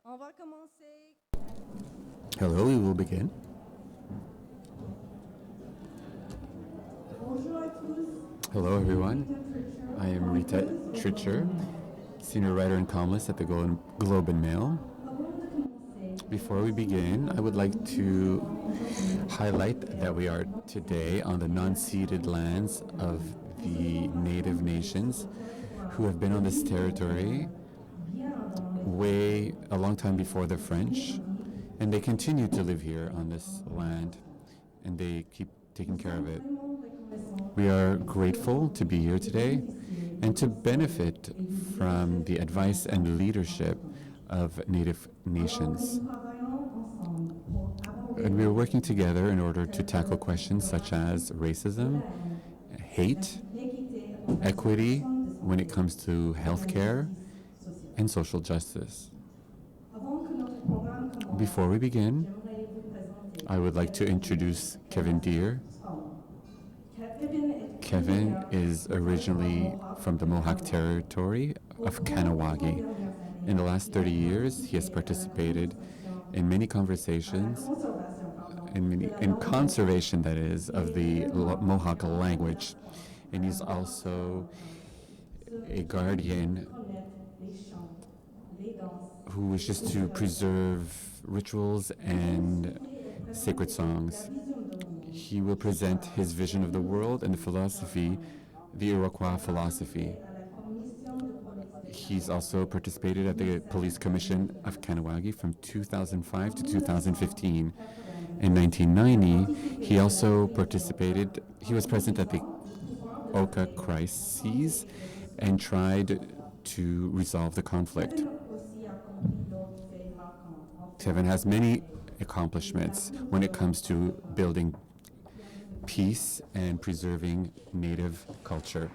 On va commencer. Hello, we will begin. Bonjour à tous. Hello, everyone. I am Rita Tritcher, senior writer and columnist at the Globe and Mail. Before we begin, I would like to highlight that we are today on the non-ceded lands of the native nations who have been on this territory way a long time before the French, and they continue to live here on this land, and they keep taking care of it. We are grateful to be here today and to benefit from the advice and leadership of Native nations. And we are working together in order to tackle questions such as racism, hate, equity when it comes to healthcare, and social justice. Before we begin, I would like to introduce Kevin Deere. Kevin is originally from the Mohawk territory of Kanawagi. In the last 30 years, he has participated in many conversations, in conservation, that is, of the Mohawk language. And he's also a guardian who wishes to preserve rituals and sacred songs. He will present his vision of the world and the philosophy, the Iroquois philosophy. He's also participated at the Police Commission of Kanawagi from 2005 to 2015. In 1990, he also participated, he was present at the Oka crises and tried to resolve the conflict. Kevin has many accomplishments when it comes to building peace and preserving Native culture.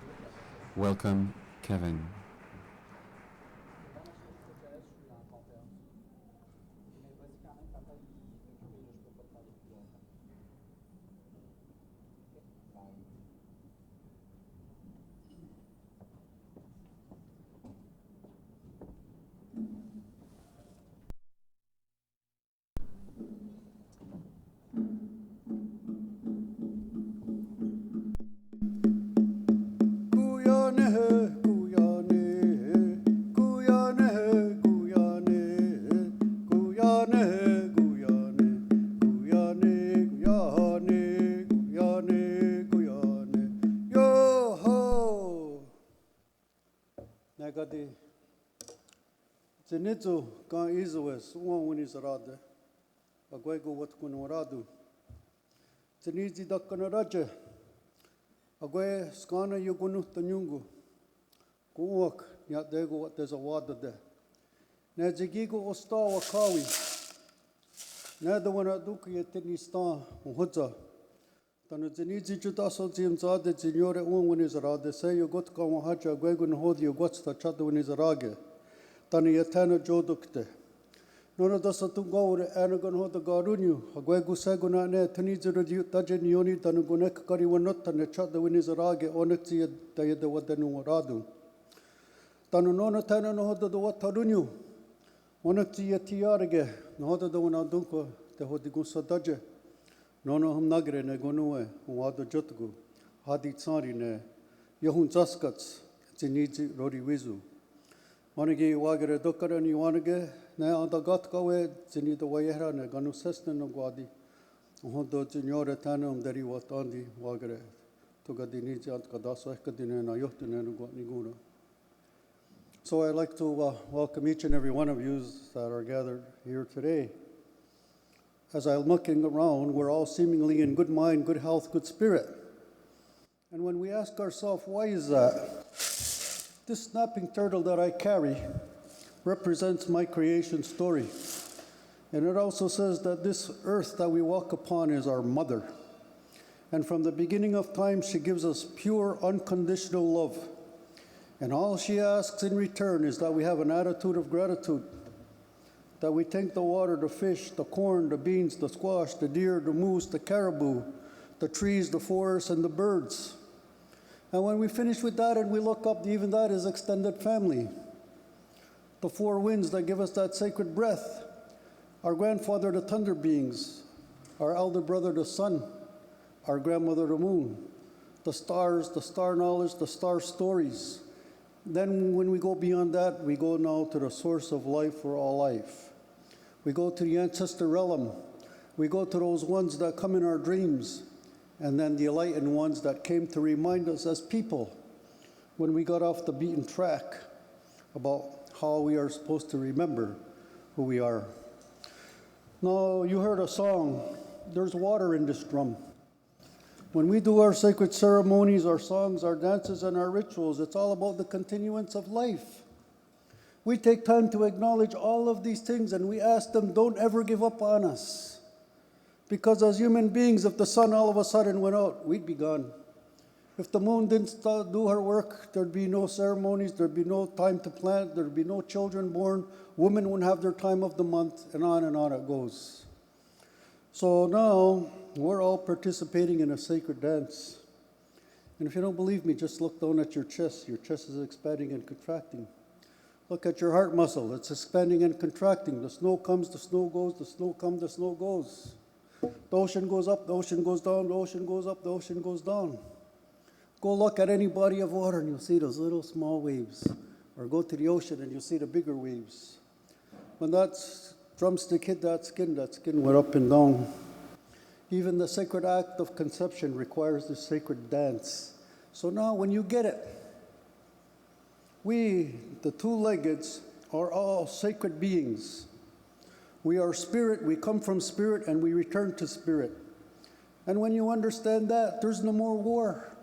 Welcome, Kevin. Zenitsu kan izwes uwawini zarade agwego wat kunwaradu Zenizi dakanaraje agwe skana yugunu tanyungu kuwak nyadego wat dezawada de Najigigo ostawa kawi Nadawana duki yetinistan uhudza Tanu Zenizi judaso zimzade zinyore uwawini zarade seyo got kawahaja agwego nhodi yugwatsta chadawini zarage Tani yatana jodukte. Nona dasa tungawre anagon hoda garunyu. Agwegu seguna ne tani zirudi tajen yoni tanu gunek kari wanota ne chada wini zarage onetsi yadda wadanu waradu. Tanu nona tana no hoda do watarunyu. Onetsi yatiyarge no hoda do wana dunko te hodi gusa daje. Nona hum nagre ne gonue wado jotgu. Hadi tsari ne yahun zaskats zinizi rori wizu. Wanagi wagere dokara ni wanage ne anda gatkawe zini do wayera ne ganu sesne no gwadi hondo zinyore tanum dari watandi wagere tugadi ni jant kadaso ekadine na yohtine no gwani guna. So I'd like to welcome each and every one of you that are gathered here today. As I'm looking around, we're all seemingly in good mind, good health, good spirit. And when we ask ourselves, why is that? This snapping turtle that I carry represents my creation story. And it also says that this earth that we walk upon is our mother. And from the beginning of time, she gives us pure, unconditional love. And all she asks in return is that we have an attitude of gratitude, that we thank the water, the fish, the corn, the beans, the squash, the deer, the moose, the caribou, the trees, the forests, and the birds. And when we finish with that and we look up, even that is extended family. The the four winds that give us that sacred breath, our grandfather, the thunder beings, our elder brother, the sun, our grandmother, the moon, the stars, the star knowledge, the star stories. Then when we go beyond that, we go now to the source of life for all life. We go to the ancestor realm. We go to those ones that come in our dreams, and then the enlightened ones that came to remind us as people when we got off the beaten track about how we are supposed to remember who we are. Now, you heard a song, there's water in this drum. When we do our sacred ceremonies, our songs, our dances, and our rituals, it's all about the continuance of life. We take time to acknowledge all of these things, and we ask them, don't ever give up on us. Because as human beings, if the sun all of a sudden went out, we'd be gone. If the moon didn't do her work, there'd be no ceremonies, there'd be no time to plant, there'd be no children born, women wouldn't have their time of the month, and on it goes. So now, we're all participating in a sacred dance. And if you don't believe me, just look down at your chest. Your chest is expanding and contracting. Look at your heart muscle. It's expanding and contracting. The snow comes, the snow goes, the snow comes, the snow goes. The ocean goes up, the ocean goes down, the ocean goes up, the ocean goes down. Go look at any body of water and you'll see those little small waves. Or go to the ocean and you'll see the bigger waves. When that drumstick hit that skin went up and down. Even the sacred act of conception requires this sacred dance. So now when you get it, we, the two-leggeds, are all sacred beings. We are spirit, we come from spirit, and we return to spirit. And when you understand that, there's no more war.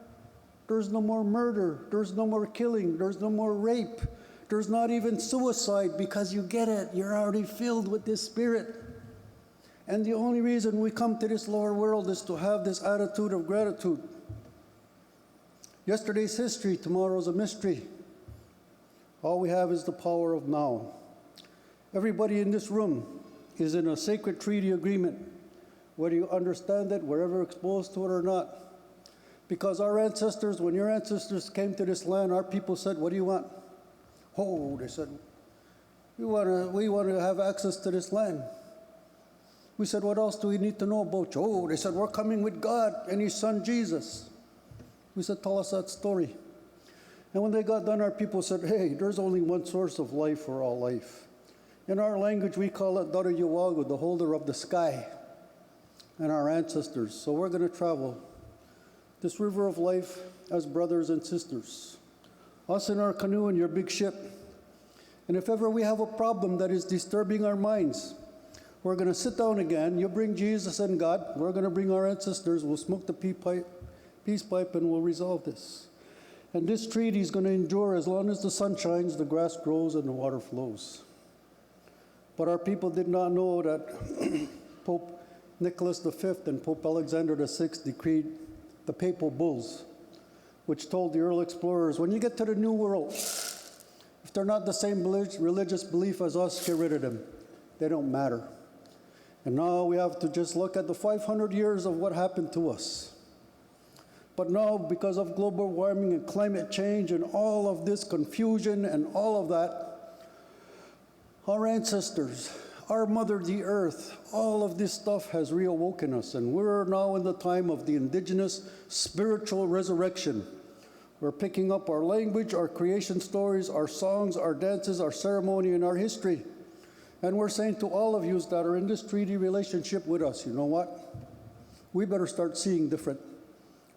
There's no more murder. There's no more killing. There's no more rape. There's not even suicide because you get it. You're already filled with this spirit. And the only reason we come to this lower world is to have this attitude of gratitude. Yesterday's history, tomorrow's a mystery. All we have is the power of now. Everybody in this room is in a sacred treaty agreement, whether you understand it, wherever exposed to it or not. Because our ancestors, when your ancestors came to this land, our people said, what do you want? Oh, they said, we want to have access to this land. We said, what else do we need to know about you? Oh, they said, we're coming with God and his son Jesus. We said, tell us that story. And when they got done, our people said, hey, there's only one source of life for all life. In our language, we call it Dara Yawagu, the holder of the sky, and our ancestors. So we're going to travel this river of life as brothers and sisters. Us in our canoe and your big ship. And if ever we have a problem that is disturbing our minds, we're going to sit down again. You bring Jesus and God. We're going to bring our ancestors. We'll smoke the peace pipe, and we'll resolve this. And this treaty is going to endure as long as the sun shines, the grass grows, and the water flows. But our people did not know that Pope Nicholas V and Pope Alexander VI decreed the papal bulls, which told the early explorers, when you get to the New World, if they're not the same religious belief as us, get rid of them. They don't matter. And now we have to just look at the 500 years of what happened to us. But now, because of global warming and climate change and all of this confusion and all of that, our ancestors, our mother, the earth, all of this stuff has reawoken us. And we're now in the time of the indigenous spiritual resurrection. We're picking up our language, our creation stories, our songs, our dances, our ceremony, and our history. And we're saying to all of you that are in this treaty relationship with us, you know what? We better start seeing different.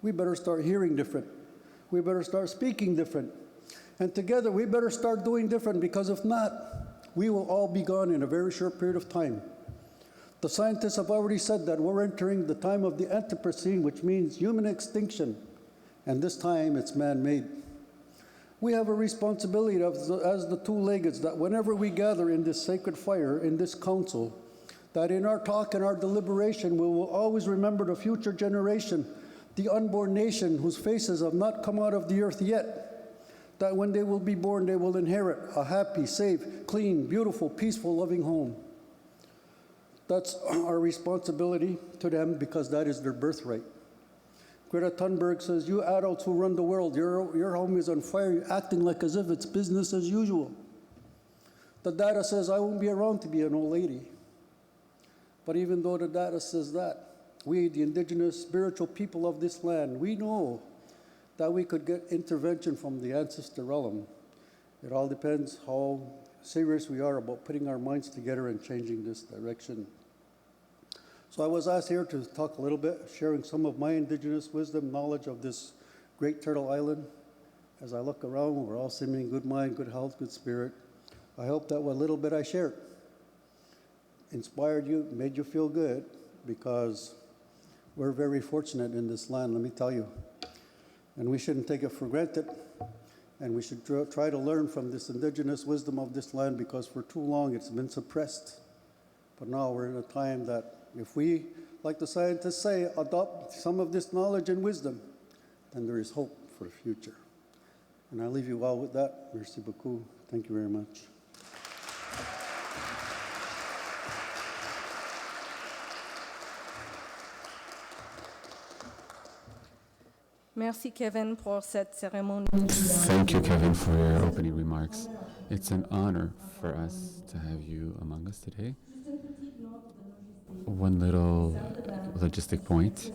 We better start hearing different. We better start speaking different. And together, we better start doing different, because if not, we will all be gone in a very short period of time. The scientists have already said that we're entering the time of the Anthropocene, which means human extinction. And this time, it's man-made. We have a responsibility as the two-leggeds that whenever we gather in this sacred fire, in this council, that in our talk and our deliberation, we will always remember the future generation, the unborn nation whose faces have not come out of the earth yet, that when they will be born, they will inherit a happy, safe, clean, beautiful, peaceful, loving home. That's our responsibility to them, because that is their birthright. Greta Thunberg says, you adults who run the world, your home is on fire, you're acting like as if it's business as usual. The data says I won't be around to be an old lady. But even though the data says that, we, the indigenous spiritual people of this land, we know that we could get intervention from the ancestor realm. It all depends how serious we are about putting our minds together and changing this direction. So I was asked here to talk a little bit, sharing some of my indigenous wisdom, knowledge of this great turtle island. As I look around, we're all seeming in good mind, good health, good spirit. I hope that what little bit I shared inspired you, made you feel good, because we're very fortunate in this land, let me tell you. And we shouldn't take it for granted. And we should try to learn from this indigenous wisdom of this land, because for too long it's been suppressed. But now we're in a time that if we, like the scientists say, adopt some of this knowledge and wisdom, then there is hope for the future. And I leave you all with that. Merci beaucoup. Thank you very much. Merci Kevin pour cette cérémonie. Thank you, Kevin, for your opening remarks. It's an honor for us to have you among us today. One little logistic point.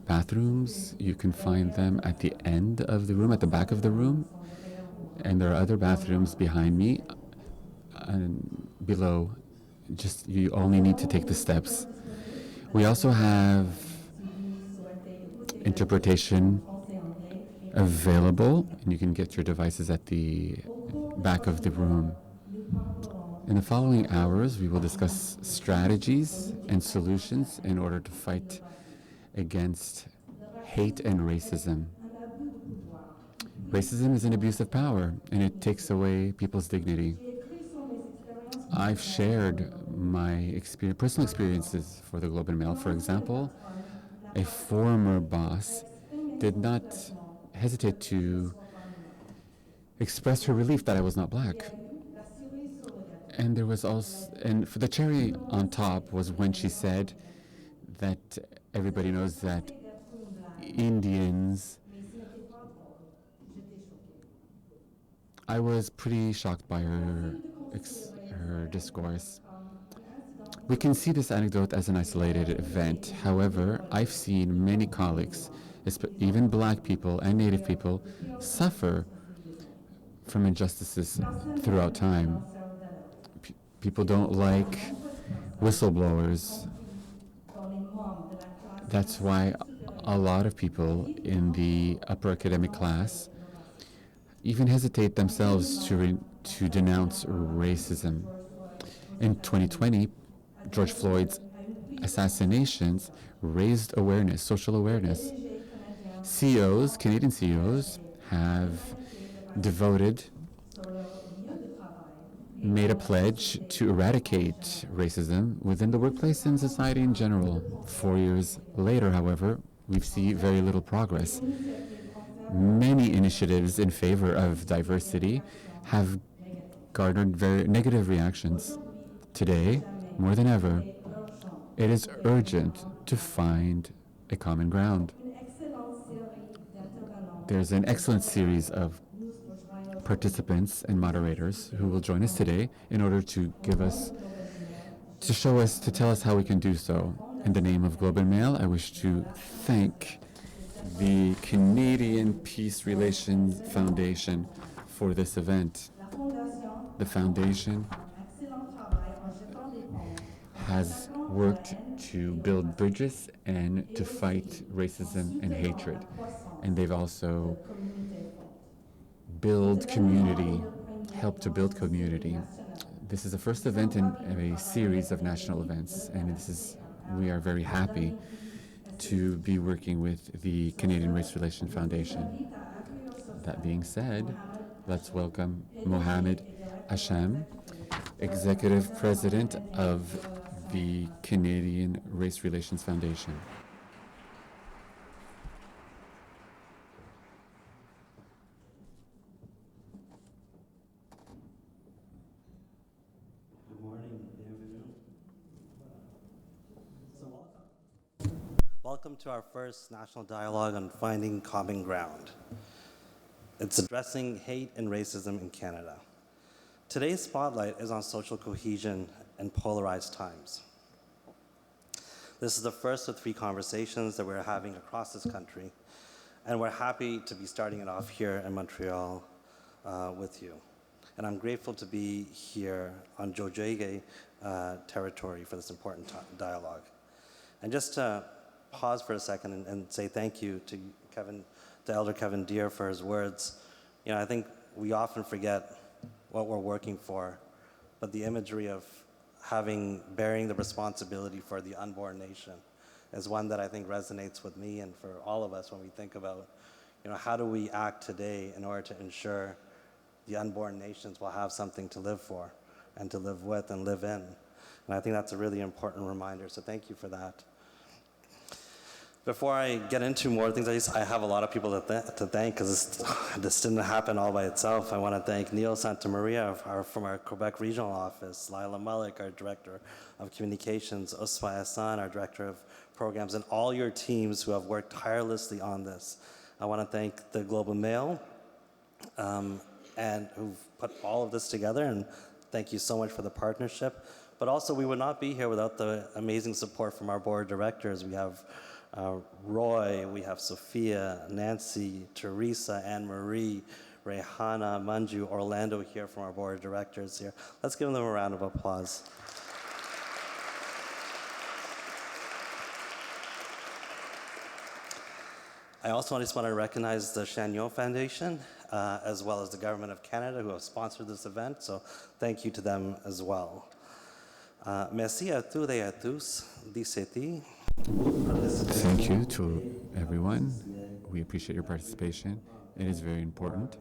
Bathrooms, you can find them at the end of the room, at the back of the room. And there are other bathrooms behind me and below. Just, you only need to take the steps. We also have interpretation available, and you can get your devices at the back of the room. In the following hours, we will discuss strategies and solutions in order to fight against hate and racism. Racism is an abuse of power, and it takes away people's dignity. I've shared my personal experiences for the Globe and Mail. For example, a former boss did not hesitate to express her relief that I was not black. And there was also, and for the cherry on top was when she said that everybody knows that Indians. I was pretty shocked by her discourse. We can see this anecdote as an isolated event. However, I've seen many colleagues, even black people and Native people, suffer from injustices throughout time. People don't like whistleblowers. That's why a lot of people in the upper academic class even hesitate themselves to denounce racism. In 2020, George Floyd's assassinations raised awareness, social awareness. CEOs, Canadian CEOs, have made a pledge to eradicate racism within the workplace and society in general. 4 years later, however, we see very little progress. Many initiatives in favor of diversity have garnered very negative reactions. Today, more than ever, it is urgent to find a common ground. There's an excellent series of participants and moderators who will join us today in order to tell us how we can do so. In the name of Globe and Mail, I wish to thank the Canadian Peace Relations Foundation for this event. The foundation has worked to build bridges and to fight racism and hatred. And they've also helped to build community. This is the first event in a series of national events, and we are very happy to be working with the Canadian Race Relations Foundation. That being said, let's welcome Mohamed Asham, Executive President of the Canadian Race Relations Foundation. Good morning, bienvenue. Welcome to our first national dialogue on finding common ground. It's addressing hate and racism in Canada. Today's spotlight is on social cohesion in polarized times. This is the first of 3 conversations that we're having across this country, and we're happy to be starting it off here in Montreal with you. And I'm grateful to be here on Jojege territory for this important dialogue. And just to pause for a second and say thank you to Elder Kevin Deere for his words. You know, I think we often forget what we're working for, but the imagery of bearing the responsibility for the unborn nation is one that I think resonates with me and for all of us when we think about, you know, how do we act today in order to ensure the unborn nations will have something to live for and to live with and live in. And I think that's a really important reminder, so thank you for that. Before I get into more things, I have a lot of people to thank because this didn't happen all by itself. I want to thank Neil Santamaria from our Quebec Regional Office, Lila Malik, our Director of Communications, Oswa Hassan, our Director of Programs, and all your teams who have worked tirelessly on this. I want to thank the Global Mail and who've put all of this together, and thank you so much for the partnership. But also, we would not be here without the amazing support from our board of directors. We have Roy, we have Sophia, Nancy, Teresa, Anne-Marie, Rehana, Manju, Orlando here from our board of directors here. Let's give them a round of applause. I also just want to recognize the Chagnon Foundation, as well as the Government of Canada who have sponsored this event, so thank you to them as well. Merci à tous et à tous d'ici. Thank you to everyone. We appreciate your participation. It is very important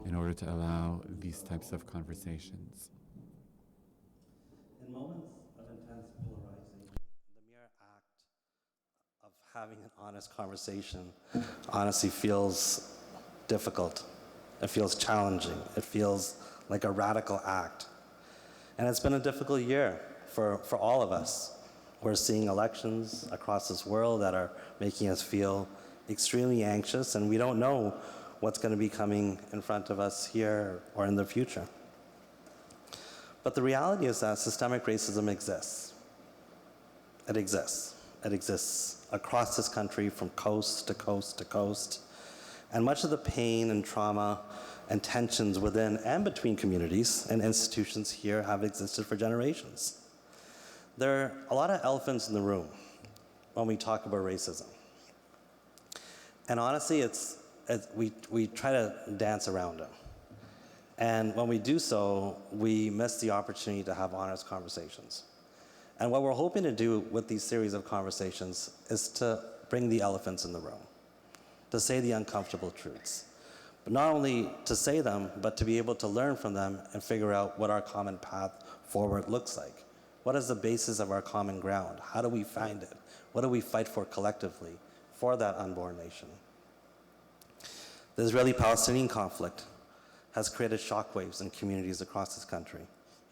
in order to allow these types of conversations. In moments of intense polarization, the mere act of having an honest conversation honestly feels difficult. It feels challenging. It feels like a radical act. And it's been a difficult year for all of us. We're seeing elections across this world that are making us feel extremely anxious, and we don't know what's going to be coming in front of us here or in the future. But the reality is that systemic racism exists. It exists. It exists across this country from coast to coast to coast. And much of the pain and trauma and tensions within and between communities and institutions here have existed for generations. There are a lot of elephants in the room when we talk about racism. And honestly, we try to dance around them. And when we do so, we miss the opportunity to have honest conversations. And what we're hoping to do with these series of conversations is to bring the elephants in the room, to say the uncomfortable truths. But not only to say them, but to be able to learn from them and figure out what our common path forward looks like. What is the basis of our common ground? How do we find it? What do we fight for collectively for that unborn nation? The Israeli-Palestinian conflict has created shockwaves in communities across this country.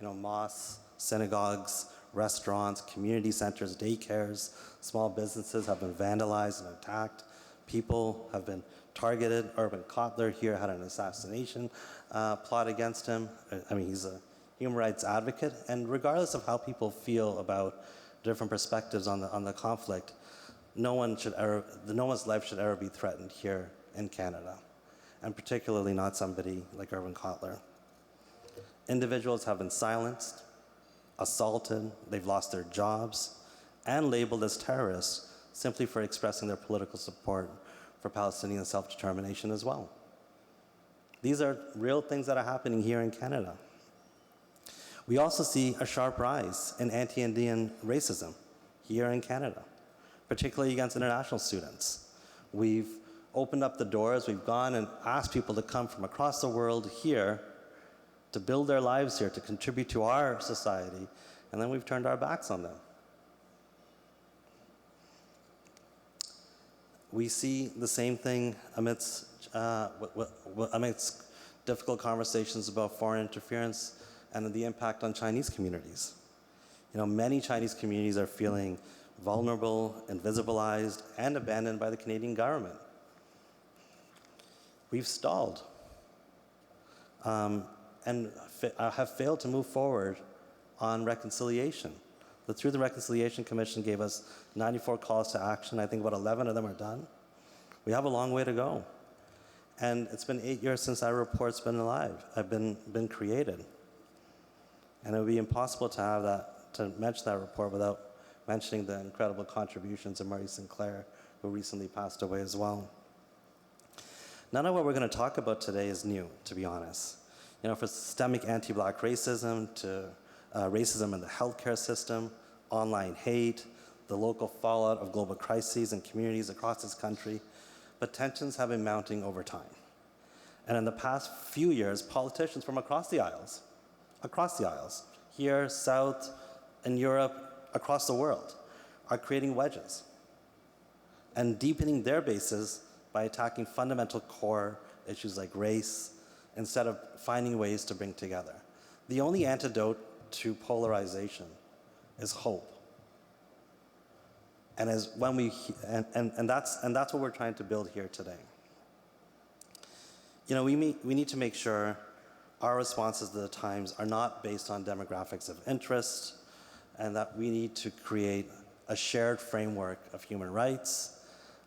You know, mosques, synagogues, restaurants, community centers, daycares, small businesses have been vandalized and attacked. People have been targeted. Urban Kotler here had an assassination plot against him. I mean, he's a human rights advocate, and regardless of how people feel about different perspectives on the conflict, no one's life should ever be threatened here in Canada, and particularly not somebody like Urban Kotler. Individuals have been silenced, assaulted, they've lost their jobs, and labeled as terrorists simply for expressing their political support for Palestinian self-determination as well. These are real things that are happening here in Canada. We also see a sharp rise in anti-Indian racism here in Canada, particularly against international students. We've opened up the doors, we've gone and asked people to come from across the world here to build their lives here, to contribute to our society, and then we've turned our backs on them. We see the same thing amidst difficult conversations about foreign interference and the impact on Chinese communities. You know, many Chinese communities are feeling vulnerable, invisibilized, and abandoned by the Canadian government. We've stalled. And have failed to move forward on reconciliation. Through the Reconciliation Commission gave us 94 calls to action. I think about 11 of them are done. We have a long way to go. And it's been 8 years since that report's been been created. And it would be impossible to mention that report without mentioning the incredible contributions of Murray Sinclair, who recently passed away as well. None of what we're going to talk about today is new, to be honest. You know, from systemic anti-Black racism to racism in the healthcare system, online hate, the local fallout of global crises in communities across this country, but tensions have been mounting over time. And in the past few years, politicians from across the aisles, here, south, in Europe, across the world, are creating wedges and deepening their bases by attacking fundamental core issues like race, instead of finding ways to bring together. The only antidote to polarization is hope. And that's what we're trying to build here today. You know, we need to make sure our responses to the times are not based on demographics of interest, and that we need to create a shared framework of human rights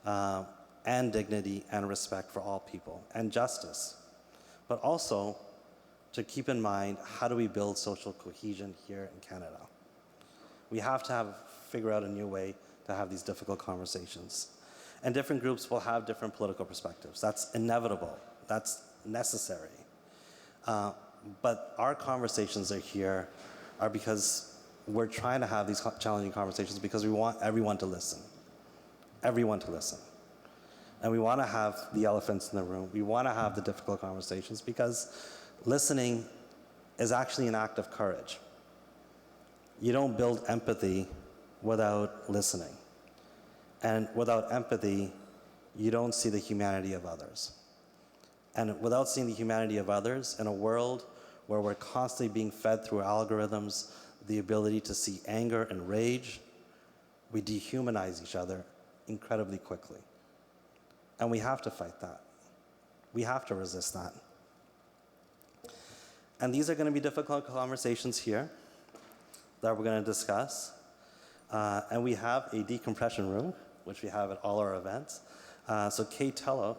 and dignity and respect for all people and justice. But also to keep in mind, how do we build social cohesion here in Canada? We have to figure out a new way to have these difficult conversations. And different groups will have different political perspectives. That's inevitable. That's necessary. But our conversations are because we're trying to have these challenging conversations because we want everyone to listen. Everyone to listen. And we want to have the elephants in the room. We want to have the difficult conversations because listening is actually an act of courage. You don't build empathy without listening. And without empathy, you don't see the humanity of others. And without seeing the humanity of others, in a world where we're constantly being fed through algorithms the ability to see anger and rage, we dehumanize each other incredibly quickly. And we have to fight that. We have to resist that. And these are going to be difficult conversations here that we're going to discuss. And we have a decompression room, which we have at all our events. So Kate Tello,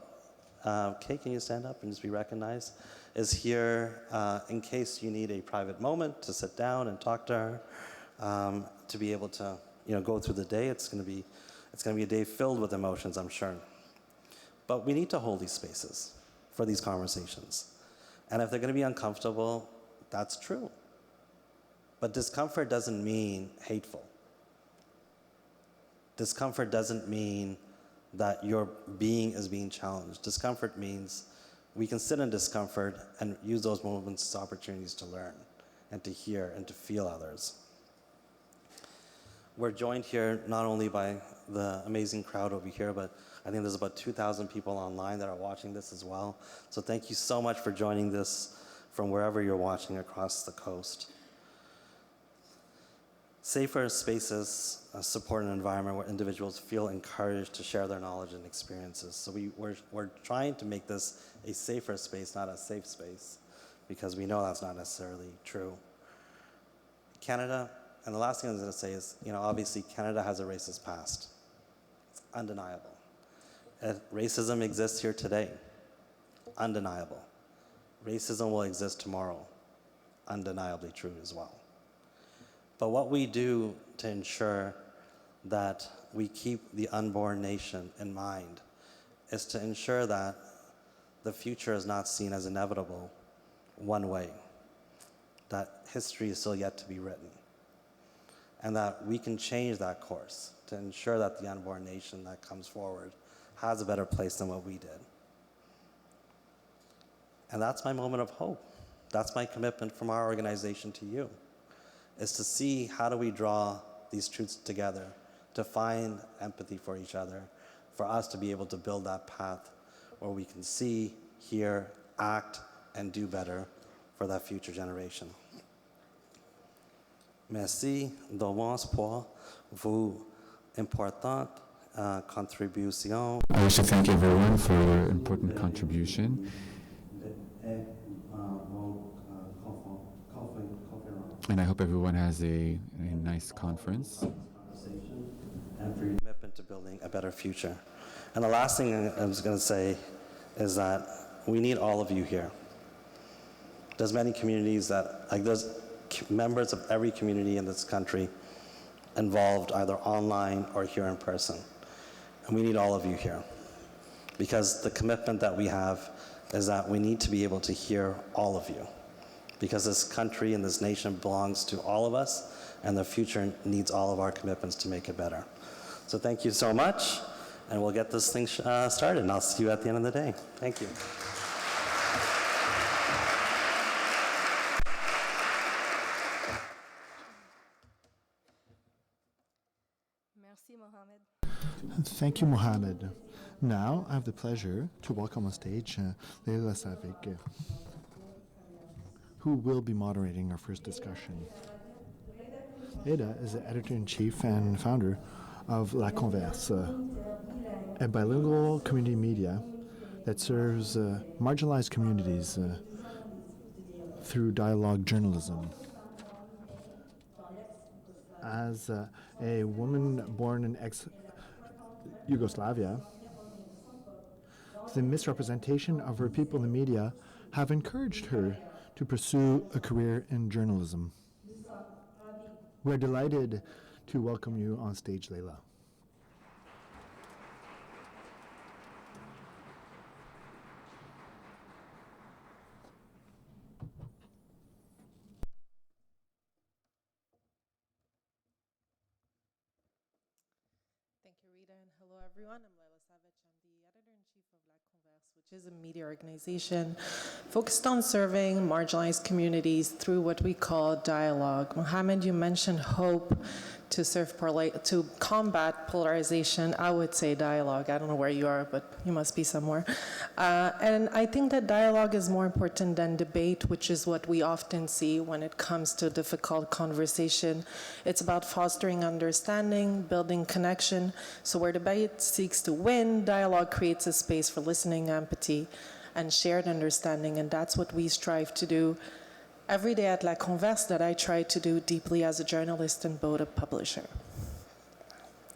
Kate, can you stand up and just be recognized, is here in case you need a private moment to sit down and talk to her, to be able to go through the day. It's going to be a day filled with emotions, I'm sure. But we need to hold these spaces for these conversations. And if they're going to be uncomfortable, that's true. But discomfort doesn't mean hateful. Discomfort doesn't mean that your being is being challenged. Discomfort means we can sit in discomfort and use those moments as opportunities to learn and to hear and to feel others. We're joined here not only by the amazing crowd over here, but I think there's about 2,000 people online that are watching this as well. So thank you so much for joining this from wherever you're watching across the coast. Safer spaces support an environment where individuals feel encouraged to share their knowledge and experiences. So we're trying to make this a safer space, not a safe space, because we know that's not necessarily true. Canada, and the last thing I was going to say is, obviously Canada has a racist past. It's undeniable. Racism exists here today. Undeniable. Racism will exist tomorrow. Undeniably true as well. But what we do to ensure that we keep the unborn nation in mind is to ensure that the future is not seen as inevitable one way, that history is still yet to be written, and that we can change that course to ensure that the unborn nation that comes forward has a better place than what we did. And that's my moment of hope. That's my commitment from our organization to you, is to see how do we draw these truths together, to find empathy for each other, for us to be able to build that path where we can see, hear, act, and do better for that future generation. Merci d'avance pour vos importantes contributions. I wish to thank everyone for your important contribution. And I hope everyone has a nice conference. Conversation and for your commitment to building a better future. And the last thing I was going to say is that we need all of you here. There's many communities that, like there's members of every community in this country involved either online or here in person. And we need all of you here. Because the commitment that we have is that we need to be able to hear all of you. Because this country and this nation belongs to all of us, and the future needs all of our commitments to make it better. So thank you so much, and we'll get this thing started, and I'll see you at the end of the day. Thank you. Merci, Mohamed. Thank you, Mohamed. Now, I have the pleasure to welcome on stage Leila Savik, who will be moderating our first discussion. Leila is the editor-in-chief and founder of La Converse, a bilingual community media that serves marginalized communities through dialogue journalism. As a woman born in ex-Yugoslavia, the misrepresentation of her people in the media have encouraged her to pursue a career in journalism. We're delighted to welcome you on stage, Leila. Thank you, Rita, and hello, everyone. I'm Leila Savich. I'm the editor-in-chief of La Converse, which is a media organization focused on serving marginalized communities through what we call dialogue. Mohamed, you mentioned hope to combat polarization. I would say dialogue. I don't know where you are, but you must be somewhere. And I think that dialogue is more important than debate, which is what we often see when it comes to difficult conversation. It's about fostering understanding, building connection. So where debate seeks to win, dialogue creates a space for listening, empathy, and shared understanding. And that's what we strive to do every day at La Converse, that I try to do deeply as a journalist and both a publisher.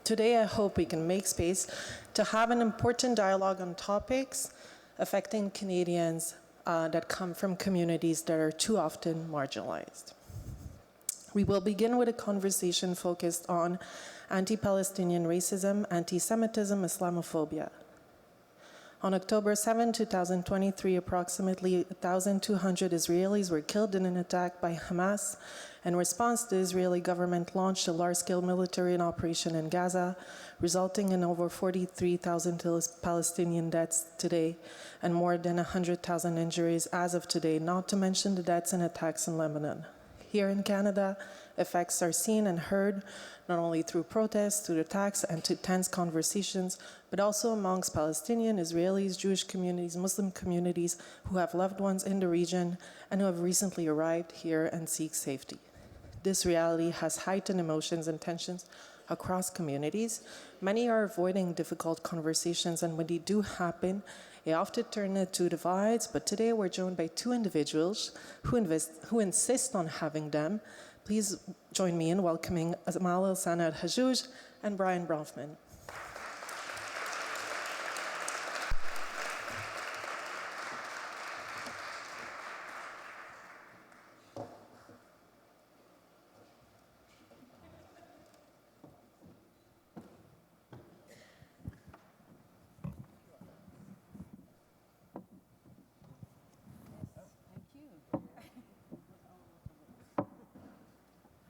Today, I hope we can make space to have an important dialogue on topics affecting Canadians that come from communities that are too often marginalized. We will begin with a conversation focused on anti-Palestinian racism, anti-Semitism, Islamophobia. On October 7, 2023, approximately 1,200 Israelis were killed in an attack by Hamas. In response, the Israeli government launched a large-scale military operation in Gaza, resulting in over 43,000 Palestinian deaths today and more than 100,000 injuries as of today, not to mention the deaths and attacks in Lebanon. Here in Canada, effects are seen and heard not only through protests, through attacks, and to tense conversations, but also amongst Palestinian, Israelis, Jewish communities, Muslim communities who have loved ones in the region and who have recently arrived here and seek safety. This reality has heightened emotions and tensions across communities. Many are avoiding difficult conversations, and when they do happen, they often turn into divides, but today we're joined by two individuals who insist on having them. Please join me in welcoming Amal El-Sana Al-Hajouj and Brian Bronfman.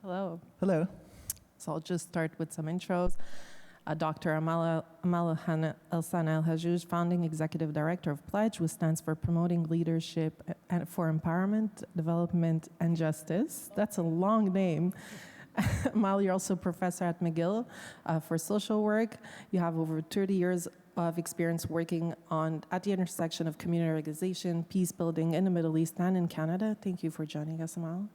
Hello. Hello. So I'll just start with some intros. Dr. Amal El-Sana Al-Hajouj, founding executive director of Pledge, which stands for Promoting Leadership for Empowerment, Development, and Justice. That's a long name. Amal, you're also professor at McGill for social work. You have over 30 years of experience working at the intersection of community organization, peace building in the Middle East and in Canada. Thank you for joining us, Amal.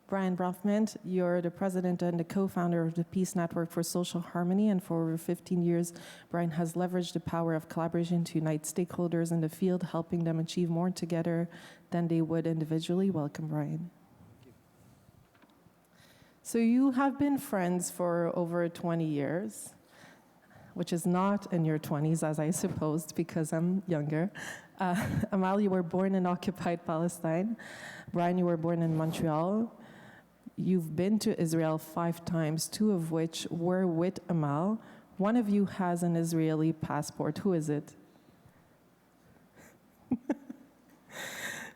Brian Bronfman, you're the president and the co-founder of the Peace Network for Social Harmony, and for over 15 years, Brian has leveraged the power of collaboration to unite stakeholders in the field, helping them achieve more together than they would individually. Welcome, Brian. So you have been friends for over 20 years, which is not in your 20s, as I supposed, because I'm younger. Amal, you were born in occupied Palestine. Brian, you were born in Montreal. You've been to Israel 5 times, 2 of which were with Amal. One of you has an Israeli passport. Who is it?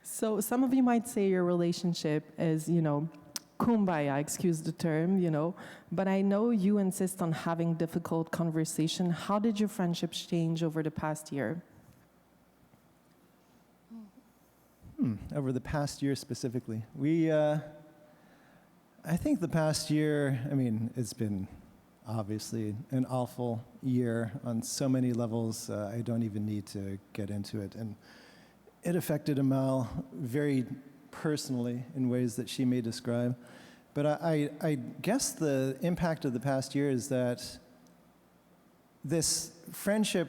So some of you might say your relationship is, kumbaya, excuse the term, but I know you insist on having difficult conversation. How did your friendships change over the past year? Over the past year specifically. I think the past year, it's been obviously an awful year on so many levels. I don't even need to get into it. And it affected Amal very personally in ways that she may describe. But I guess the impact of the past year is that this friendship,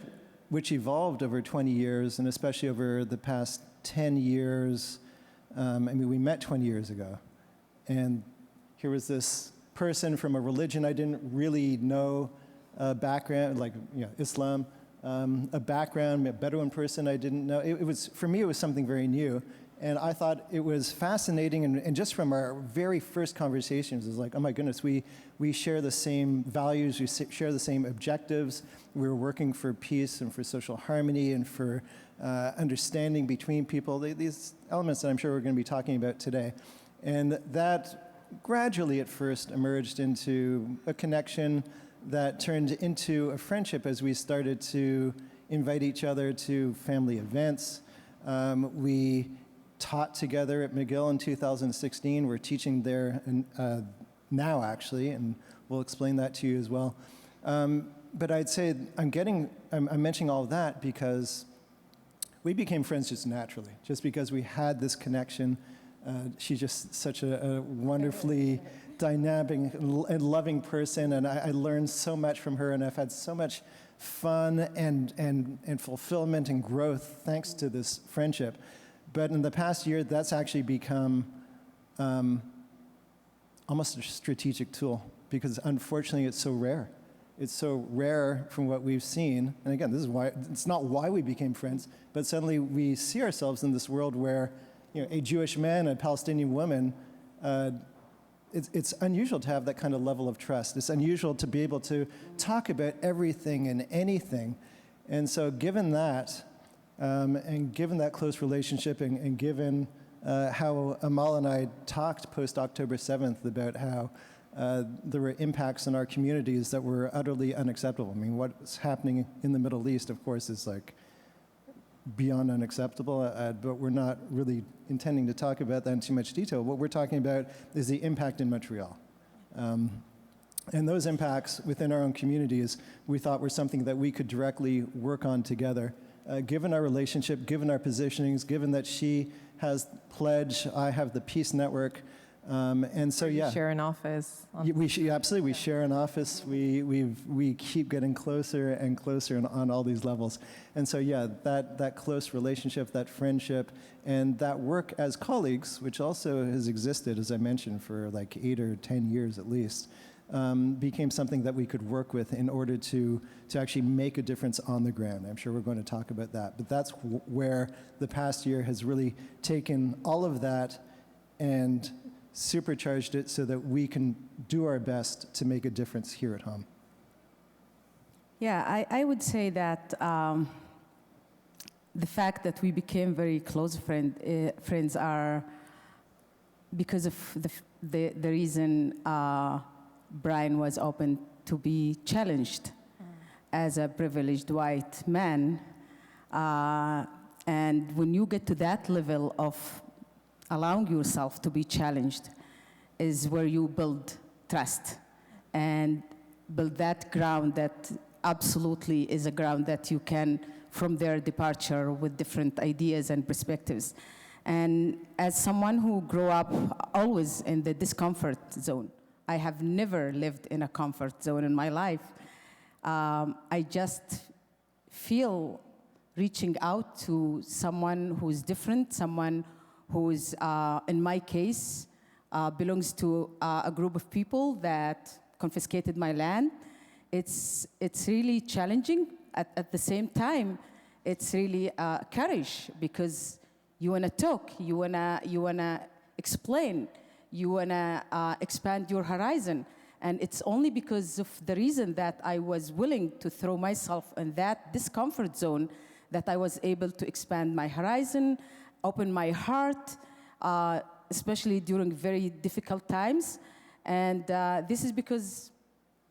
which evolved over 20 years, and especially over the past 10 years, we met 20 years ago. And here was this person from a religion I didn't really know, background, like Islam, a background, a Bedouin person I didn't know. It was, for me, it was something very new. And I thought it was fascinating, and just from our very first conversations, it was like, oh my goodness, we share the same values, we share the same objectives. We're working for peace and for social harmony and for understanding between people, these elements that I'm sure we're going to be talking about today. And that gradually at first emerged into a connection that turned into a friendship as we started to invite each other to family events. We taught together at McGill in 2016. We're teaching there now, actually, and we'll explain that to you as well. But I'd say I'm mentioning all of that because we became friends just naturally, just because we had this connection. She's just such a wonderfully dynamic and loving person, and I learned so much from her, and I've had so much fun and fulfillment and growth thanks to this friendship. But in the past year, that's actually become almost a strategic tool, because unfortunately it's so rare. It's so rare from what we've seen. And again, this is why, it's not why we became friends, but suddenly we see ourselves in this world where a Jewish man and a Palestinian woman, it's unusual to have that kind of level of trust. It's unusual to be able to talk about everything and anything. And so given that, and given that close relationship, and given how Amal and I talked post-October 7th about how there were impacts in our communities that were utterly unacceptable. What's happening in the Middle East, of course, is like beyond unacceptable, but we're not really intending to talk about that in too much detail. What we're talking about is the impact in Montreal. And those impacts within our own communities, we thought were something that we could directly work on together. Given our relationship, given our positionings, given that she has Pledge, I have the Peace Network, and so You share an office. Absolutely, we share an office. We keep getting closer and closer on all these levels, and so that close relationship, that friendship, and that work as colleagues, which also has existed, as I mentioned, for like 8 or 10 years at least. Became something that we could work with in order to actually make a difference on the ground. I'm sure we're going to talk about that. But that's where the past year has really taken all of that and supercharged it so that we can do our best to make a difference here at home. Yeah, I would say that the fact that we became very close friends are because of the reason Brian was open to be challenged as a privileged white man. And when you get to that level of allowing yourself to be challenged is where you build trust and build that ground that absolutely is a ground that you can, from their departure with different ideas and perspectives. And as someone who grew up always in the discomfort zone, I have never lived in a comfort zone in my life. I just feel reaching out to someone who's different, someone who's, in my case, belongs to a group of people that confiscated my land. It's really challenging. At the same time, it's really courage, because you want to talk, you wanna explain, you wanna expand your horizon. And it's only because of the reason that I was willing to throw myself in that discomfort zone that I was able to expand my horizon, open my heart, especially during very difficult times. And this is because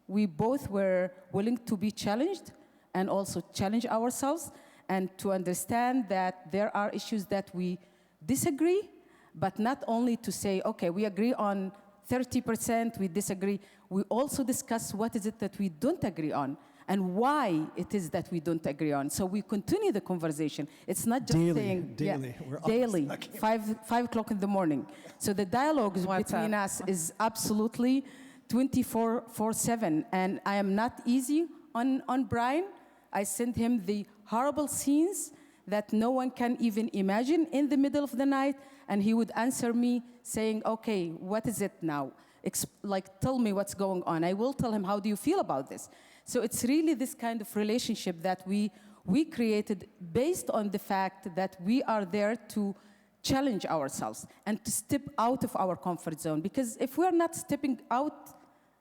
we both were willing to be challenged and also challenge ourselves, and to understand that there are issues that we disagree, but not only to say, okay, we agree on 30%, we disagree. We also discuss what is it that we don't agree on and why it is that we don't agree on. So we continue the conversation. It's not just saying daily. We're daily, always 5 o'clock in the morning. So the dialogue between us is absolutely 24/7. And I am not easy on Brian. I send him the horrible scenes that no one can even imagine in the middle of the night, and he would answer me saying, okay, what is it now? Tell me what's going on. I will tell him, how do you feel about this? So it's really this kind of relationship that we created based on the fact that we are there to challenge ourselves and to step out of our comfort zone. Because if we're not stepping out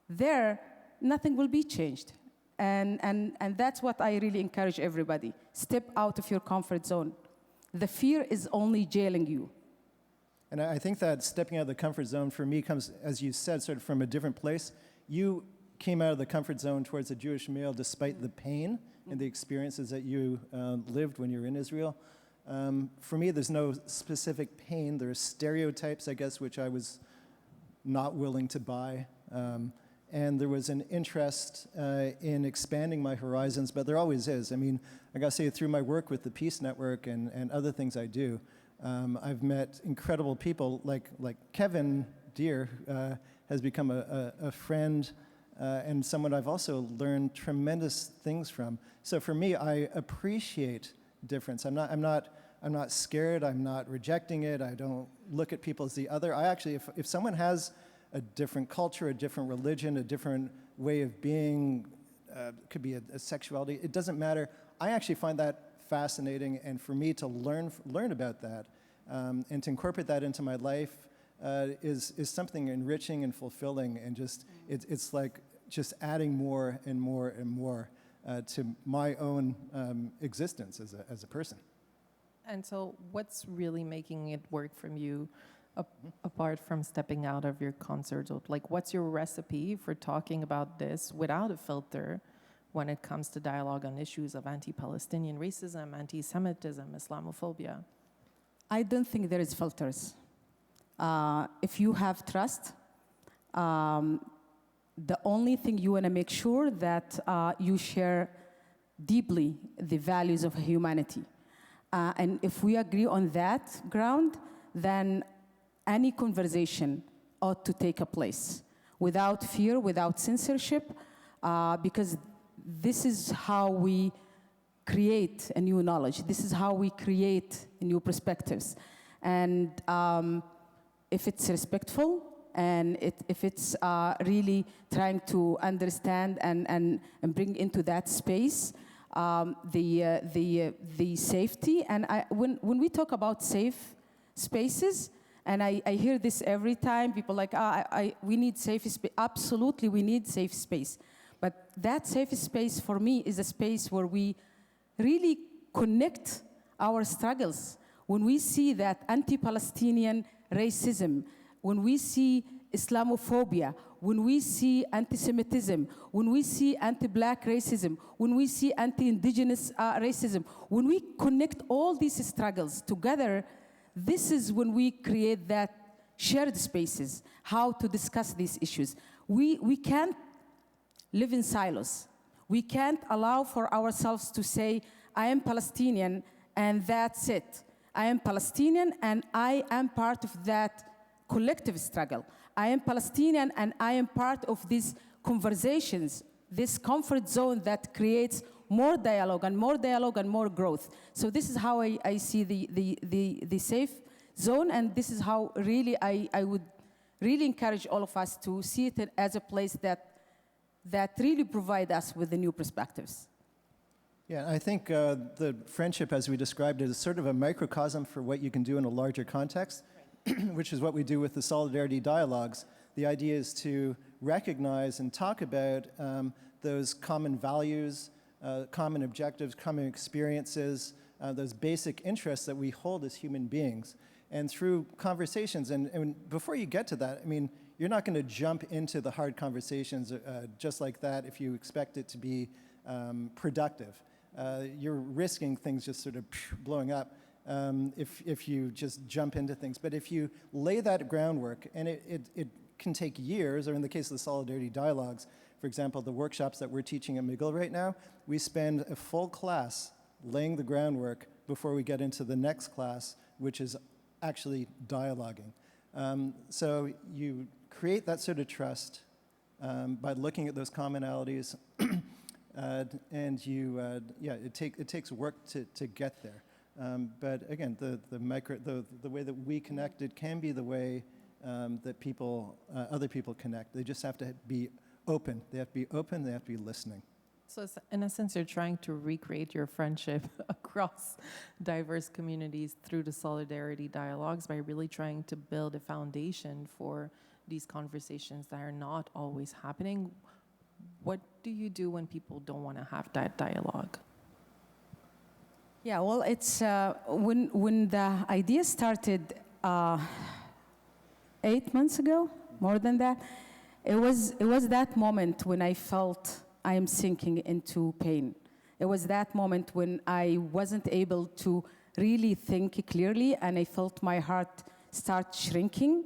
there, nothing will be changed. And that's what I really encourage everybody. Step out of your comfort zone. The fear is only jailing you. And I think that stepping out of the comfort zone for me comes, as you said, sort of from a different place. You came out of the comfort zone towards a Jewish male despite the pain and the experiences that you lived when you were in Israel. For me, there's no specific pain. There are stereotypes, I guess, which I was not willing to buy. And there was an interest in expanding my horizons, but there always is. I mean, I gotta say, through my work with the Peace Network and other things I do, I've met incredible people like Kevin Deere has become a friend and someone I've also learned tremendous things from. So for me, I appreciate difference. I'm not scared. I'm not rejecting it. I don't look at people as the other. I actually, if someone has a different culture, a different religion, a different way of being, could be a sexuality, it doesn't matter. I actually find that fascinating, and for me to learn about that and to incorporate that into my life is something enriching and fulfilling, and just it's like just adding more and more and more to my own existence as a person. And so what's really making it work from you apart from stepping out of your comfort zone? Like, what's your recipe for talking about this without a filter when it comes to dialogue on issues of anti-Palestinian racism, anti-Semitism, Islamophobia? I don't think there is filters. If you have trust, the only thing you want to make sure that you share deeply the values of humanity. And if we agree on that ground, then any conversation ought to take a place without fear, without censorship, because this is how we create a new knowledge. This is how we create new perspectives. And if it's respectful, and if it's really trying to understand and bring into that space the safety. And when we talk about safe spaces, and I hear this every time, people like, we need safe space. Absolutely, we need safe space. But that safe space for me is a space where we really connect our struggles. When we see that anti-Palestinian racism, when we see Islamophobia, when we see anti-Semitism, when we see anti-black racism, when we see anti-indigenous racism, when we connect all these struggles together, this is when we create that shared spaces, how to discuss these issues. We can't live in silos. We can't allow for ourselves to say, I am Palestinian and that's it. I am Palestinian and I am part of that collective struggle. I am Palestinian and I am part of these conversations, this comfort zone that creates more dialogue and more growth. So this is how I see the safe zone, and this is how really I would really encourage all of us to see it as a place that really provide us with the new perspectives. Yeah, I think the friendship, as we described it, is sort of a microcosm for what you can do in a larger context, which is what we do with the Solidarity Dialogues. The idea is to recognize and talk about those common values, common objectives, common experiences, those basic interests that we hold as human beings. And through conversations, and before you get to that, I mean, you're not going to jump into the hard conversations just like that if you expect it to be productive. You're risking things just sort of blowing up if you just jump into things. But if you lay that groundwork, and it can take years, or in the case of the Solidarity Dialogues, for example, the workshops that we're teaching at McGill right now, we spend a full class laying the groundwork before we get into the next class, which is actually dialoguing. So you create that sort of trust by looking at those commonalities, and it takes work to get there. But again, the way that we connected can be the way that other people connect. They just have to be open. They have to be open. They have to be listening. So in a sense, you're trying to recreate your friendship across diverse communities through the Solidarity Dialogues by really trying to build a foundation for these conversations that are not always happening. What do you do when people don't want to have that dialogue? Yeah, well, it's when the idea started 8 months ago, more than that. It was that moment when I felt I am sinking into pain. It was that moment when I wasn't able to really think clearly, and I felt my heart start shrinking,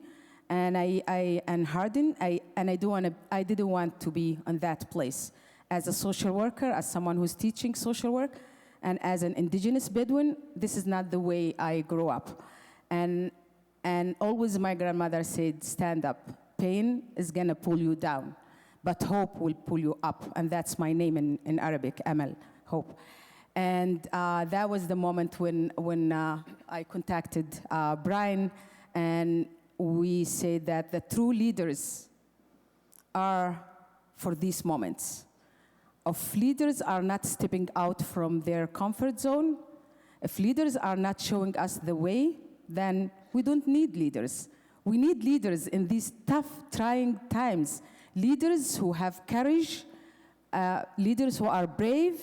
and and harden. I didn't want to be in that place. As a social worker, as someone who's teaching social work, and as an indigenous Bedouin, this is not the way I grew up. And always my grandmother said, stand up. Pain is gonna pull you down, but hope will pull you up. And that's my name in Arabic, Amal, hope. And that was the moment when I contacted Brian, and we said that the true leaders are for these moments. If leaders are not stepping out from their comfort zone, if leaders are not showing us the way, then we don't need leaders. We need leaders in these tough, trying times. Leaders who have courage, leaders who are brave,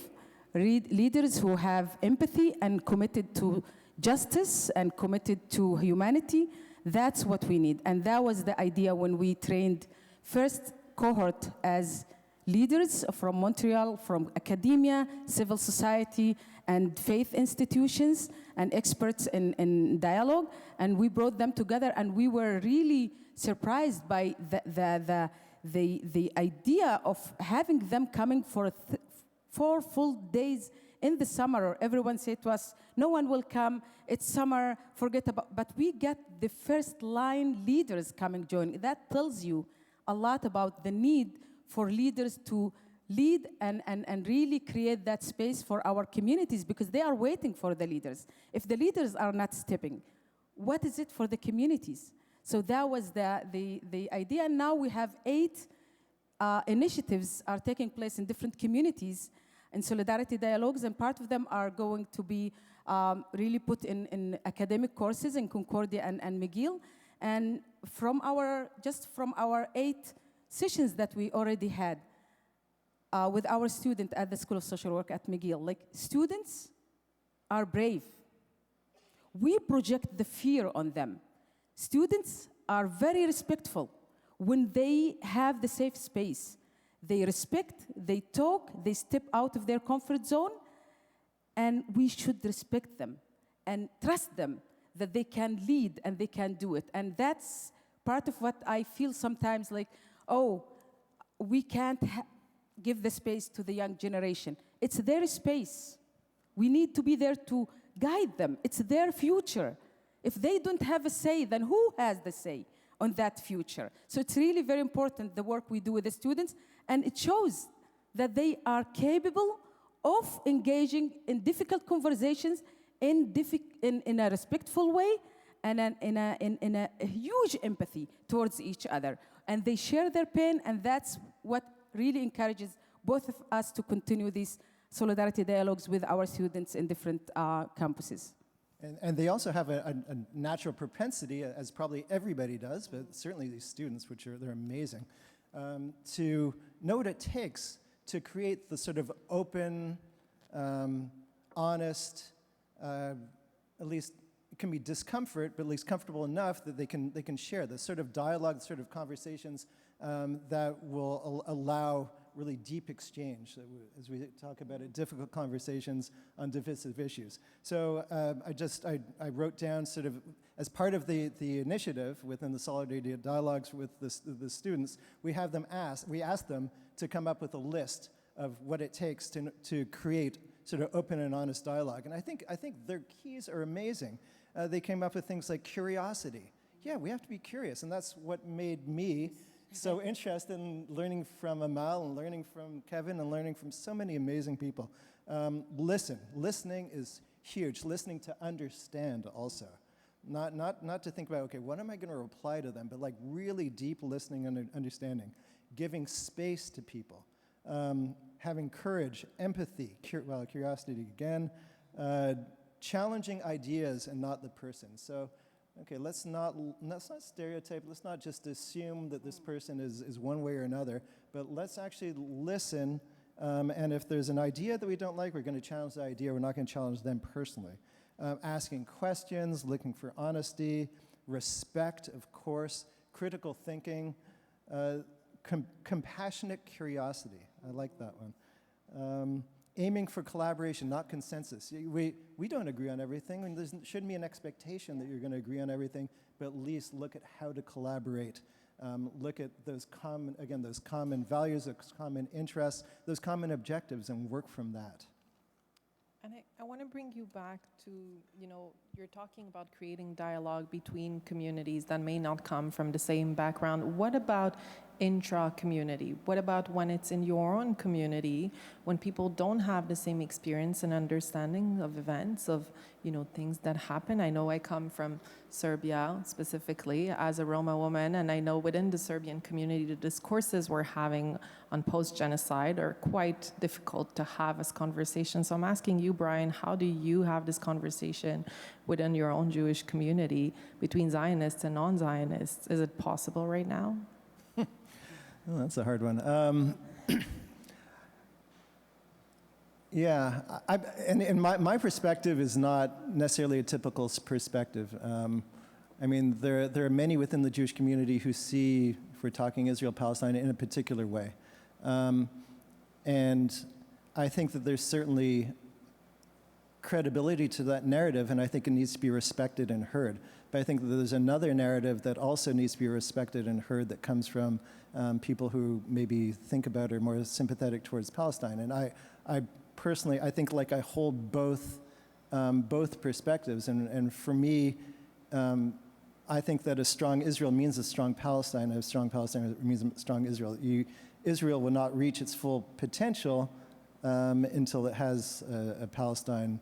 leaders who have empathy and committed to justice and committed to humanity. That's what we need. And that was the idea when we trained first cohort as leaders from Montreal, from academia, civil society, and faith institutions, and experts in dialogue. And we brought them together, and we were really surprised by the idea of having them coming for 4 full days in the summer. Or everyone said to us, no one will come, it's summer, forget about, but we get the first line leaders coming joining. That tells you a lot about the need for leaders to lead and really create that space for our communities, because they are waiting for the leaders. If the leaders are not stepping, what is it for the communities? So that was the idea. And now we have 8 initiatives are taking place in different communities in Solidarity Dialogues, and part of them are going to be really put in academic courses in Concordia and McGill. And from our 8 sessions that we already had with our student at the School of Social Work at McGill, like, students are brave. We project the fear on them. Students are very respectful when they have the safe space. They respect, they talk, they step out of their comfort zone, and we should respect them and trust them that they can lead and they can do it. And that's part of what I feel sometimes like, oh, we can't give the space to the young generation. It's their space. We need to be there to guide them. It's their future. If they don't have a say, then who has the say on that future? So it's really very important, the work we do with the students, and it shows that they are capable of engaging in difficult conversations in a respectful way, and in a huge empathy towards each other. And they share their pain, and that's what really encourages both of us to continue these solidarity dialogues with our students in different campuses. And they also have a natural propensity, as probably everybody does, but certainly these students, they're amazing, to know what it takes to create the sort of open, honest, at least it can be discomfort, but at least comfortable enough that they can share the sort of dialogue, the sort of conversations that will allow really deep exchange, as we talk about it, difficult conversations on divisive issues. So I wrote down sort of, as part of the initiative within the Solidarity Dialogues with the students, we ask them to come up with a list of what it takes to create sort of open and honest dialogue. And I think their keys are amazing. They came up with things like curiosity. Yeah, we have to be curious, and that's what made me so interested in learning from Amal and learning from Kevin and learning from so many amazing people. Listening is huge. Listening to understand also. Not to think about, okay, what am I going to reply to them, but like really deep listening and understanding. Giving space to people. Having courage, empathy, curiosity again. Challenging ideas and not the person. So, okay, let's not stereotype. Let's not just assume that this person is one way or another, but let's actually listen. And if there's an idea that we don't like, we're going to challenge the idea. We're not going to challenge them personally. Asking questions, looking for honesty, respect, of course, critical thinking, compassionate curiosity. I like that one. Aiming for collaboration, not consensus. We don't agree on everything, and there shouldn't be an expectation that you're going to agree on everything, but at least look at how to collaborate. Look at those common values, those common interests, those common objectives, and work from that. And I want to bring you back to, you're talking about creating dialogue between communities that may not come from the same background. What about intra-community? What about when it's in your own community, when people don't have the same experience and understanding of events, of, things that happen? I know I come from Serbia specifically as a Roma woman, and I know within the Serbian community, the discourses we're having on post-genocide are quite difficult to have as conversations. So I'm asking you, Brian, how do you have this conversation within your own Jewish community between Zionists and non-Zionists? Is it possible right now? Oh, that's a hard one. Yeah, and my perspective is not necessarily a typical perspective. I mean, there are many within the Jewish community who see, if we're talking Israel-Palestine, in a particular way. And I think that there's certainly credibility to that narrative, and I think it needs to be respected and heard. But I think that there's another narrative that also needs to be respected and heard that comes from people who maybe think about or are more sympathetic towards Palestine. And I personally, I think like I hold both perspectives. And for me, I think that a strong Israel means a strong Palestine. A strong Palestine means a strong Israel. Israel will not reach its full potential until it has a Palestine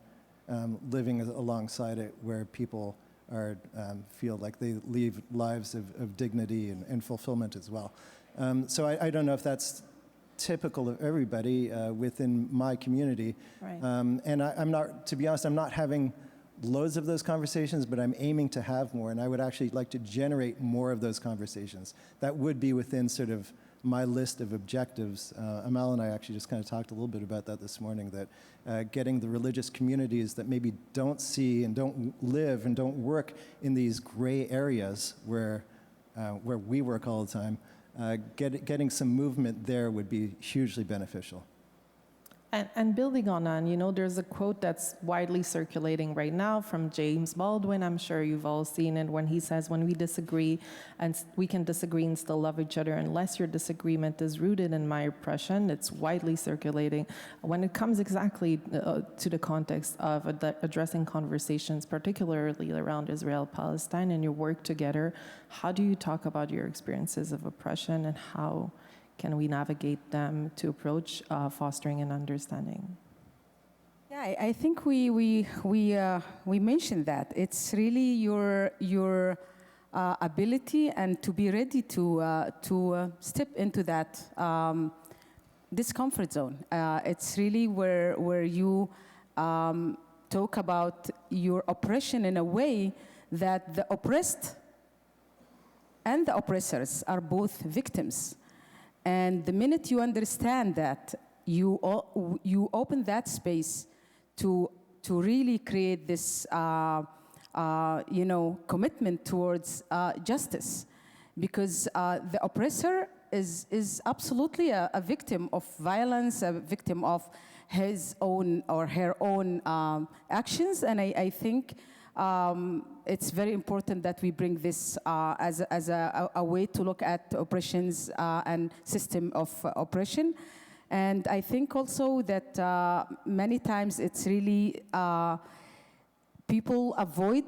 living alongside it, where people feel like they lead lives of dignity and fulfillment as well. So I don't know if that's typical of everybody within my community. Right. And I'm not, to be honest, I'm not having loads of those conversations, but I'm aiming to have more, and I would actually like to generate more of those conversations. That would be within sort of my list of objectives. Amal and I actually just kind of talked a little bit about that this morning, that getting the religious communities that maybe don't see and don't live and don't work in these gray areas where we work all the time, getting some movement there would be hugely beneficial. And building on that, there's a quote that's widely circulating right now from James Baldwin. I'm sure you've all seen it, when he says, when we disagree, and we can disagree and still love each other unless your disagreement is rooted in my oppression. It's widely circulating. When it comes exactly to the context of addressing conversations, particularly around Israel-Palestine and your work together, how do you talk about your experiences of oppression, and how can we navigate them to approach fostering and understanding? Yeah, Yeah, I think we mentioned that. It's really your ability and to be ready to step into that discomfort zone. It's really where you talk about your oppression in a way that the oppressed and the oppressors are both victims. And the minute you understand that, you open that space to really create this commitment towards justice, because the oppressor is absolutely a victim of violence, a victim of his own or her own actions, and I think it's very important that we bring this as a way to look at oppressions and system of oppression. And I think also that many times it's really people avoid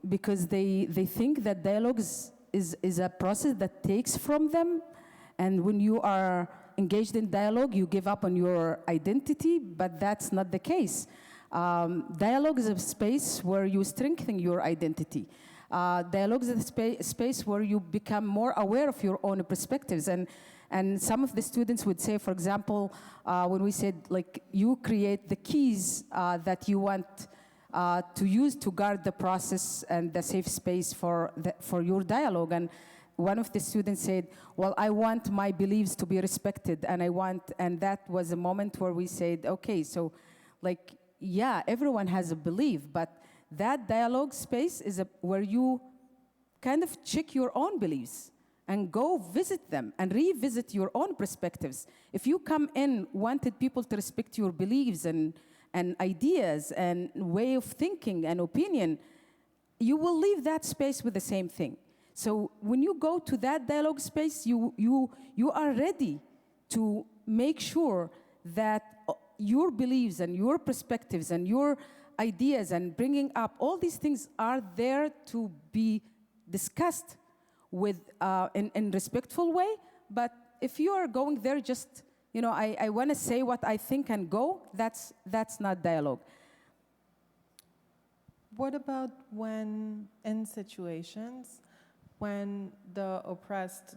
because they think that dialogue is a process that takes from them. And when you are engaged in dialogue, you give up on your identity, but that's not the case. Dialogue is a space where you strengthen your identity. Dialogue is a space where you become more aware of your own perspectives. And some of the students would say, for example, when we said, like, you create the keys that you want to use to guard the process and the safe space for your dialogue. And one of the students said, well, I want my beliefs to be respected, and that was a moment where we said, okay, so, like, yeah, everyone has a belief, but that dialogue space is where you kind of check your own beliefs and go visit them and revisit your own perspectives. If you come in wanted people to respect your beliefs and ideas and way of thinking and opinion, you will leave that space with the same thing. So when you go to that dialogue space, you are ready to make sure that your beliefs and your perspectives and your ideas and bringing up all these things are there to be discussed with in respectful way. But if you are going there just, I want to say what I think and go, that's not dialogue. What about when in situations when the oppressor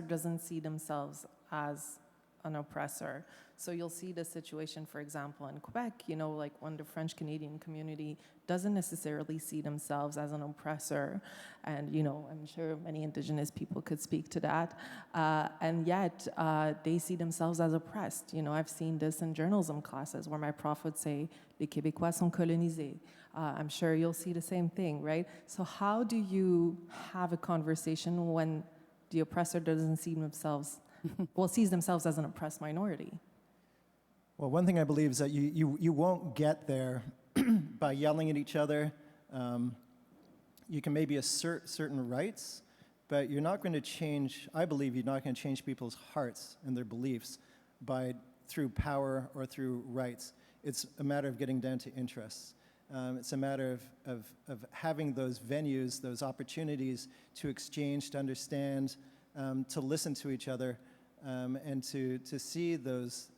doesn't see themselves as an oppressor? So you'll see the situation, for example, in Quebec, like when the French-Canadian community doesn't necessarily see themselves as an oppressor. And, I'm sure many Indigenous people could speak to that. And yet, they see themselves as oppressed. I've seen this in journalism classes where my prof would say, les Québécois sont colonisés. I'm sure you'll see the same thing, right? So how do you have a conversation when the oppressor doesn't see themselves, sees themselves as an oppressed minority? Well, one thing I believe is that you won't get there by yelling at each other. You can maybe assert certain rights, but you're not going to change, I believe you're not going to change people's hearts and their beliefs through power or through rights. It's a matter of getting down to interests. It's a matter of having those venues, those opportunities to exchange, to understand, to listen to each other, and to see those,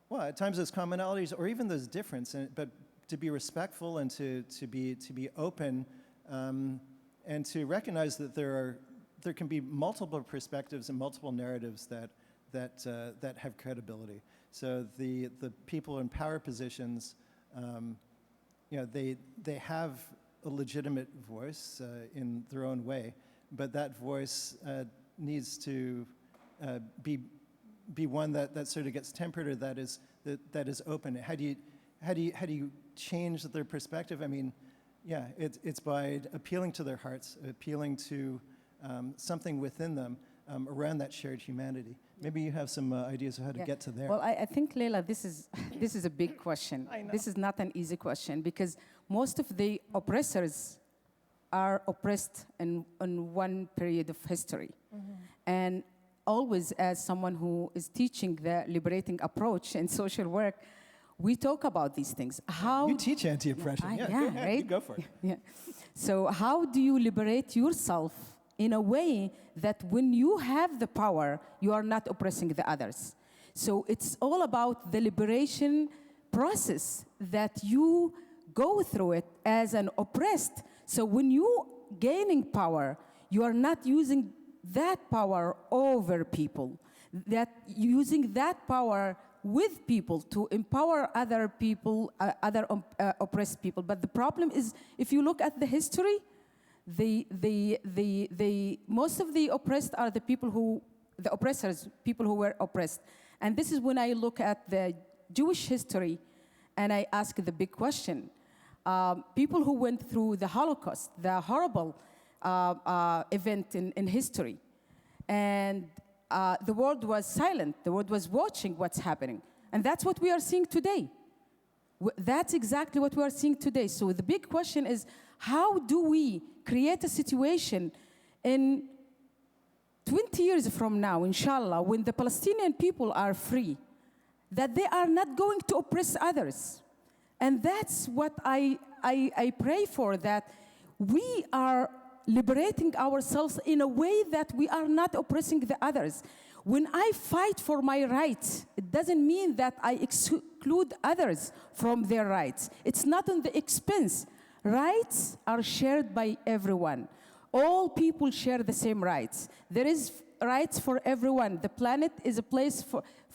well, at times those commonalities or even those differences, but to be respectful and to be open, and to recognize that there can be multiple perspectives and multiple narratives that have credibility. So the people in power positions, they have a legitimate voice in their own way, but that voice needs to be one that sort of gets tempered, or that is open. How do you change their perspective? I mean, yeah, it's by appealing to their hearts, appealing to something within them around that shared humanity. Maybe you have some ideas of how to get to there. Well, I think, Leila, this is a big question. I know. This is not an easy question because most of the oppressors are oppressed in one period of history. Mm-hmm. And always, as someone who is teaching the liberating approach in social work, we talk about these things. How you teach anti-oppression. yeah, Go ahead. right? You go for it. Yeah. So how do you liberate yourself in a way that when you have the power, you are not oppressing the others? So it's all about the liberation process that you go through it as an oppressed. So when you gaining power, you are not using that power over people, that using that power with people to empower other people, other oppressed people. But the problem is, if you look at the history, most of the oppressed are the oppressors, people who were oppressed. And this is when I look at the Jewish history and I ask the big question. People who went through the Holocaust, the horrible event in history, and the world was silent, the world was watching what's happening. And that's what we are seeing today. That's exactly what we are seeing today. So the big question is, how do we create a situation in 20 years from now, inshallah, when the Palestinian people are free, that they are not going to oppress others? And that's what I pray for, that we are liberating ourselves in a way that we are not oppressing the others. When I fight for my rights, it doesn't mean that I exclude others from their rights. It's not on the expense. Rights are shared by everyone. All people share the same rights. There is rights for everyone. The planet is a place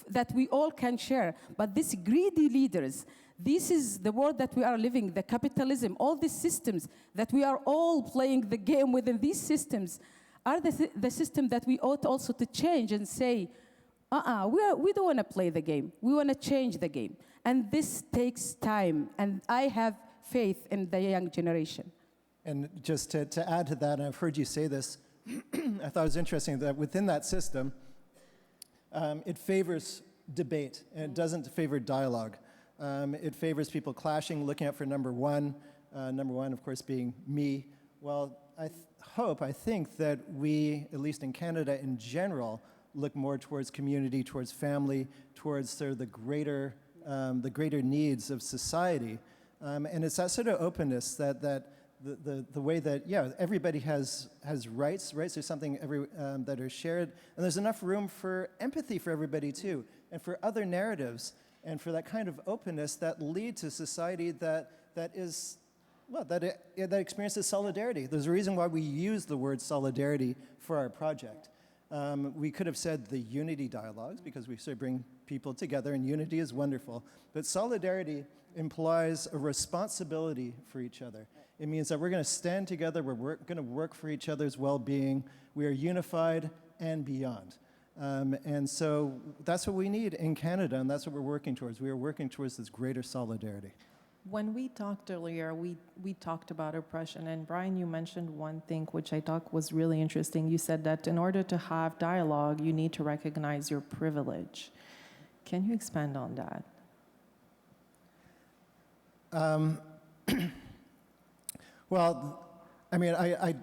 that we all can share. But these greedy leaders, this is the world that we are living, the capitalism, all these systems that we are all playing the game within these systems are the system that we ought also to change and say, we don't want to play the game. We want to change the game. And this takes time. And I have faith in the young generation. And just to add to that, and I've heard you say this, I thought it was interesting that within that system, it favors debate, and it doesn't favor dialogue. It favors people clashing, looking out for number one, of course, being me. Well, I think that we, at least in Canada in general, look more towards community, towards family, towards sort of the greater needs of society. And it's that sort of openness that the way that, yeah, everybody has rights. Rights are something that are shared, and there's enough room for empathy for everybody too, and for other narratives, and for that kind of openness that lead to society that experiences solidarity. There's a reason why we use the word solidarity for our project. We could have said the unity dialogues, because we sort of bring people together, and unity is wonderful. But solidarity implies a responsibility for each other. It means that we're going to stand together, we're going to work for each other's well-being, we are unified and beyond. And so that's what we need in Canada, and that's what we're working towards. We are working towards this greater solidarity. When we talked earlier, we talked about oppression, and Brian, you mentioned one thing which I thought was really interesting. You said that in order to have dialogue, you need to recognize your privilege. Can you expand on that? Well, I mean,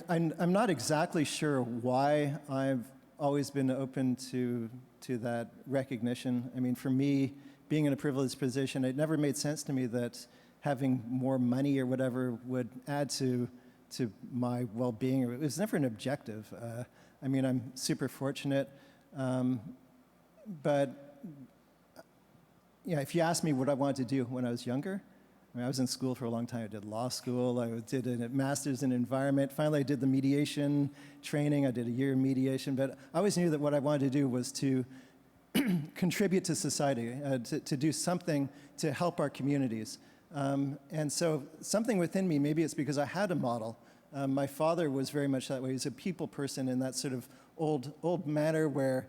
I'm not exactly sure why I've always been open to that recognition. I mean, for me, being in a privileged position, it never made sense to me that having more money or whatever would add to my well-being. It was never an objective. I mean, I'm super fortunate, but yeah, if you ask me what I wanted to do when I was younger, I mean, I was in school for a long time. I did law school. I did a master's in environment. Finally, I did the mediation training. I did a year of mediation. But I always knew that what I wanted to do was to contribute to society, to do something to help our communities. And so something within me, maybe it's because I had a model. My father was very much that way. He's a people person in that sort of old manner where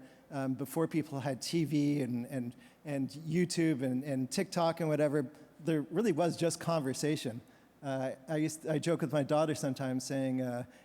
before people had TV and YouTube and TikTok and whatever, there really was just conversation. I joke with my daughter sometimes saying,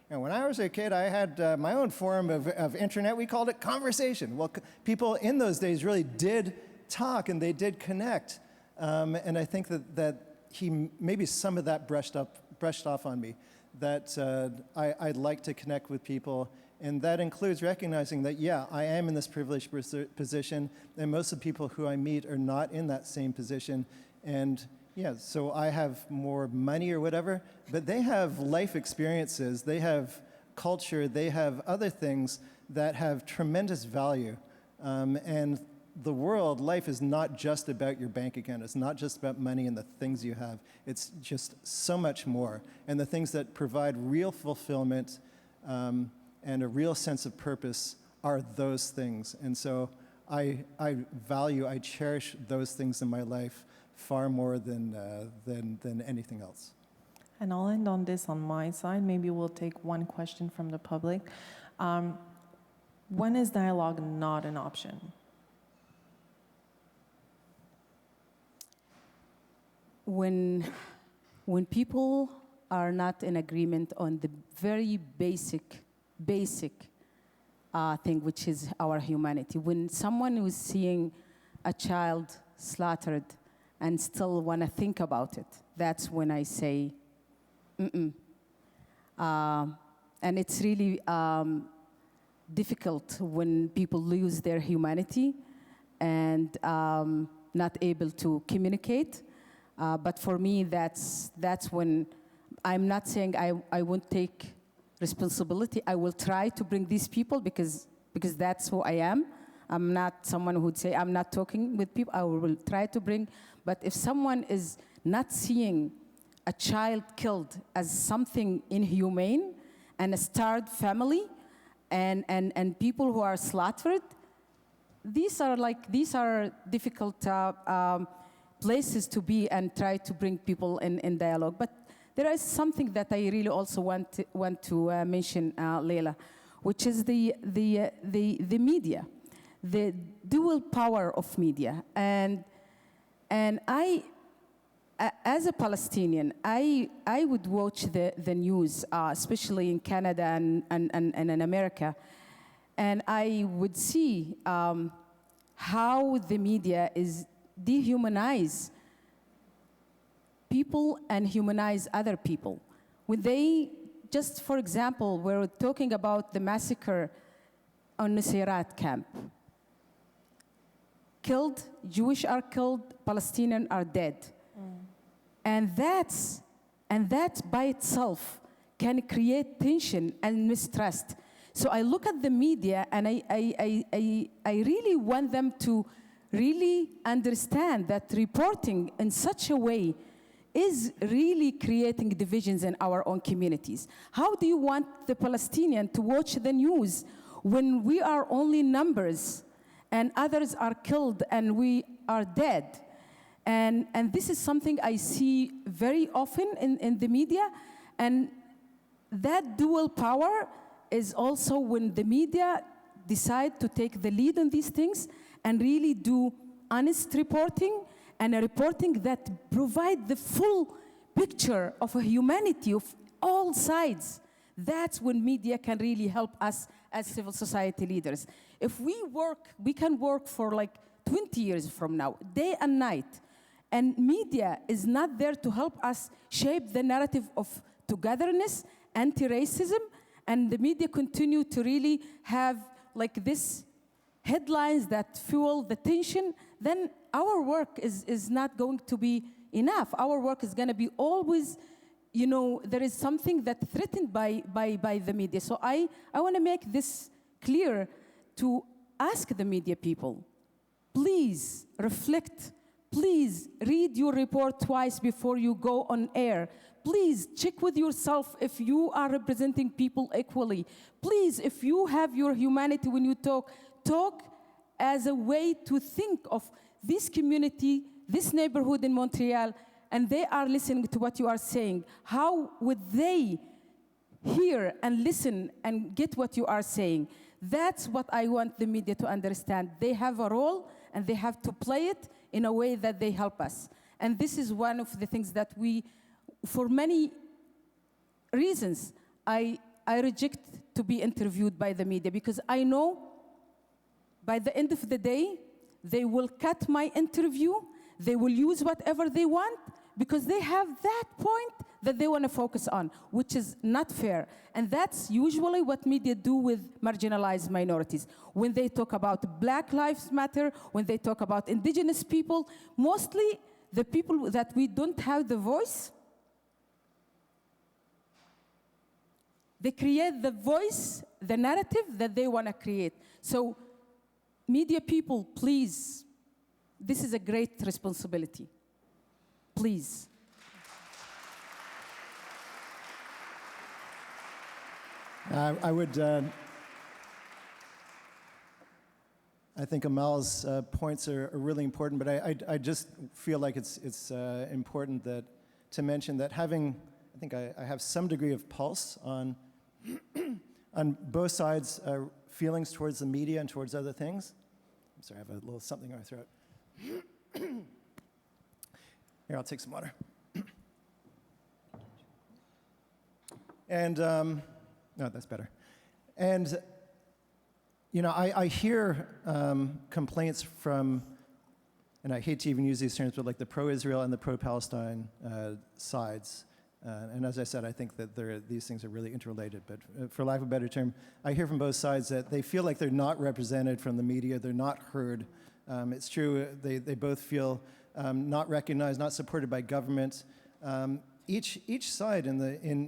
when I was a kid, I had my own form of internet. We called it conversation. Well, people in those days really did talk and they did connect. And I think that he maybe some of that brushed off on me, that I'd like to connect with people. And that includes recognizing that, yeah, I am in this privileged position, and most of the people who I meet are not in that same position. And yeah, so I have more money or whatever, but they have life experiences, they have culture, they have other things that have tremendous value. And the world, life is not just about your bank account. It's not just about money and the things you have. It's just so much more. And the things that provide real fulfillment and a real sense of purpose are those things. And so I cherish those things in my life far more than anything else. And I'll end on this on my side. Maybe we'll take one question from the public. When is dialogue not an option? When people are not in agreement on the very basic thing, which is our humanity. When someone who is seeing a child slaughtered and still want to think about it, that's when I say, and it's really difficult when people lose their humanity and not able to communicate. But for me, that's when I'm not saying I won't take responsibility. I will try to bring these people because that's who I am. I'm not someone who would say I'm not talking with people. I will try to bring. But if someone is not seeing a child killed as something inhumane and a starved family and people who are slaughtered, these are difficult places to be and try to bring people in dialogue. But there is something that I really also want to mention, Leila, which is the media, the dual power of media. And I, as a Palestinian, I would watch the news, especially in Canada and in America, and I would see how the media is dehumanize people and humanize other people. When they, just for example, we're talking about the massacre on Nusayrat camp. Killed, Jewish are killed, Palestinians are dead. And that by itself can create tension and mistrust. So I look at the media and I really want them to really understand that reporting in such a way is really creating divisions in our own communities. How do you want the Palestinian to watch the news when we are only numbers and others are killed and we are dead? And this is something I see very often in the media. And that dual power is also when the media decide to take the lead on these things and really do honest reporting and a reporting that provide the full picture of a humanity of all sides. That's when media can really help us as civil society leaders. If we can work for like 20 years from now, day and night, and media is not there to help us shape the narrative of togetherness, anti-racism, and the media continue to really have like this headlines that fuel the tension, then our work is not going to be enough. Our work is going to be always, there is something that's threatened by the media. So I want to make this clear to ask the media people, please reflect, please read your report twice before you go on air. Please check with yourself if you are representing people equally. Please, if you have your humanity when you talk as a way to think of this community, this neighborhood in Montreal, and they are listening to what you are saying. How would they hear and listen and get what you are saying? That's what I want the media to understand. They have a role, and they have to play it in a way that they help us. And this is one of the things that we, for many reasons, I reject to be interviewed by the media, because I know by the end of the day, they will cut my interview, they will use whatever they want, because they have that point that they want to focus on, which is not fair. And that's usually what media do with marginalized minorities. When they talk about Black Lives Matter, when they talk about indigenous people, mostly the people that we don't have the voice, they create the voice, the narrative that they want to create. So media people, please, this is a great responsibility. Please. I would. I think Amal's points are really important, but I just feel like it's important that to mention that having, I think I have some degree of pulse on on both sides' feelings towards the media and towards other things. I'm sorry, I have a little something in my throat. Here, I'll take some water. And no, that's better. And you know, I hear complaints from, and I hate to even use these terms, but like the pro-Israel and the pro-Palestine sides. And as I said, I think that these things are really interrelated. But for lack of a better term, I hear from both sides that they feel like they're not represented from the media, they're not heard. It's true, they both feel not recognized, not supported by government. Each side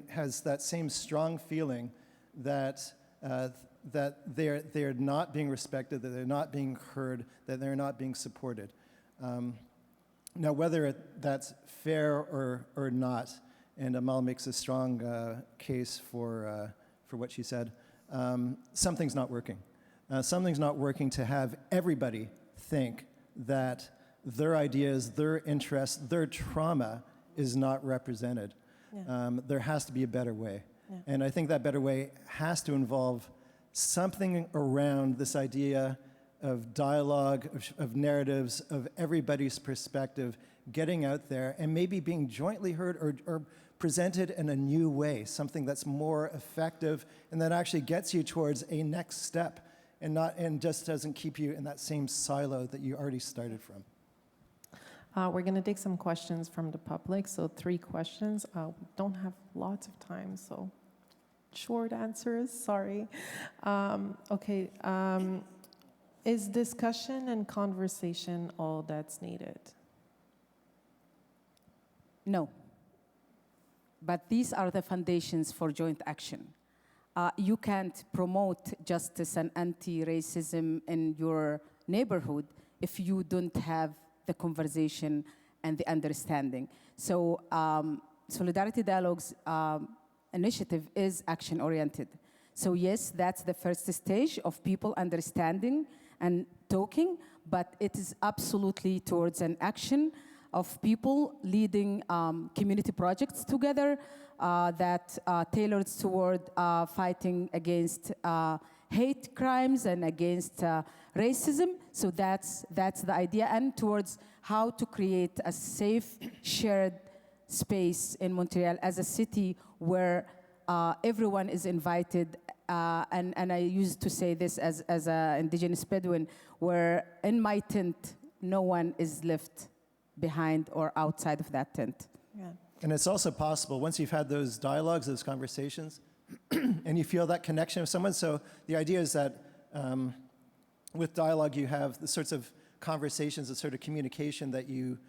has that same strong feeling that that they're not being respected, that they're not being heard, that they're not being supported. Now, whether that's fair or not, and Amal makes a strong case for what she said, something's not working. Something's not working to have everybody think that their ideas, their interests, their trauma is not represented. Yeah. There has to be a better way. Yeah. And I think that better way has to involve something around this idea of dialogue, of narratives, of everybody's perspective, getting out there and maybe being jointly heard or presented in a new way, something that's more effective and that actually gets you towards a next step and just doesn't keep you in that same silo that you already started from. We're going to take some questions from the public, so 3 questions. We don't have lots of time, so short answers, sorry. Okay, is discussion and conversation all that's needed? No. But these are the foundations for joint action. You can't promote justice and anti-racism in your neighborhood if you don't have the conversation and the understanding. So Solidarity Dialogue's initiative is action-oriented. So yes, that's the first stage of people understanding and talking, but it is absolutely towards an action of people leading community projects together that tailored toward fighting against hate crimes and against racism. So that's the idea, and towards how to create a safe, shared space in Montreal as a city where everyone is invited. And I used to say this as an indigenous Bedouin, where in my tent, no one is left behind or outside of that tent. Yeah. And it's also possible, once you've had those dialogues, those conversations, and you feel that connection with someone. So the idea is that with dialogue, you have the sorts of conversations, the sort of communication that you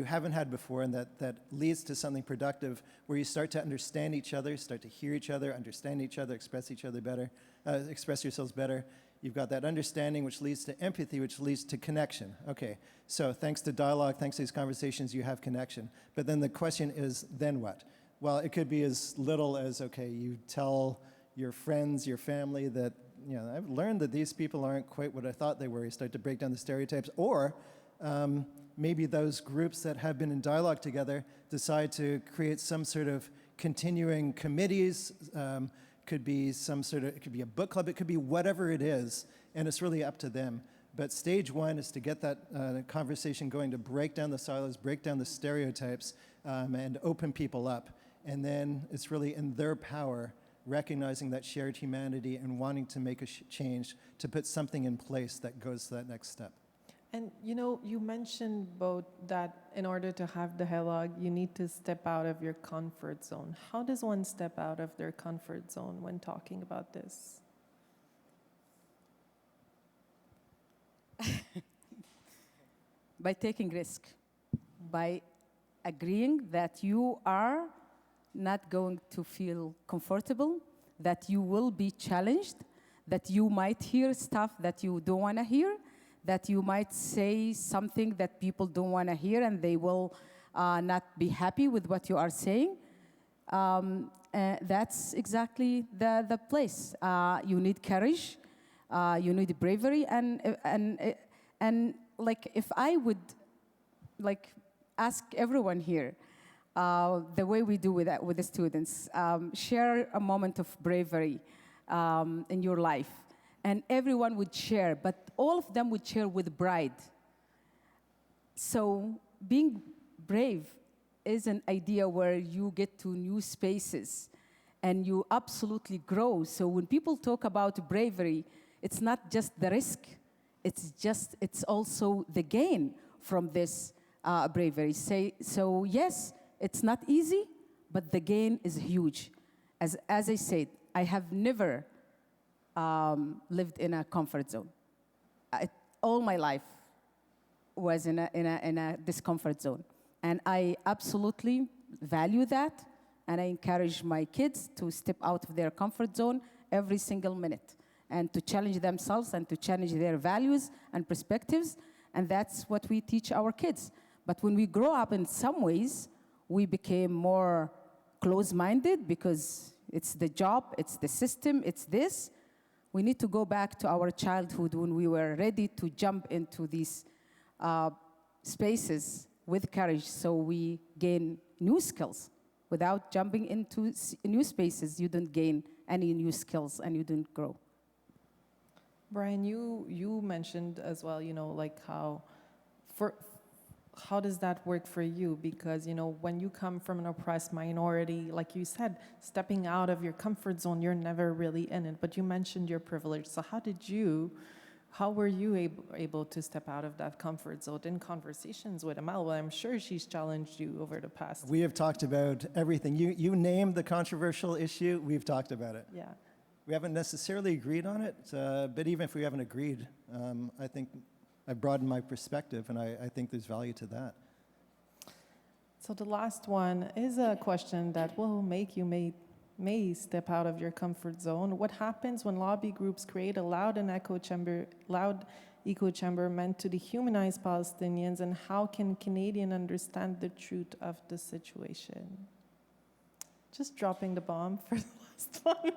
haven't had before, and that leads to something productive, where you start to understand each other, start to hear each other, understand each other, express each other better, express yourselves better. You've got that understanding, which leads to empathy, which leads to connection. Okay, so thanks to dialogue, thanks to these conversations, you have connection. But then the question is, then what? Well, it could be as little as, okay, you tell your friends, your family that, you know, I've learned that these people aren't quite what I thought they were. You start to break down the stereotypes. Or maybe those groups that have been in dialogue together decide to create some sort of continuing committees. Could be it could be a book club, it could be whatever it is, and it's really up to them. But stage 1 is to get that conversation going, to break down the silos, break down the stereotypes, and open people up. And then it's really in their power, recognizing that shared humanity and wanting to make a change, to put something in place that goes to that next step. And you know, you mentioned both that in order to have the dialogue, you need to step out of your comfort zone. How does one step out of their comfort zone when talking about this? By taking risk, by agreeing that you are not going to feel comfortable, that you will be challenged, that you might hear stuff that you don't want to hear, that you might say something that people don't want to hear and they will not be happy with what you are saying. That's exactly the place. You need courage, you need bravery, and like if I would like ask everyone here, the way we do with the students, share a moment of bravery in your life, and everyone would share, but all of them would share with pride. So being brave is an idea where you get to new spaces and you absolutely grow. So when people talk about bravery, it's not just the risk, it's also the gain from this bravery. So yes, it's not easy, but the gain is huge. As I said, I have never lived in a comfort zone. All my life was in a discomfort zone. And I absolutely value that, and I encourage my kids to step out of their comfort zone every single minute, and to challenge themselves and to challenge their values and perspectives, and that's what we teach our kids. But when we grow up, in some ways, we became more close-minded because it's the job, it's the system, it's this. We need to go back to our childhood when we were ready to jump into these spaces with courage, so we gain new skills. Without jumping into new spaces, you don't gain any new skills and you don't grow. Brian, you mentioned as well, like how does that work for you? Because, when you come from an oppressed minority, like you said, stepping out of your comfort zone, you're never really in it. But you mentioned your privilege. So how were you able to step out of that comfort zone in conversations with Amal? Well, I'm sure she's challenged you over the past. We have talked about everything. You named the controversial issue, we've talked about it. Yeah. We haven't necessarily agreed on it, but even if we haven't agreed, I think I've broadened my perspective, and I think there's value to that. So the last one is a question that will make you may step out of your comfort zone. What happens when lobby groups create a loud echo chamber meant to dehumanize Palestinians, and how can Canadians understand the truth of the situation? Just dropping the bomb for the last one.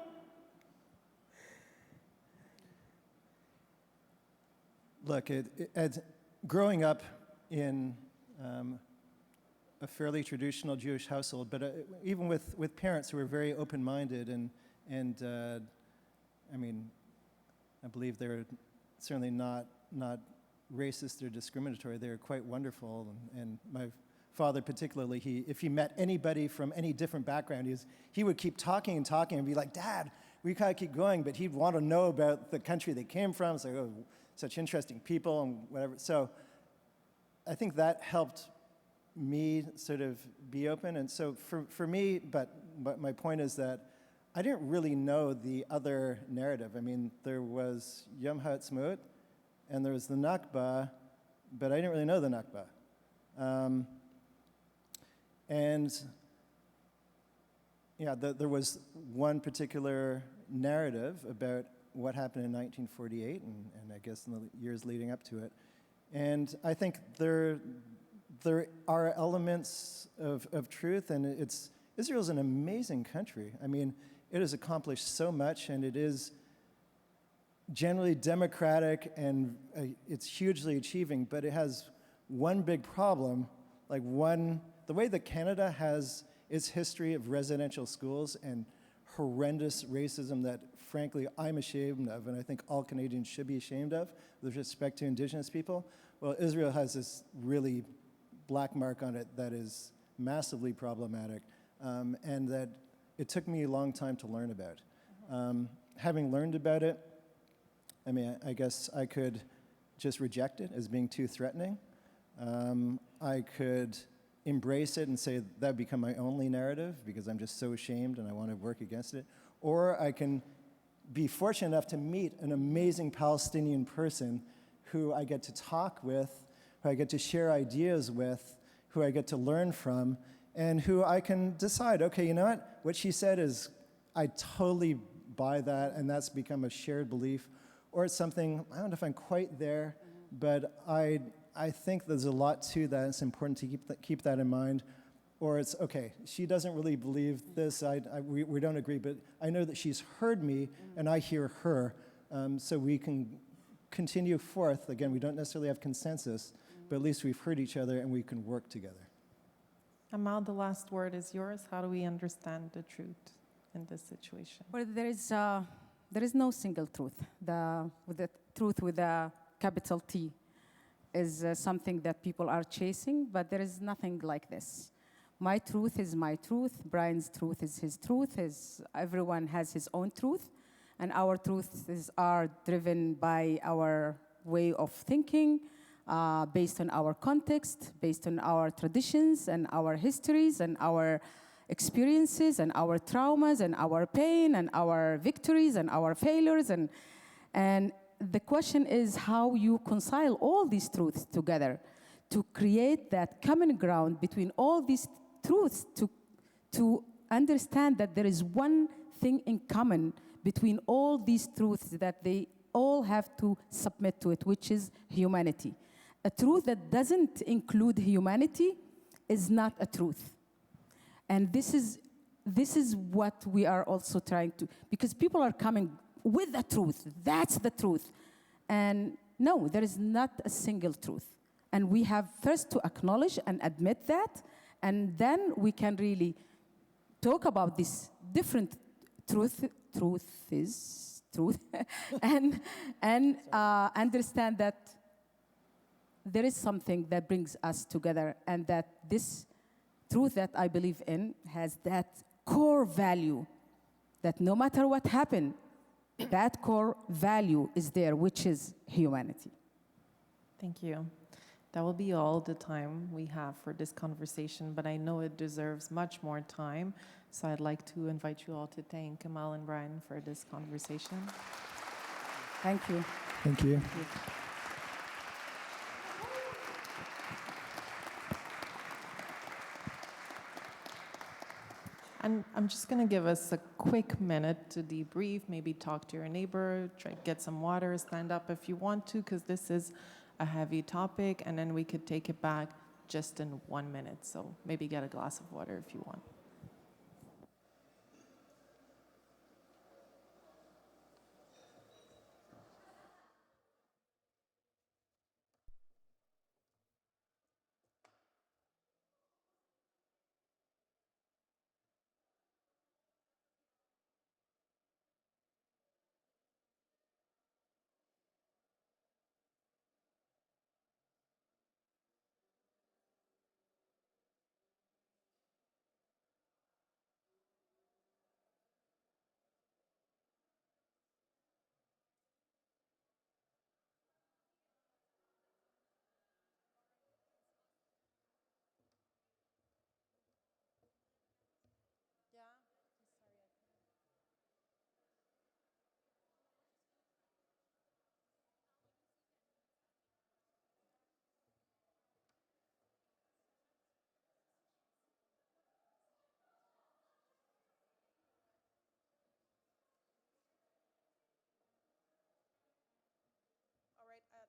Look, growing up in a fairly traditional Jewish household, but even with parents who were very open-minded and I mean, I believe they're certainly not racist or discriminatory. They were quite wonderful, and my father particularly, if he met anybody from any different background, he would keep talking and be like, "Dad, we gotta keep going," but he'd want to know about the country they came from. It's like, oh, such interesting people and whatever. So I think that helped me sort of be open. And so for me, but my point is that I didn't really know the other narrative. I mean, there was Yom HaAtzmaut, and there was the Nakba, but I didn't really know the Nakba. And yeah, there was one particular narrative about what happened in 1948, and I guess in the years leading up to it. And I think there are elements of truth, and Israel's an amazing country. I mean, it has accomplished so much, and it is generally democratic, and it's hugely achieving, but it has one big problem, the way that Canada has its history of residential schools and horrendous racism that, frankly, I'm ashamed of, and I think all Canadians should be ashamed of with respect to Indigenous people. Well, Israel has this really black mark on it that is massively problematic, and that it took me a long time to learn about. Having learned about it, I mean, I guess I could just reject it as being too threatening. I could embrace it and say that would become my only narrative because I'm just so ashamed and I want to work against it. Or I can be fortunate enough to meet an amazing Palestinian person who I get to talk with, who I get to share ideas with, who I get to learn from, and who I can decide, okay, you know what she said is, I totally buy that, and that's become a shared belief. Or it's something, I don't know if I'm quite there, But I think there's a lot to that. It's important to keep that in mind. Or it's, okay, she doesn't really believe this, we don't agree, but I know that she's heard me and I hear her, so we can continue forth. Again, we don't necessarily have consensus, but at least we've heard each other and we can work together. Amal, the last word is yours. How do we understand the truth in this situation? Well, there is no single truth. The truth with a capital T is something that people are chasing, but there is nothing like this. My truth is my truth. Brian's truth is his truth. Everyone has his own truth, and our truths are driven by our way of thinking, based on our context, based on our traditions and our histories and our experiences and our traumas and our pain and our victories and our failures. And the question is how you reconcile all these truths together to create that common ground between all these truths, to understand that there is one thing in common between all these truths that they all have to submit to it, which is humanity. A truth that doesn't include humanity is not a truth. And this is what we are also trying to, because people are coming with the truth. That's the truth. And no, there is not a single truth. And we have first to acknowledge and admit that, and then we can really talk about this different truth and understand that there is something that brings us together, and that this truth that I believe in has that core value that no matter what happened, that core value is there, which is humanity. Thank you. That will be all the time we have for this conversation, but I know it deserves much more time. So I'd like to invite you all to thank Amal and Brian for this conversation. Thank you. Thank you. Thank you. And I'm just going to give us a quick minute to debrief, maybe talk to your neighbor, try to get some water, stand up if you want to, because this is a heavy topic, and then we could take it back just in 1 minute. So maybe get a glass of water if you want.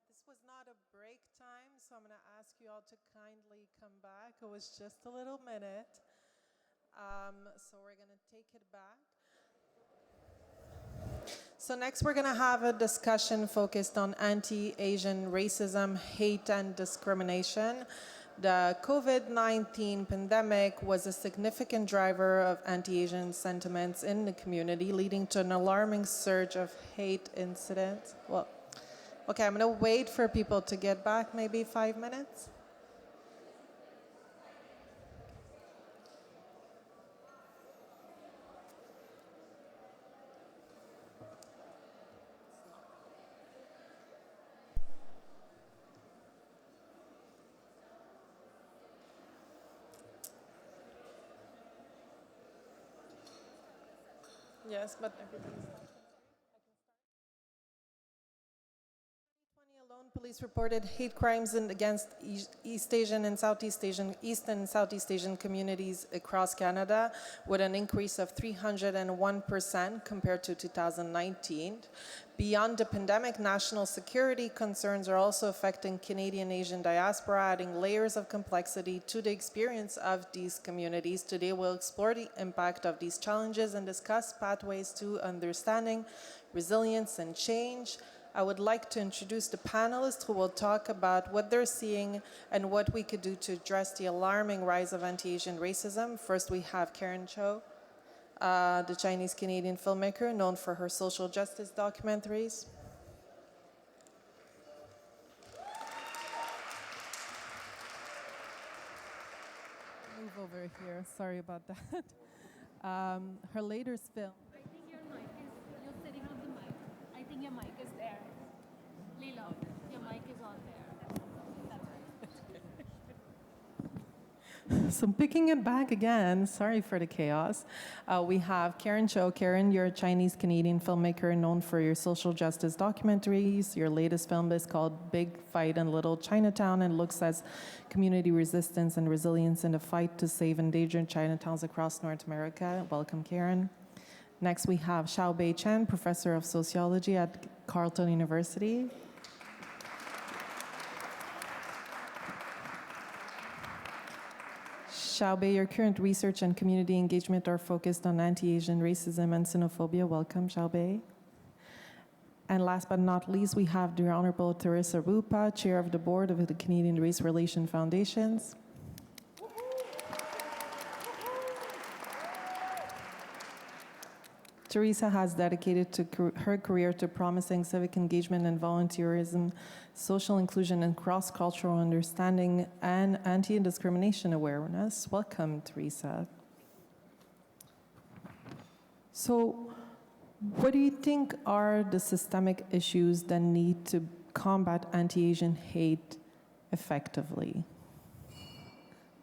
This was not a break time, so I'm going to ask you all to kindly come back. It was just a little minute. So we're going to take it back. So next we're going to have a discussion focused on anti-Asian racism, hate, and discrimination. The COVID-19 pandemic was a significant driver of anti-Asian sentiments in the community, leading to an alarming surge of hate incidents. Well, okay, I'm going to wait for people to get back, maybe 5 minutes. Yes, but everybody's... 2020 alone, police police reported hate crimes against East Asian and Southeast Asian, East and Southeast Asian communities across Canada, with an increase of 301% compared to 2019. Beyond the pandemic, national security concerns are also affecting Canadian Asian diaspora, adding layers of complexity to the experience of these communities. Today, we'll explore the impact of these challenges and discuss pathways to understanding, resilience, and change. I would like to introduce the panelists who will talk about what they're seeing and what we could do to address the alarming rise of anti-Asian racism. First, we have Karen Cho, the Chinese-Canadian filmmaker known for her social justice documentaries. Move over here, sorry about that. Her latest film. I think your mic is, you're sitting on the mic. I think your mic is there. Lilo, your mic is on there. So picking it back again, sorry for the chaos. We have Karen Cho. Karen, you're a Chinese-Canadian filmmaker known for your social justice documentaries. Your latest film is called Big Fight in Little Chinatown and looks at community resistance and resilience in the fight to save endangered Chinatowns across North America. Welcome, Karen. Next, we have Xiaobei Chen, professor of sociology at Carleton University. Xiaobei, your current research and community engagement are focused on anti-Asian racism and xenophobia. Welcome, Xiaobei. And last but not least, we have the Honorable Teresa Rupa, Chair of the Board of the Canadian Race Relations Foundations. Teresa has dedicated her career to promising civic engagement and volunteerism, social inclusion and cross-cultural understanding, and anti-discrimination awareness. Welcome, Teresa. So, what do you think are the systemic issues that need to combat anti-Asian hate effectively?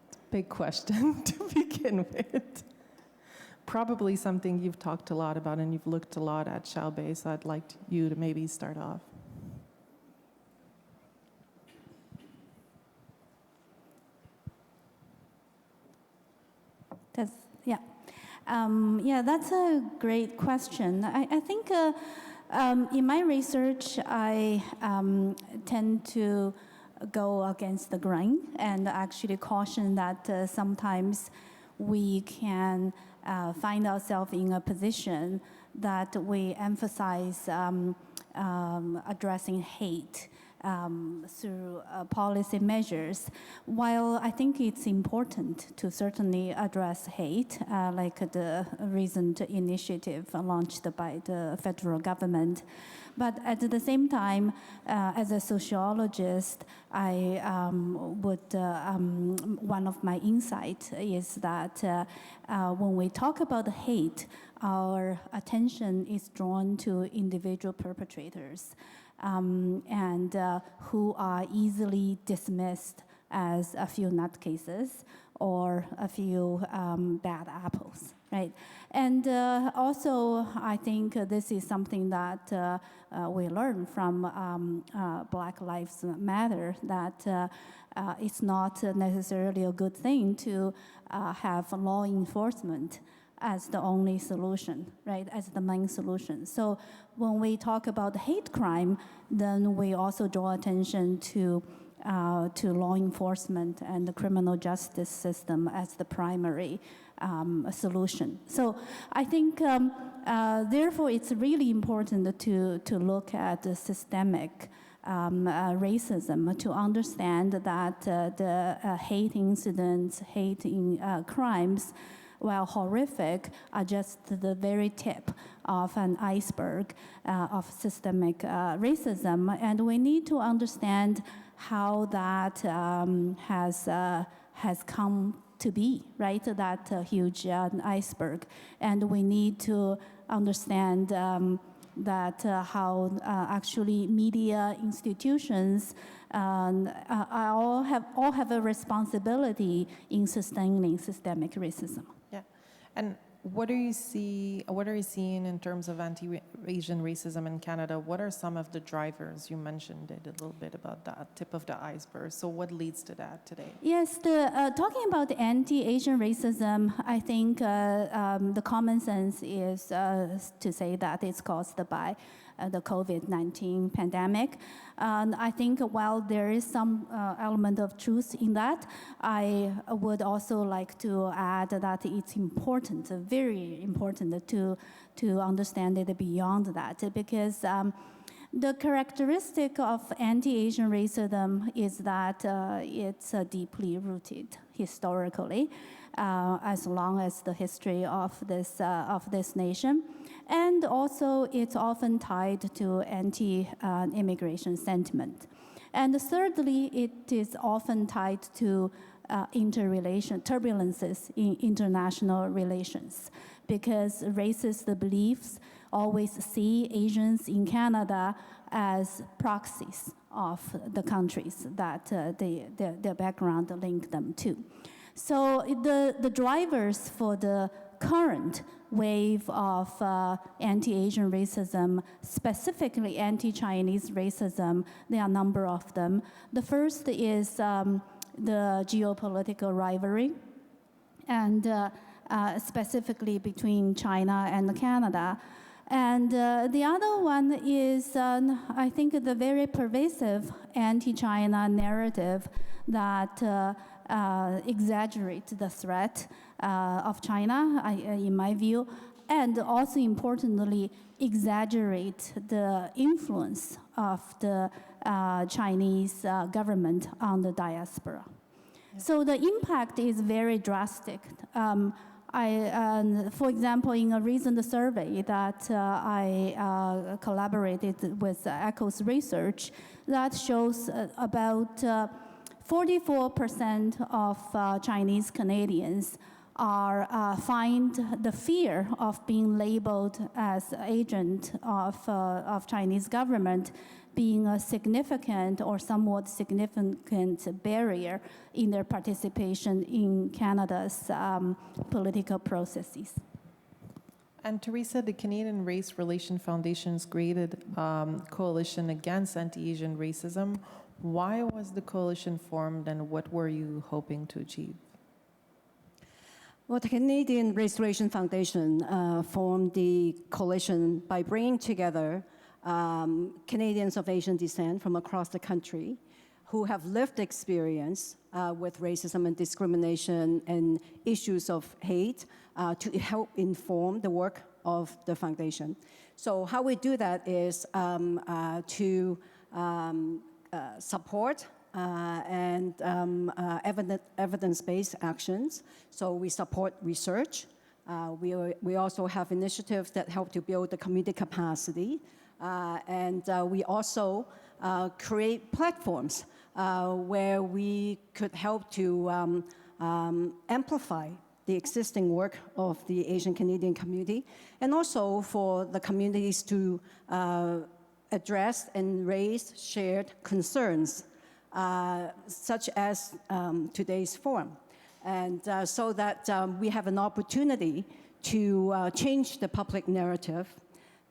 It's a big question to begin with. Probably something you've talked a lot about and you've looked a lot at, Xiaobei, so I'd like you to maybe start off. That's a great question. I think in my research, I tend to go against the grain and actually caution that sometimes we can find ourselves in a position that we emphasize addressing hate through policy measures. While I think it's important to certainly address hate, like the recent initiative launched by the federal government, but at the same time, as a sociologist, one of my insights is that when we talk about hate, our attention is drawn to individual perpetrators and who are easily dismissed as a few nutcases or a few bad apples, right? And also, I think this is something that we learn from Black Lives Matter, that it's not necessarily a good thing to have law enforcement as the only solution, right, as the main solution. So when we talk about hate crime, then we also draw attention to law enforcement and the criminal justice system as the primary solution. So I think, therefore, it's really important to look at the systemic racism, to understand that the hate incidents, crimes, while horrific, are just the very tip of an iceberg of systemic racism. And we need to understand how that has come to be, right? That huge iceberg. And we need to understand that how actually media institutions all have a responsibility in sustaining systemic racism. Yeah, and What are you seeing in terms of anti-Asian racism in Canada? What are some of the drivers? You mentioned it a little bit about that tip of the iceberg. So what leads to that today? Yes, talking about the anti-Asian racism, I think the common sense is to say that it's caused by the COVID-19 pandemic. I think while there is some element of truth in that, I would also like to add that it's important, very important to understand it beyond that, because the characteristic of anti-Asian racism is that it's deeply rooted historically, as long as the history of this nation. And also, it's often tied to anti-immigration sentiment. And thirdly, it is often tied to turbulences in international relations, because racist beliefs always see Asians in Canada as proxies of the countries that their background linked them to. So the drivers for the current wave of anti-Asian racism, specifically anti-Chinese racism, there are a number of them. The first is the geopolitical rivalry, and specifically between China and Canada. And the other one is, I think, the very pervasive anti-China narrative that exaggerates the threat of China, in my view, and also importantly, exaggerate the influence of the Chinese government on the diaspora. So the impact is very drastic. For example, in a recent survey that I collaborated with ECHO's research, that shows about 44% of Chinese Canadians find the fear of being labeled as agent of Chinese government being a significant or somewhat significant barrier in their participation in Canada's political processes. And Teresa, the Canadian Race Relation Foundation's created coalition against anti-Asian racism. Why was the coalition formed, and what were you hoping to achieve? Well, the Canadian Race Relation Foundation formed the coalition by bringing together Canadians of Asian descent from across the country who have lived experience with racism and discrimination and issues of hate to help inform the work of the foundation. So how we do that is to support and evidence-based actions. So we support research. We also have initiatives that help to build the community capacity. And we also create platforms where we could help to amplify the existing work of the Asian Canadian community, and also for the communities to address and raise shared concerns, such as today's forum. And so that we have an opportunity to change the public narrative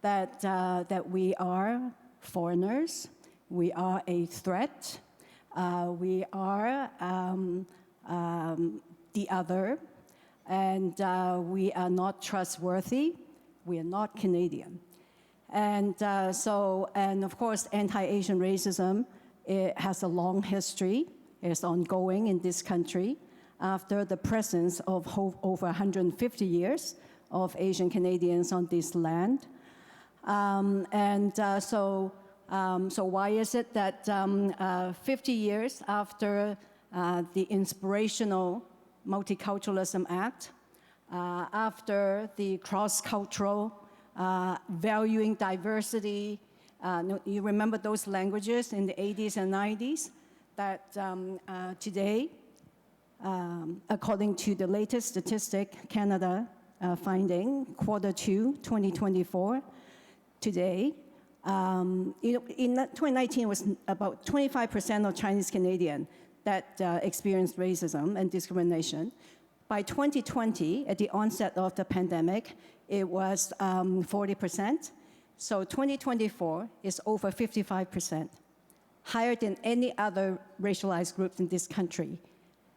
that we are foreigners, we are a threat, we are the other, and we are not trustworthy, we are not Canadian. And and of course, anti-Asian racism, it has a long history, it's ongoing in this country after the presence of over 150 years of Asian Canadians on this land. So why is it that 50 years after the inspirational Multiculturalism Act, after the cross-cultural valuing diversity, you remember those languages in the 80s and 90s, that today, according to the latest statistic, Canada finding, Q2 2024, today, in 2019 it was about 25% of Chinese Canadian that experienced racism and discrimination. By 2020, at the onset of the pandemic, it was 40%. So 2024 is over 55%, higher than any other racialized group in this country.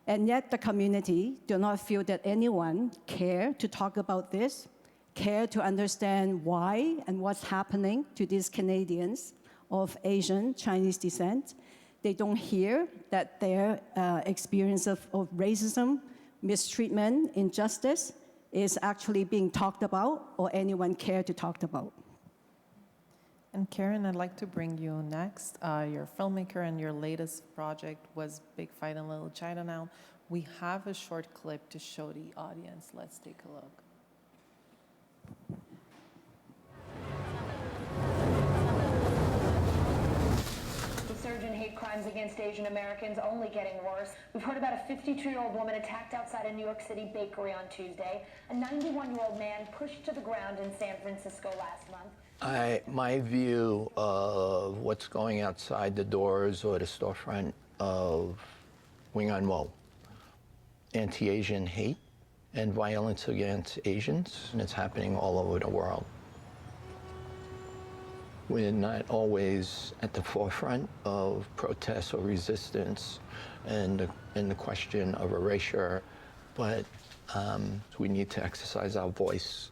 And yet the community do not feel that anyone care to talk about this, care to understand why and what's happening to these Canadians of Asian, Chinese descent. They don't hear that their experience of racism, mistreatment, injustice is actually being talked about or anyone care to talk about. And Karen, I'd like to bring you next. You're a filmmaker and your latest project was Big Fight in Little Chinatown. We have a short clip to show the audience. Let's take a look. The surge in hate crimes against Asian Americans only getting worse. We've heard about a 52-year-old woman attacked outside a New York City bakery on Tuesday, a 91-year-old man pushed to the ground in San Francisco last month. My view of what's going outside the doors or the storefront of Wing On Wo, anti-Asian hate and violence against Asians, and it's happening all over the world. We're not always at the forefront of protests or resistance and the question of erasure, but we need to exercise our voice.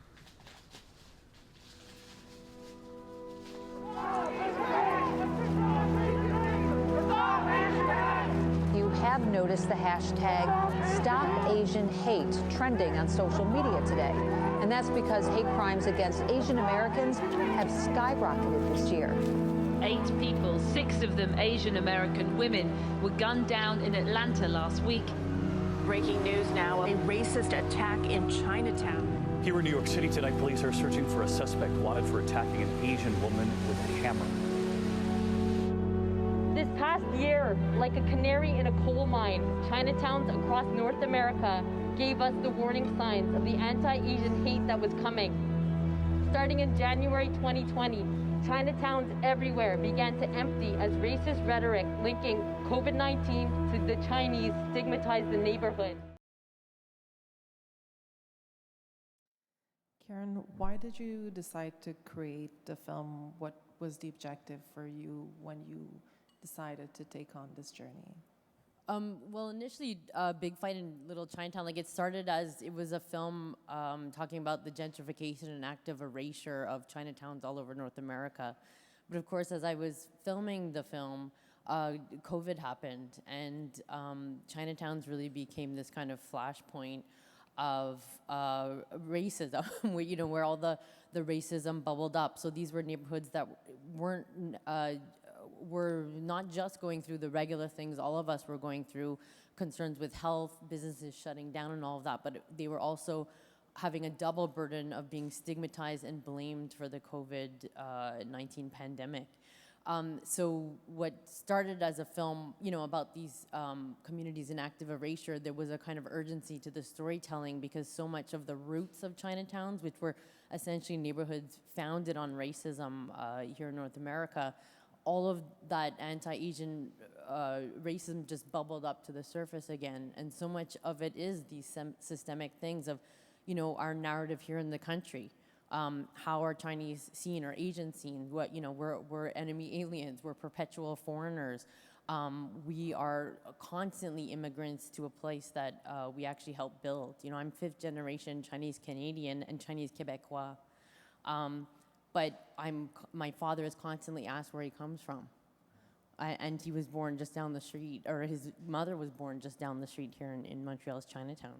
You have noticed the hashtag #StopAsianHate trending on social media today. And that's because hate crimes against Asian Americans have skyrocketed this year. 8 people, 6 of them Asian American women, were gunned down in Atlanta last week. Breaking news now, a racist attack in Chinatown. Here in New York City tonight, police are searching for a suspect wanted for attacking an Asian woman with a hammer. This past year, like a canary in a coal mine, Chinatowns across North America gave us the warning signs of the anti-Asian hate that was coming. Starting in January 2020, Chinatowns everywhere began to empty as racist rhetoric linking COVID-19 to the Chinese stigmatized the neighborhood. Karen, why did you decide to create the film? What was the objective for you when you decided to take on this journey? Well, initially, Big Fight in Little Chinatown, like it started as, it was a film talking about the gentrification and active erasure of Chinatowns all over North America. But of course, as I was filming the film, COVID happened, and Chinatowns really became this kind of flashpoint of racism, where, you know, where all the racism bubbled up. So these were neighborhoods that weren't were not just going through the regular things all of us were going through, concerns with health, businesses shutting down and all of that, but they were also having a double burden of being stigmatized and blamed for the COVID-19 pandemic. So what started as a film, you know, about these communities in active erasure, there was a kind of urgency to the storytelling because so much of the roots of Chinatowns, which were essentially neighborhoods founded on racism here in North America, all of that anti-Asian racism just bubbled up to the surface again. And so much of it is these systemic things of, you know, our narrative here in the country. How are Chinese seen or Asians seen? What, you know, we're enemy aliens, we're perpetual foreigners. We are constantly immigrants to a place that we actually helped build. You know, I'm 5th generation Chinese Canadian and Chinese Quebecois. But my father is constantly asked where he comes from. And he was born just down the street, or his mother was born just down the street here in Montreal's Chinatown.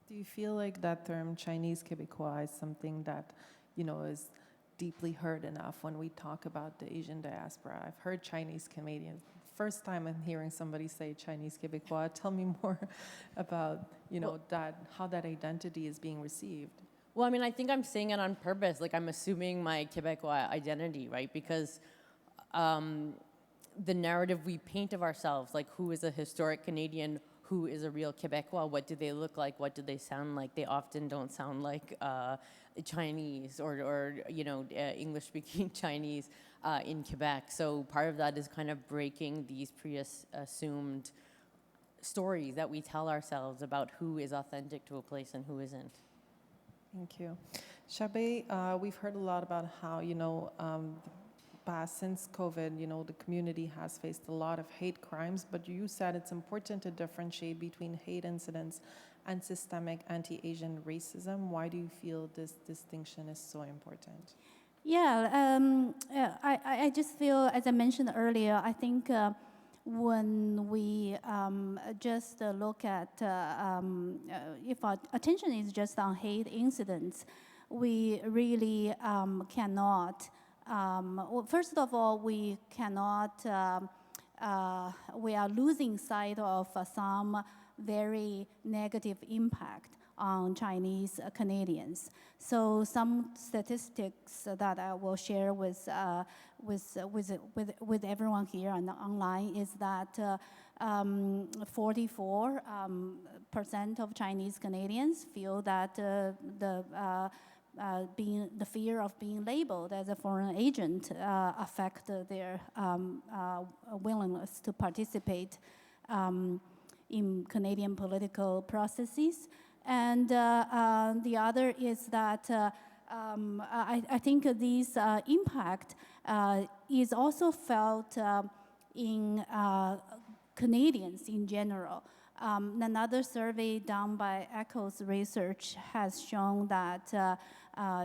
Do you feel like that term Chinese Quebecois is something that, you know, is deeply heard enough when we talk about the Asian diaspora? I've heard Chinese Canadian. First time I'm hearing somebody say Chinese Quebecois. Tell me more about, you know, how that identity is being received. Well, I mean, I think I'm saying it on purpose. Like, I'm assuming my Quebecois identity, right? Because the narrative we paint of ourselves, like who is a historic Canadian, who is a real Quebecois, what do they look like, what do they sound like? They often don't sound like Chinese or you know, English-speaking Chinese in Quebec. So part of that is kind of breaking these pre-assumed stories that we tell ourselves about who is authentic to a place and who isn't. Thank you. Shabe, we've heard a lot about how, since COVID, the community has faced a lot of hate crimes, but you said it's important to differentiate between hate incidents and systemic anti-Asian racism. Why do you feel this distinction is so important? I just feel, as I mentioned earlier, I think when we just look at, if our attention is just on hate incidents, we really cannot, well, first of all, we cannot, we are losing sight of some very negative impact on Chinese Canadians. So some statistics that I will share with everyone here and online is that 44% of Chinese Canadians feel that the fear of being labeled as a foreign agent affect their willingness to participate in Canadian political processes. And the other is that I think this impact is also felt in Canadians in general. Another survey done by Echo's research has shown that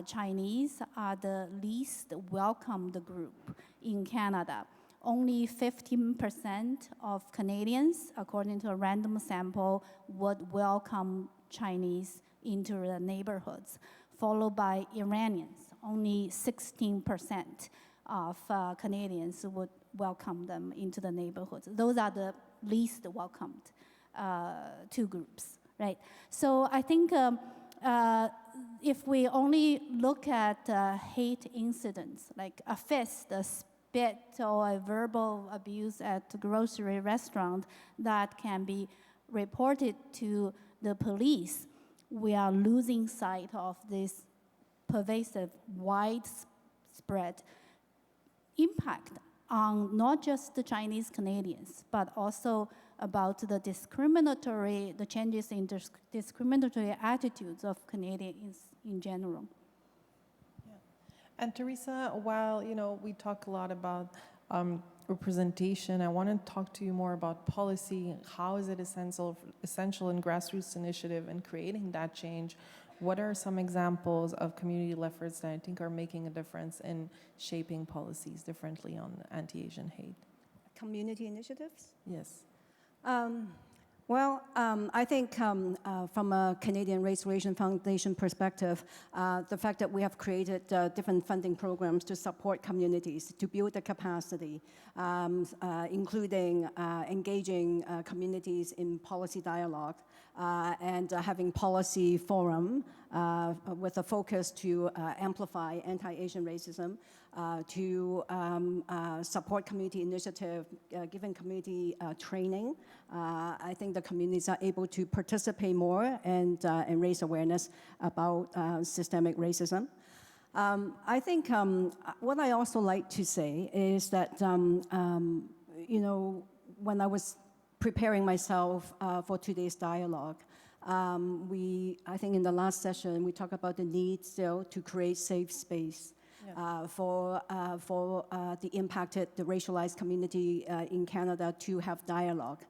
Chinese are the least welcomed group in Canada. Only 15% of Canadians, according to a random sample, would welcome Chinese into the neighborhoods, followed by Iranians. Only 16% of Canadians would welcome them into the neighborhoods. Those are the least welcomed two groups, right? So I think if we only look at hate incidents, like a fist, a spit, or a verbal abuse at a grocery restaurant that can be reported to the police, we are losing sight of this pervasive, widespread impact on not just the Chinese Canadians, but also about the changes in discriminatory attitudes of Canadians in general. Yeah. And Teresa, while we talk a lot about representation, I want to talk to you more about policy. How is it essential in grassroots initiative in creating that change? What are some examples of community efforts that I think are making a difference in shaping policies differently on anti-Asian hate? Community initiatives? Yes. I think from a Canadian Race Relations Foundation perspective, the fact that we have created different funding programs to support communities, to build the capacity, including engaging communities in policy dialogue, and having policy forum with a focus to amplify anti-Asian racism, to support community initiative, giving community training. I think the communities are able to participate more and raise awareness about systemic racism. I think what I also like to say is that, when I was preparing myself for today's dialogue, I think in the last session, we talked about the need still to create safe space for the impacted, the racialized community in Canada to have dialogue,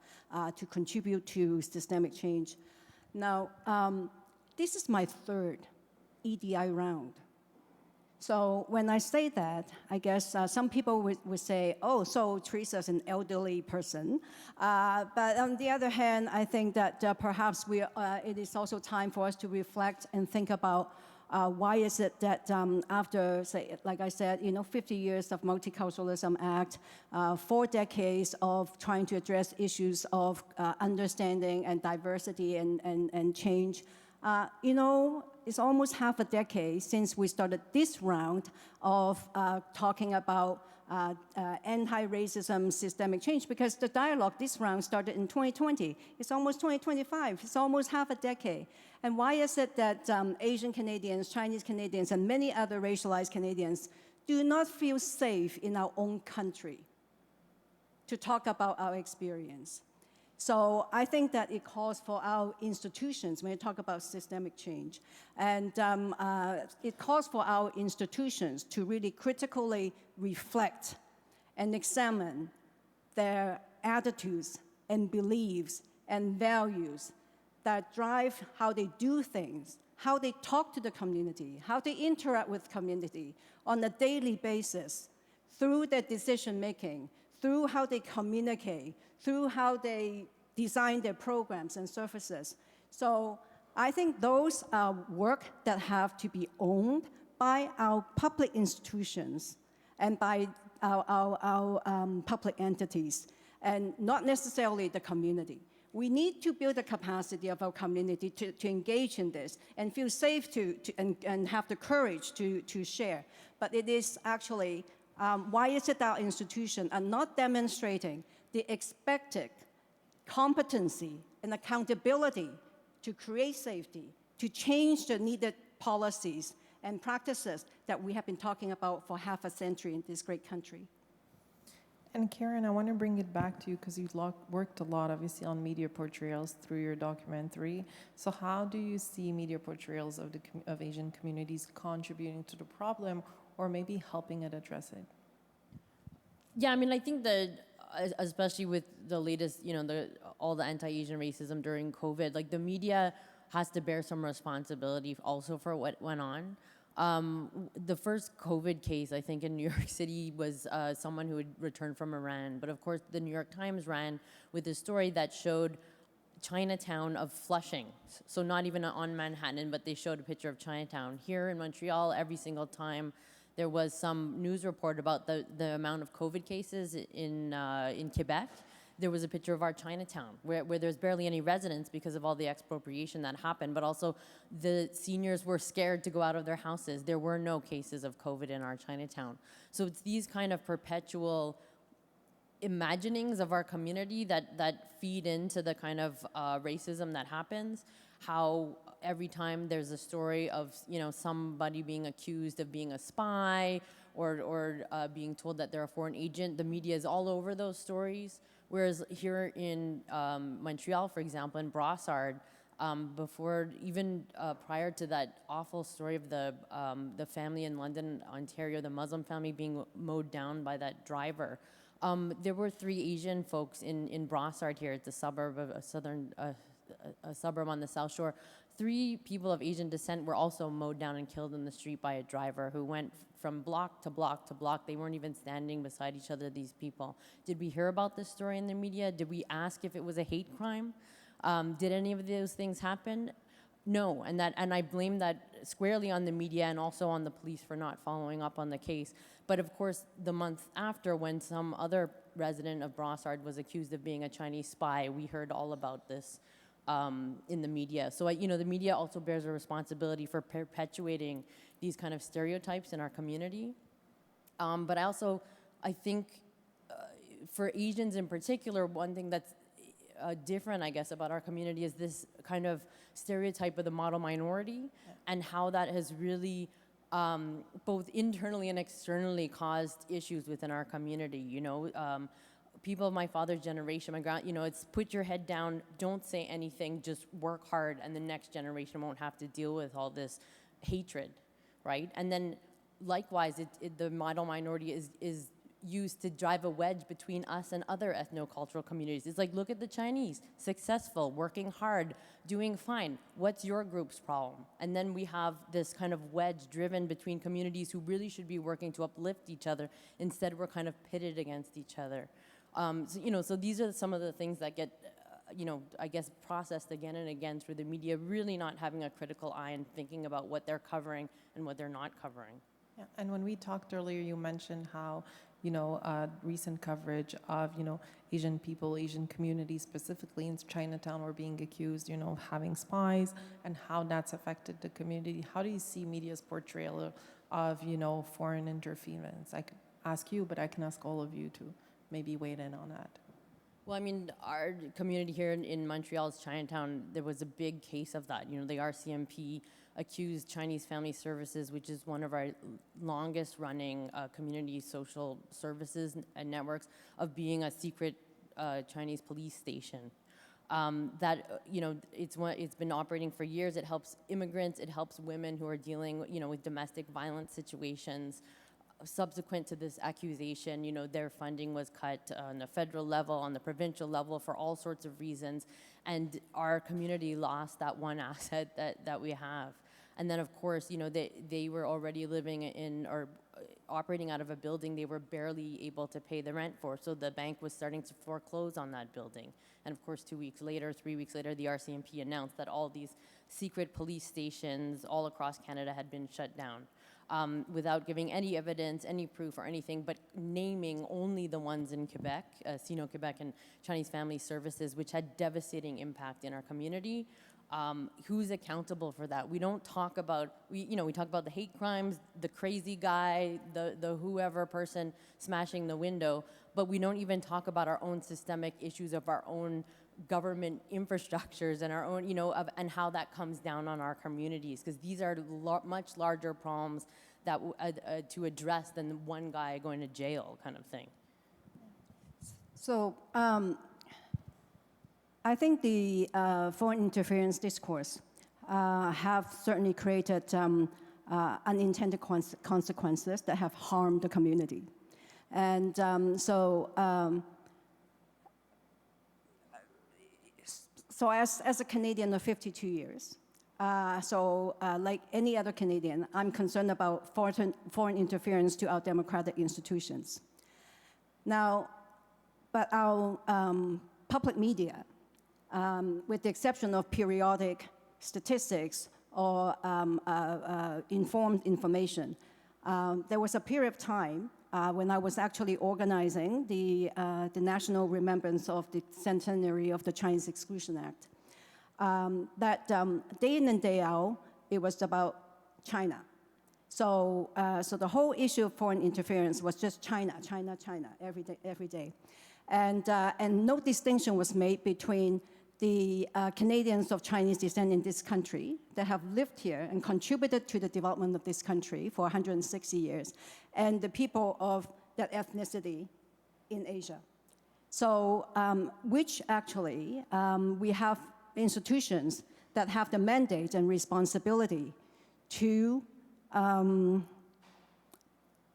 to contribute to systemic change. Now, this is my third EDI round. So when I say that, I guess some people would say, oh, so Teresa's an elderly person. But on the other hand, I think that perhaps it is also time for us to reflect and think about why is it that after, say, like I said, 50 years of Multiculturalism Act, 4 decades of trying to address issues of understanding and diversity and change, it's almost half a decade since we started this round of talking about anti-racism systemic change, because the dialogue, this round started in 2020. It's almost 2025. It's almost half a decade. And why is it that Asian Canadians, Chinese Canadians, and many other racialized Canadians do not feel safe in our own country to talk about our experience? So I think that it calls for our institutions, when you talk about systemic change, and it calls for our institutions to really critically reflect and examine their attitudes and beliefs and values that drive how they do things, how they talk to the community, how they interact with community on a daily basis, through their decision-making, through how they communicate, through how they design their programs and services. So I think those are work that have to be owned by our public institutions and by our public entities, and not necessarily the community. We need to build the capacity of our community to engage in this and feel safe and have the courage to share. But it is actually, why is it our institutions are not demonstrating the expected competency and accountability to create safety, to change the needed policies and practices that we have been talking about for half a century in this great country? And Karen, I want to bring it back to you because you've worked a lot, obviously, on media portrayals through your documentary. So how do you see media portrayals of Asian communities contributing to the problem, or maybe helping it address it? Yeah, I mean, I think that especially with the latest, all the anti-Asian racism during COVID, like the media has to bear some responsibility also for what went on. The first COVID case, I think, in New York City was someone who had returned from Iran. But of course, the New York Times ran with a story that showed Chinatown of Flushing. So not even on Manhattan, but they showed a picture of Chinatown. Here in Montreal, every single time there was some news report about the amount of COVID cases in Quebec, there was a picture of our Chinatown where there's barely any residents because of all the expropriation that happened, but also the seniors were scared to go out of their houses. There were no cases of COVID in our Chinatown. So it's these kind of perpetual imaginings of our community that feed into the kind of racism that happens, how every time there's a story of somebody being accused of being a spy or being told that they're a foreign agent, the media is all over those stories. Whereas here in Montreal, for example, in Brossard, before even prior to that awful story of the family in London, Ontario, the Muslim family being mowed down by that driver, there were 3 Asian folks in Brossard here. It's a suburb of a suburb on the South Shore. 3 people of Asian descent were also mowed down and killed in the street by a driver who went from block to block to block. They weren't even standing beside each other, these people. Did we hear about this story in the media? Did we ask if it was a hate crime? Did any of those things happen? No, and I blame that squarely on the media and also on the police for not following up on the case. But of course, the month after, when some other resident of Brossard was accused of being a Chinese spy, we heard all about this in the media. So, the media also bears a responsibility for perpetuating these kind of stereotypes in our community. But I think for Asians in particular, one thing that's different, I guess, about our community is this kind of stereotype of the model minority and how that has really both internally and externally caused issues within our community. People of my father's generation, it's put your head down, don't say anything, just work hard, and the next generation won't have to deal with all this hatred, right? And then likewise, the model minority is used to drive a wedge between us and other ethnocultural communities. It's like, look at the Chinese, successful, working hard, doing fine. What's your group's problem? And then we have this kind of wedge driven between communities who really should be working to uplift each other. Instead, we're kind of pitted against each other. So these are some of the things that get, I guess, processed again and again through the media, really not having a critical eye and thinking about what they're covering and what they're not covering. Yeah, and when we talked earlier, you mentioned how, recent coverage of, Asian people, Asian communities, specifically in Chinatown, were being accused, of having spies, and how that's affected the community. How do you see media's portrayal of, foreign interference? I can ask you, but I can ask all of you to maybe weigh in on that. Well, I mean, our community here in Montreal's Chinatown, there was a big case of that. The RCMP accused Chinese Family Services, which is one of our longest running community social services and networks, of being a secret Chinese police station. It's been operating for years. It helps immigrants. It helps women who are dealing, with domestic violence situations. Subsequent to this accusation, their funding was cut on the federal level, on the provincial level, for all sorts of reasons, and our community lost that one asset that we have. And then, of course, they were already living in or operating out of a building they were barely able to pay the rent for, so the bank was starting to foreclose on that building. And of course, 3 weeks later, the RCMP announced that all these secret police stations all across Canada had been shut down. Without giving any evidence, any proof or anything, but naming only the ones in Quebec, Sino Quebec and Chinese Family Services, which had devastating impact in our community. Who's accountable for that? We don't talk about, we talk about the hate crimes, the crazy guy, the whoever person smashing the window, but we don't even talk about our own systemic issues of our own government infrastructures and our own, and how that comes down on our communities, because these are much larger problems that to address than one guy going to jail kind of thing. So I think the foreign interference discourse have certainly created unintended consequences that have harmed the community. And So as a Canadian of 52 years, like any other Canadian, I'm concerned about foreign interference to our democratic institutions. Now, but our public media, with the exception of periodic statistics or informed information, there was a period of time when I was actually organizing the national remembrance of the centenary of the Chinese Exclusion Act, that day in and day out, it was about China. So the whole issue of foreign interference was just China, China, China, every day. And no distinction was made between the Canadians of Chinese descent in this country that have lived here and contributed to the development of this country for 160 years, and the people of that ethnicity in Asia. So, which actually, we have institutions that have the mandate and responsibility to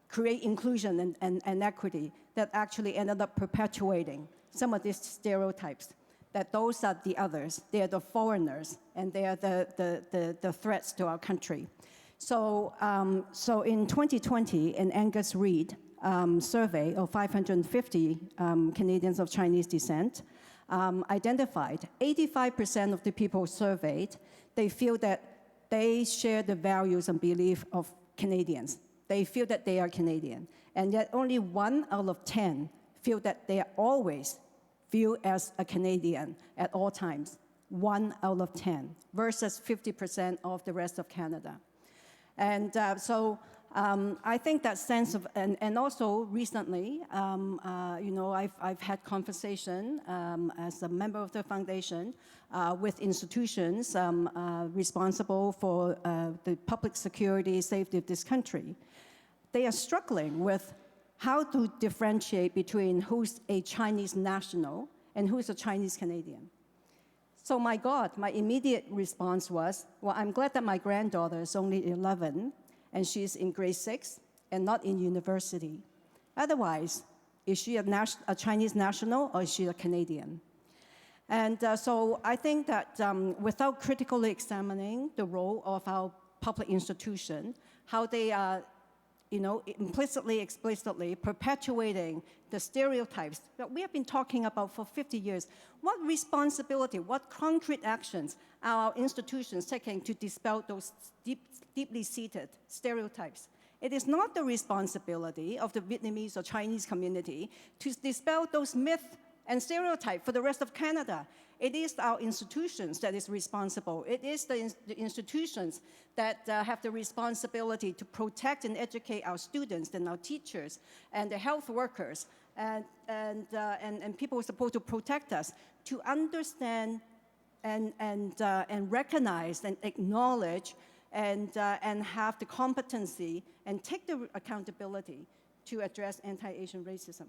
create inclusion and equity that actually ended up perpetuating some of these stereotypes, that those are the others, they are the foreigners, and they are the threats to our country. So, so in 2020, an Angus Reid survey of 550 Canadians of Chinese descent identified 85% of the people surveyed, they feel that they share the values and belief of Canadians. They feel that they are Canadian. And yet only 1 out of 10 feel that they are always viewed as a Canadian at all times. 1 out of 10 versus 50% of the rest of Canada. And so I think that sense of, and also recently, I've had conversation as a member of the foundation with institutions responsible for the public security, safety of this country. They are struggling with how to differentiate between who's a Chinese national and who's a Chinese Canadian. So my God, my immediate response was, well, I'm glad that my granddaughter is only 11 and she's in grade 6 and not in university. Otherwise, is she a Chinese national or is she a Canadian? And so I think that without critically examining the role of our public institution, how they are implicitly, explicitly perpetuating the stereotypes that we have been talking about for 50 years. What responsibility, what concrete actions are our institutions taking to dispel those deeply seated stereotypes? It is not the responsibility of the Vietnamese or Chinese community to dispel those myths and stereotypes for the rest of Canada. It is our institutions that is responsible. It is the institutions that have the responsibility to protect and educate our students and our teachers and the health workers and people who are supposed to protect us to understand and recognize and acknowledge and have the competency and take the accountability to address anti-Asian racism.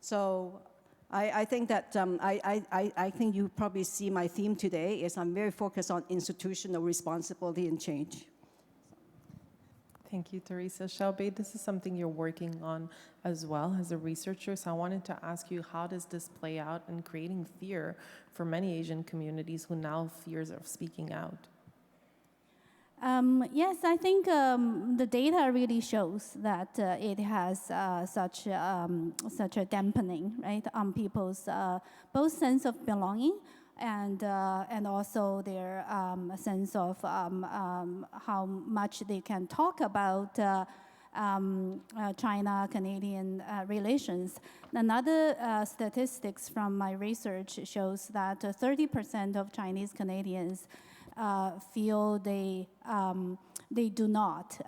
So I think that I think you probably see my theme today is I'm very focused on institutional responsibility and change. Thank you, Teresa. Shelby, this is something you're working on as well as a researcher. So I wanted to ask you, how does this play out in creating fear for many Asian communities who now fears of speaking out? Yes, I think the data really shows that it has such a dampening, right, on people's both sense of belonging and also their sense of how much they can talk about China-Canadian relations. Another statistics from my research shows that 30% of Chinese Canadians feel they do not,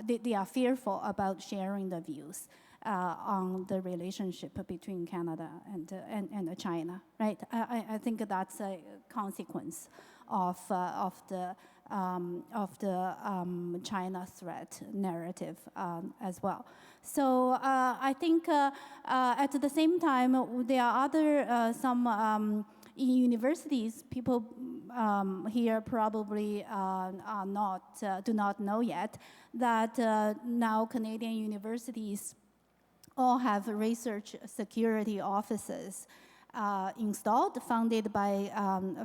they are fearful about sharing the views on the relationship between Canada and China, right? I think that's a consequence of the China threat narrative as well. So I think at the same time, there are other some in universities, people here probably do not know yet that now Canadian universities all have research security offices installed, funded by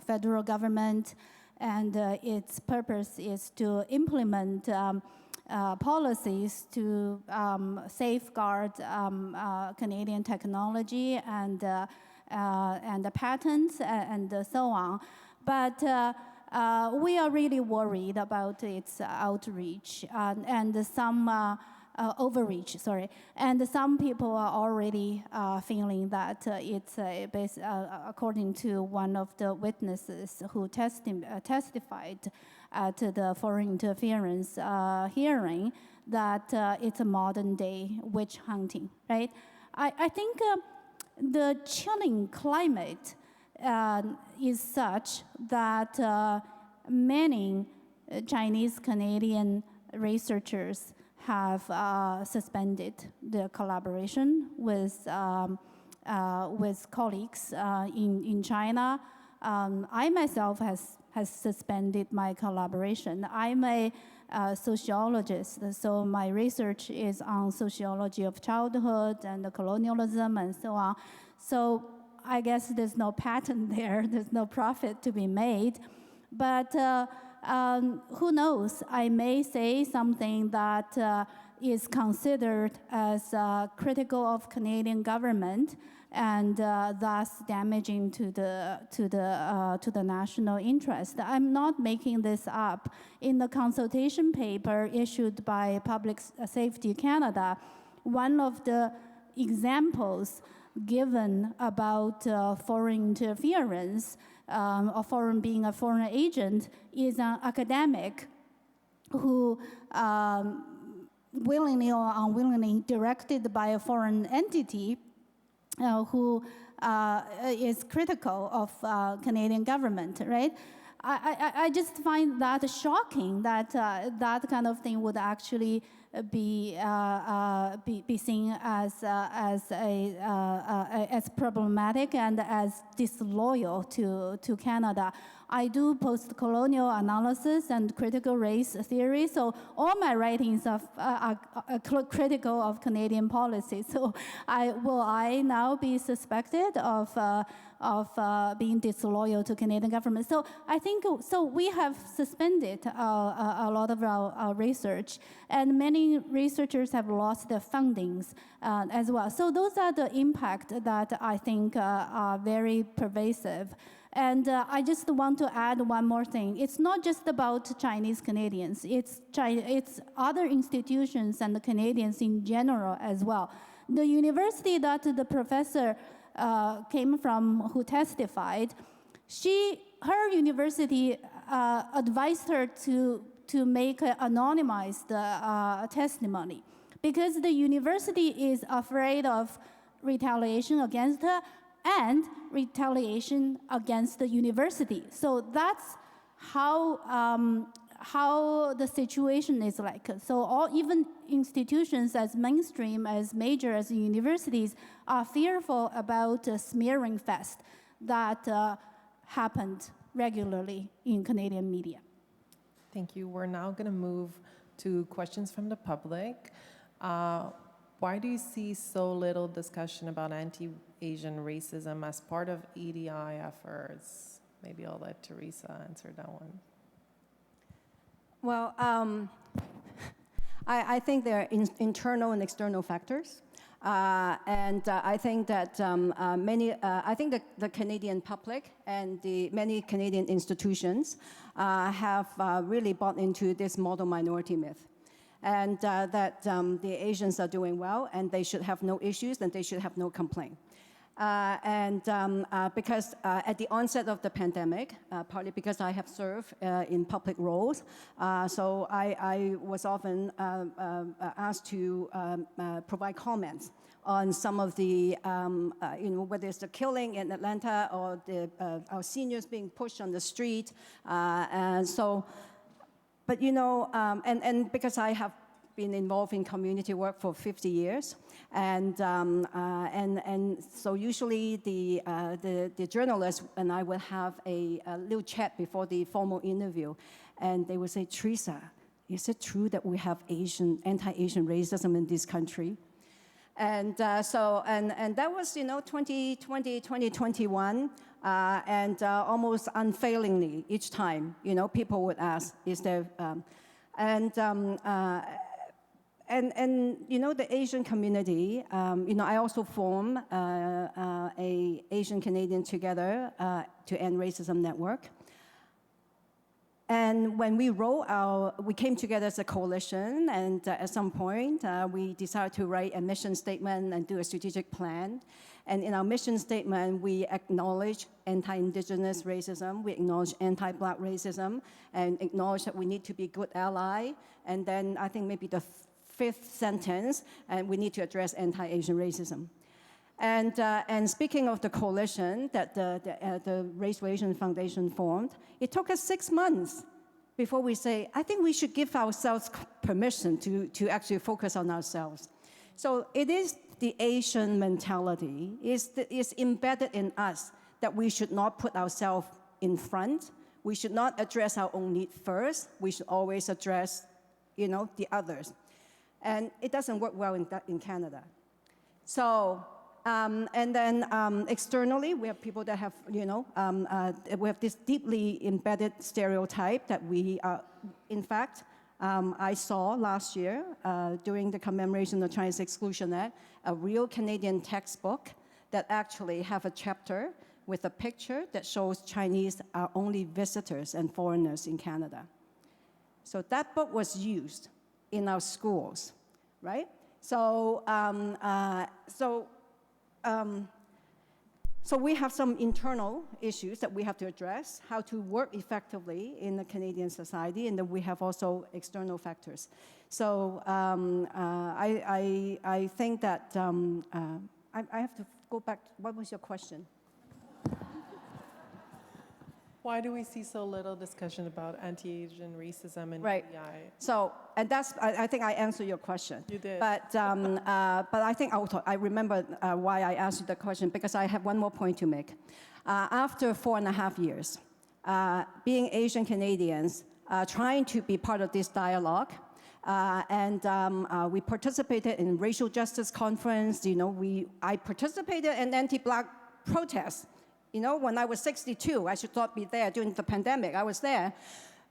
federal government, and its purpose is to implement policies to safeguard Canadian technology and the patents and so on. But we are really worried about its outreach and some overreach, sorry. And some people are already feeling that it's according to one of the witnesses who testified at the foreign interference hearing, that it's a modern day witch hunting, right? I think the chilling climate is such that many Chinese Canadian researchers have suspended the collaboration with colleagues in China. I myself has suspended my collaboration. I'm a sociologist, so my research is on sociology of childhood and colonialism and so on. So I guess there's no patent there, there's no profit to be made. But who knows, I may say something that is considered as critical of Canadian government and thus damaging to the national interest. I'm not making this up. In the consultation paper issued by Public Safety Canada, one of the examples given about foreign interference or being a foreign agent is an academic who willingly or unwillingly directed by a foreign entity who is critical of Canadian government, right? I just find that shocking that that kind of thing would actually be seen as problematic and as disloyal to Canada. I do post-colonial analysis and critical race theory, so all my writings are critical of Canadian policy. So will I now be suspected of being disloyal to Canadian government? So I think, so we have suspended a lot of our research, and many researchers have lost their fundings as well. So those are the impact that I think are very pervasive. And I just want to add one more thing. It's not just about Chinese Canadians. It's other institutions and the Canadians in general as well. The university that the professor came from who testified, her university advised her to make an anonymized testimony because the university is afraid of retaliation against her and retaliation against the university. So that's how how the situation is like. So even institutions as mainstream, as major as universities are fearful about smearing fest that happened regularly in Canadian media. Thank you. We're now going to move to questions from the public. Why do you see so little discussion about anti-Asian racism as part of EDI efforts? Maybe I'll let Teresa answer that one. Well, I think there are internal and external factors. And I think that I think the Canadian public and the many Canadian institutions have really bought into this model minority myth. And that the Asians are doing well and they should have no issues and they should have no complaint. Because at the onset of the pandemic, partly because I have served in public roles, so I was often asked to provide comments on some of the, whether it's the killing in Atlanta or our seniors being pushed on the street. But and because I have been involved in community work for 50 years, and so usually the journalists and I would have a little chat before the formal interview, and they would say, Teresa, is it true that we have anti-Asian racism in this country? And and that was 2020, 2021. And almost unfailingly, each time, people would ask, "Is there?" The Asian community. I also form a Asian Canadian Together to End Racism network. And when we we came together as a coalition, and at some point, we decided to write a mission statement and do a strategic plan. And in our mission statement, we acknowledge anti-Indigenous racism, we acknowledge anti-Black racism, and acknowledge that we need to be good ally. And then I think maybe the fifth sentence, and we need to address anti-Asian racism. And speaking of the coalition that the Race Relations Foundation formed, it took us 6 months before we say, I think we should give ourselves permission to actually focus on ourselves. So it is the Asian mentality, is embedded in us that we should not put ourselves in front. We should not address our own need first. We should always address, the others. And it doesn't work well in Canada. So, and then externally, we have people that have, we have this deeply embedded stereotype that we are, in fact, I saw last year during the commemoration of the Chinese Exclusion Act, a real Canadian textbook that actually have a chapter with a picture that shows Chinese are only visitors and foreigners in Canada. So that book was used in our schools, right? So, so we have some internal issues that we have to address, how to work effectively in the Canadian society, and then we have also external factors. So I think that I have to go back. What was your question? Why do we see so little discussion about anti-Asian racism in right. EDI? So, and that's, I think I answered your question. You did. But I think I remember why I asked you the question, because I have one more point to make. After 4.5 years, being Asian Canadians, trying to be part of this dialogue, and we participated in racial justice conference. I participated in anti-Black protests. When I was 62, I should not be there during the pandemic. I was there.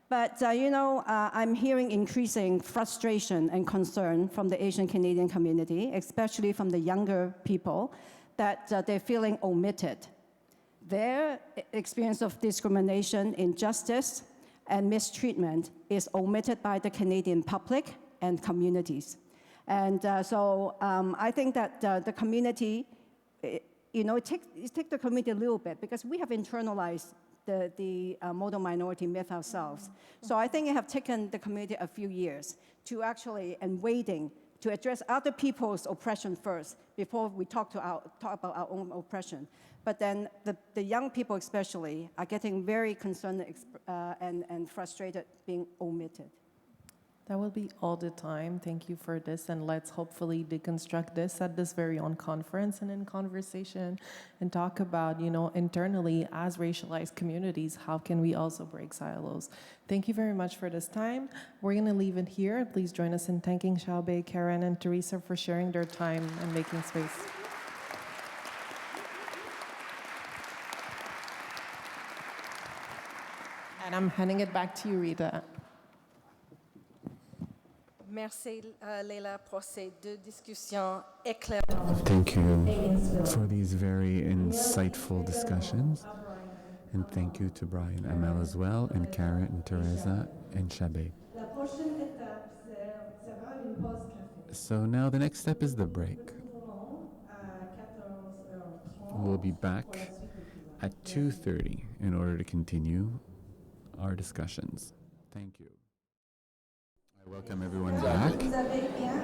But, I'm hearing increasing frustration and concern from the Asian Canadian community, especially from the younger people, that they're feeling omitted. Their experience of discrimination, injustice, and mistreatment is omitted by the Canadian public and communities. And so I think that the community, it takes the community a little bit, because we have internalized the model minority myth ourselves. So I think it have taken the community a few years to actually, and waiting, to address other people's oppression first before we talk about our own oppression. But then the young people especially are getting very concerned and frustrated being omitted. That will be all the time. Thank you for this, and let's hopefully deconstruct this at this very own conference and in conversation and talk about, internally as racialized communities, how can we also break silos? Thank you very much for this time. We're going to leave it here. Please join us in thanking Xiaobei, Karen, and Teresa for sharing their time and making space. And I'm handing it back to you, Rita. Merci, Leila, pour ces deux discussions éclairantes. Thank you for these very insightful discussions. And thank you to Brian Amel as well, and Karen and Teresa and Xiaobei. So now the next step is the break. We'll be back at 2:30 in order to continue our discussions. Thank you. I welcome everyone back,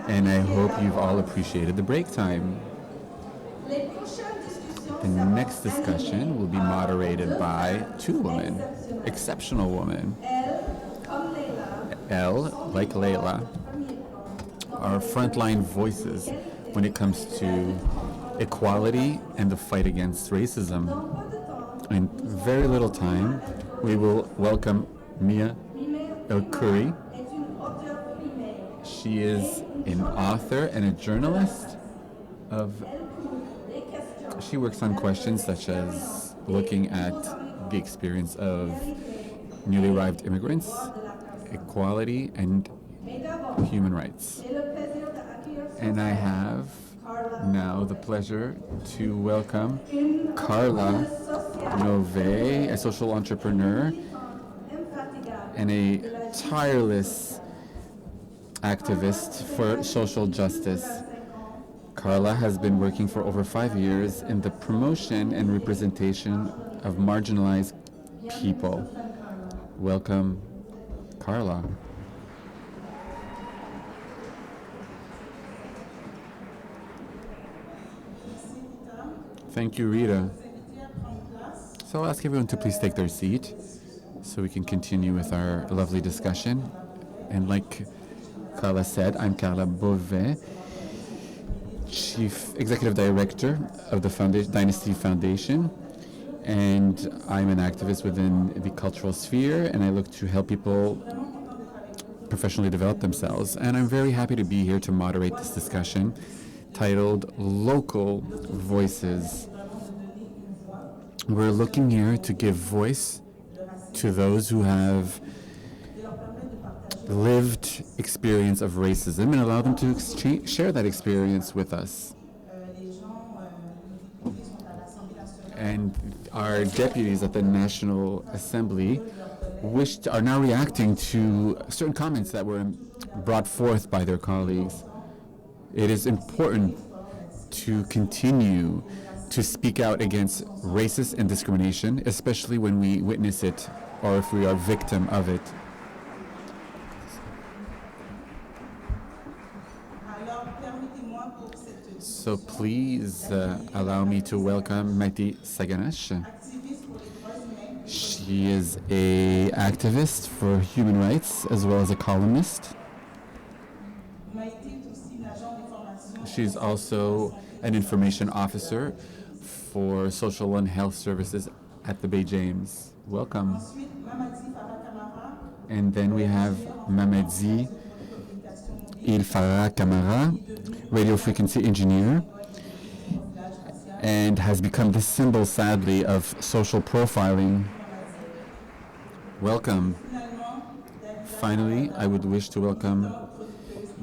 and I hope you've all appreciated the break time. The next discussion will be moderated by two women, exceptional women. Elle, like Leila, are frontline voices when it comes to equality and the fight against racism. In very little time, we will welcome Mia El-Khoury. She is an author and a journalist she works on questions such as looking at the experience of newly arrived immigrants, equality, and human rights. And I have now the pleasure to welcome Carla Nove, a social entrepreneur and a tireless activist for social justice. Carla has been working for over 5 years in the promotion and representation of marginalized people. Welcome, Carla. Thank you, Rita. So I'll ask everyone to please take their seat so we can continue with our lovely discussion. And like Carla said, I'm Carla Beauvais, Chief Executive Director of the Dynasty Foundation, and I'm an activist within the cultural sphere, and I look to help people professionally develop themselves. And I'm very happy to be here to moderate this discussion titled Local Voices. We're looking here to give voice to those who have lived experience of racism and allow them to share that experience with us. And our deputies at the National Assembly are now reacting to certain comments that were brought forth by their colleagues. It is important to continue to speak out against racism and discrimination, especially when we witness it or if we are victim of it. So please allow me to welcome Maïté Saganash. She is an activist for human rights as well as a columnist. She's also an information officer for social and health services at the Bay James. Welcome. And then we have Mamedzi Il-Farah Kamara, radio frequency engineer, and has become the symbol, sadly, of social profiling. Welcome. Finally, I would wish to welcome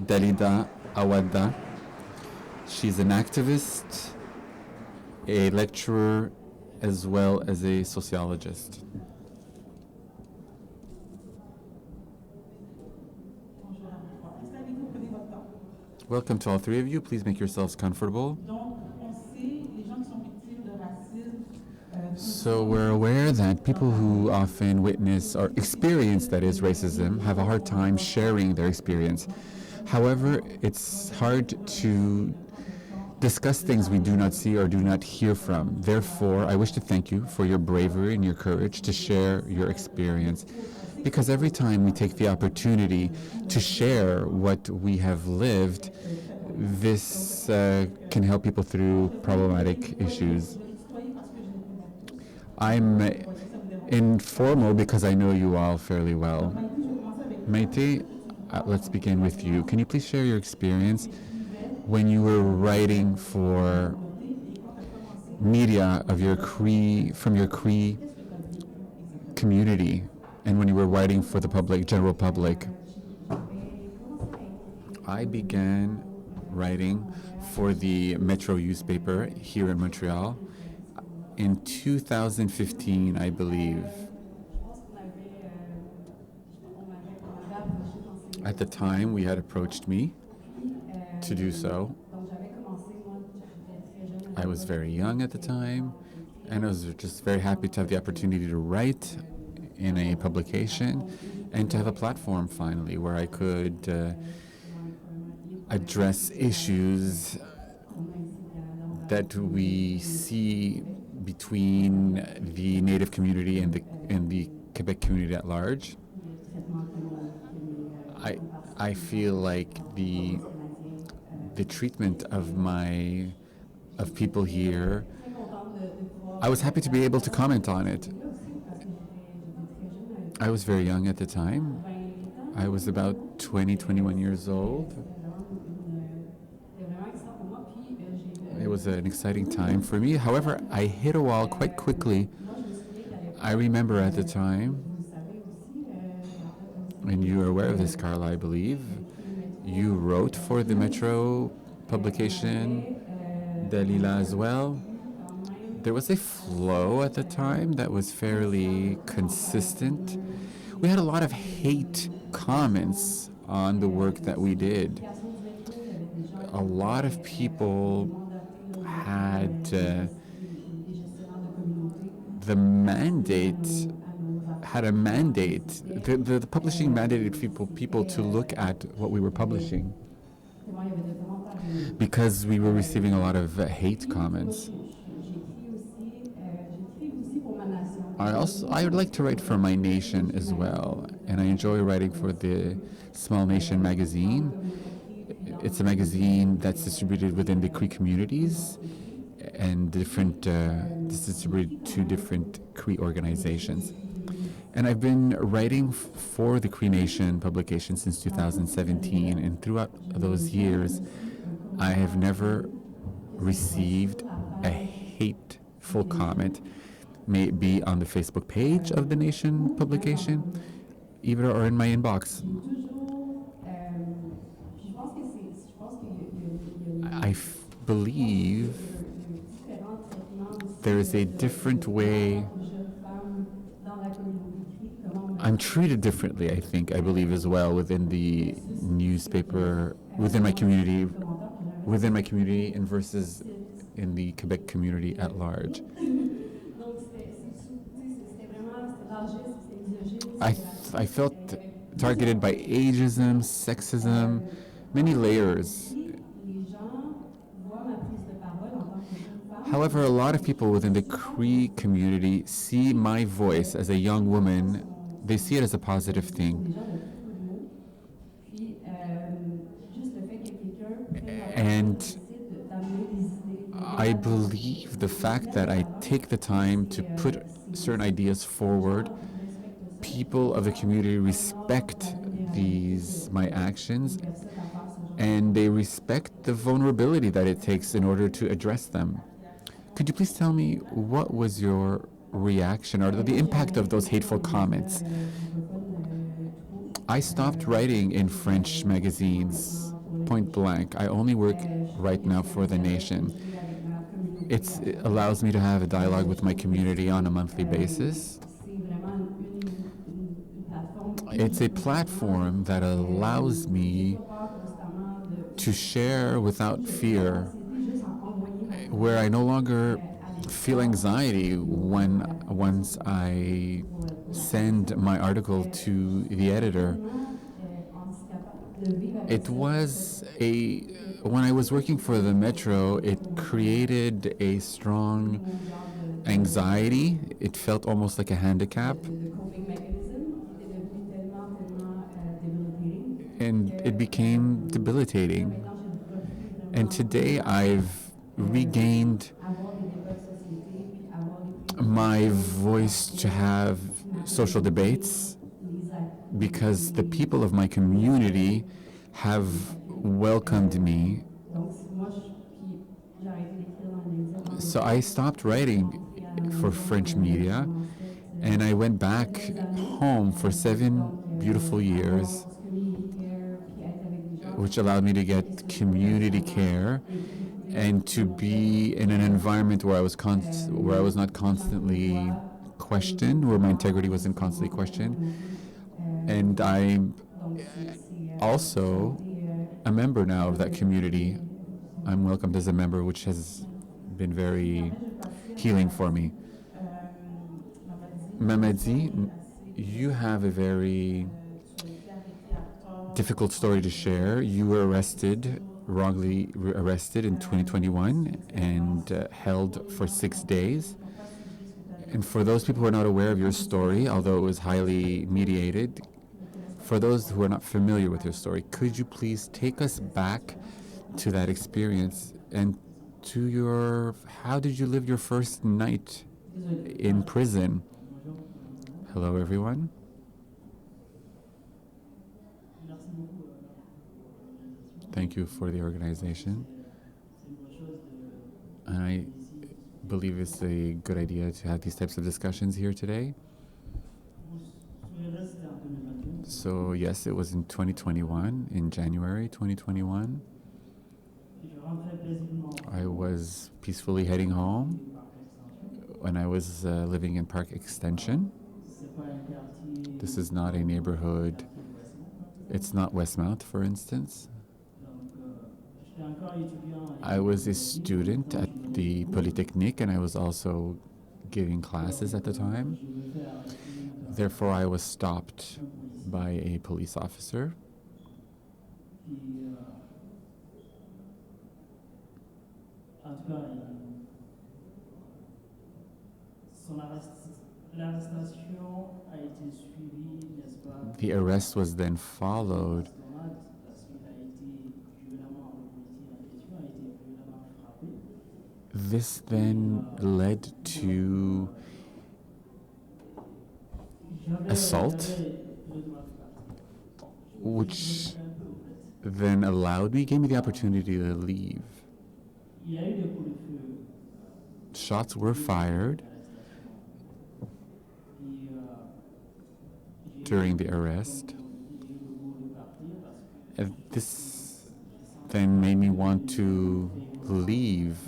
Dalida Awadda. She's an activist, a lecturer, as well as a sociologist. Welcome to all three of you. Please make yourselves comfortable. So we're aware that people who often witness or experience, that is, racism, have a hard time sharing their experience. However, it's hard to discuss things we do not see or do not hear from. Therefore, I wish to thank you for your bravery and your courage to share your experience. Because every time we take the opportunity to share what we have lived, this can help people through problematic issues. I'm informal because I know you all fairly well. Maite, let's begin with you. Can you please share your experience when you were writing for media of your from your Cree community, and when you were writing for the general public? I began writing for the Metro newspaper here in Montreal in 2015, I believe. At the time, we had approached me to do so. I was very young at the time, and I was just very happy to have the opportunity to write in a publication and to have a platform finally where I could address issues that we see between the Native community and the Quebec community at large. I feel like the treatment of people here, I was happy to be able to comment on it. I was very young at the time. I was about 20, 21 years old. It was an exciting time for me. However, I hit a wall quite quickly. I remember at the time, and you are aware of this, Carla, I believe, you wrote for the Metro publication, Dalila as well. There was a flow at the time that was fairly consistent. We had a lot of hate comments on the work that we did. A lot of people had the mandate, had a mandate. The publishing mandated people to look at what we were publishing because we were receiving a lot of hate comments. I would like to write for My Nation as well, and I enjoy writing for the Small Nation magazine. It's a magazine that's distributed within the Cree communities and it's distributed to different Cree organizations. And I've been writing for the Cree Nation publication since 2017, and throughout those years, I have never received a hateful comment, may it be on the Facebook page of the Nation publication, even or in my inbox. I believe there is a different way. I'm treated differently, I believe as well within the newspaper, within my community and versus in the Quebec community at large. I felt targeted by ageism, sexism, many layers. However, a lot of people within the Cree community see my voice as a young woman, they see it as a positive thing. And I believe the fact that I take the time to put certain ideas forward, people of the community respect my actions, and they respect the vulnerability that it takes in order to address them. Could you please tell me what was your reaction or the impact of those hateful comments? I stopped writing in French magazines, point blank. I only work right now for The Nation. It allows me to have a dialogue with my community on a monthly basis. It's a platform that allows me to share without fear, where I no longer feel anxiety once I send my article to the editor. It was a when I was working for the Metro, it created a strong anxiety. It felt almost like a handicap. And it became debilitating. And today I've regained my voice to have social debates because the people of my community have welcomed me. So I stopped writing for French media and I went back home for 7 beautiful years, which allowed me to get community care and to be in an environment where I was not constantly questioned, where my integrity wasn't constantly questioned. And I'm also a member now of that community. I'm welcomed as a member, which has been very healing for me. Mamadi, you have a very difficult story to share. You were wrongly arrested in 2021 and held for 6 days. And for those people who are not aware of your story, although it was highly mediated, for those who are not familiar with your story, could you please take us back to that experience and to how did you live your first night in prison? Hello, everyone. Thank you for the organization. And I believe it's a good idea to have these types of discussions here today. So yes, it was in 2021, in January 2021. I was peacefully heading home when I was living in Park Extension. This is not a neighborhood. It's not Westmount, for instance. I was a student at the Polytechnique and I was also giving classes at the time. Therefore, I was stopped by a police officer. The arrest was then followed. This then led to assault, which then gave me the opportunity to leave. Shots were fired during the arrest. And this then made me want to leave.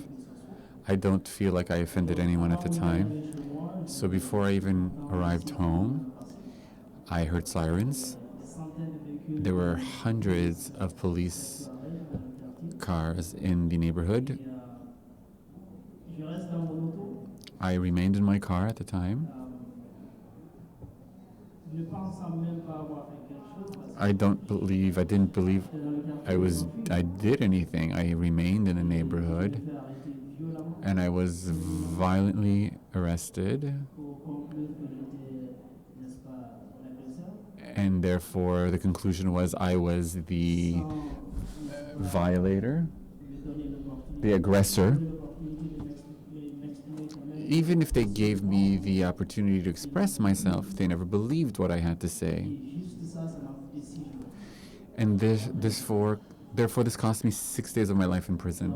I don't feel like I offended anyone at the time. So before I even arrived home, I heard sirens. There were hundreds of police cars in the neighborhood. I remained in my car at the time. I didn't believe I did anything. I remained in the neighborhood and I was violently arrested. And therefore the conclusion was I was the violator, the aggressor. Even if they gave me the opportunity to express myself, they never believed what I had to say. And therefore, this cost me 6 days of my life in prison.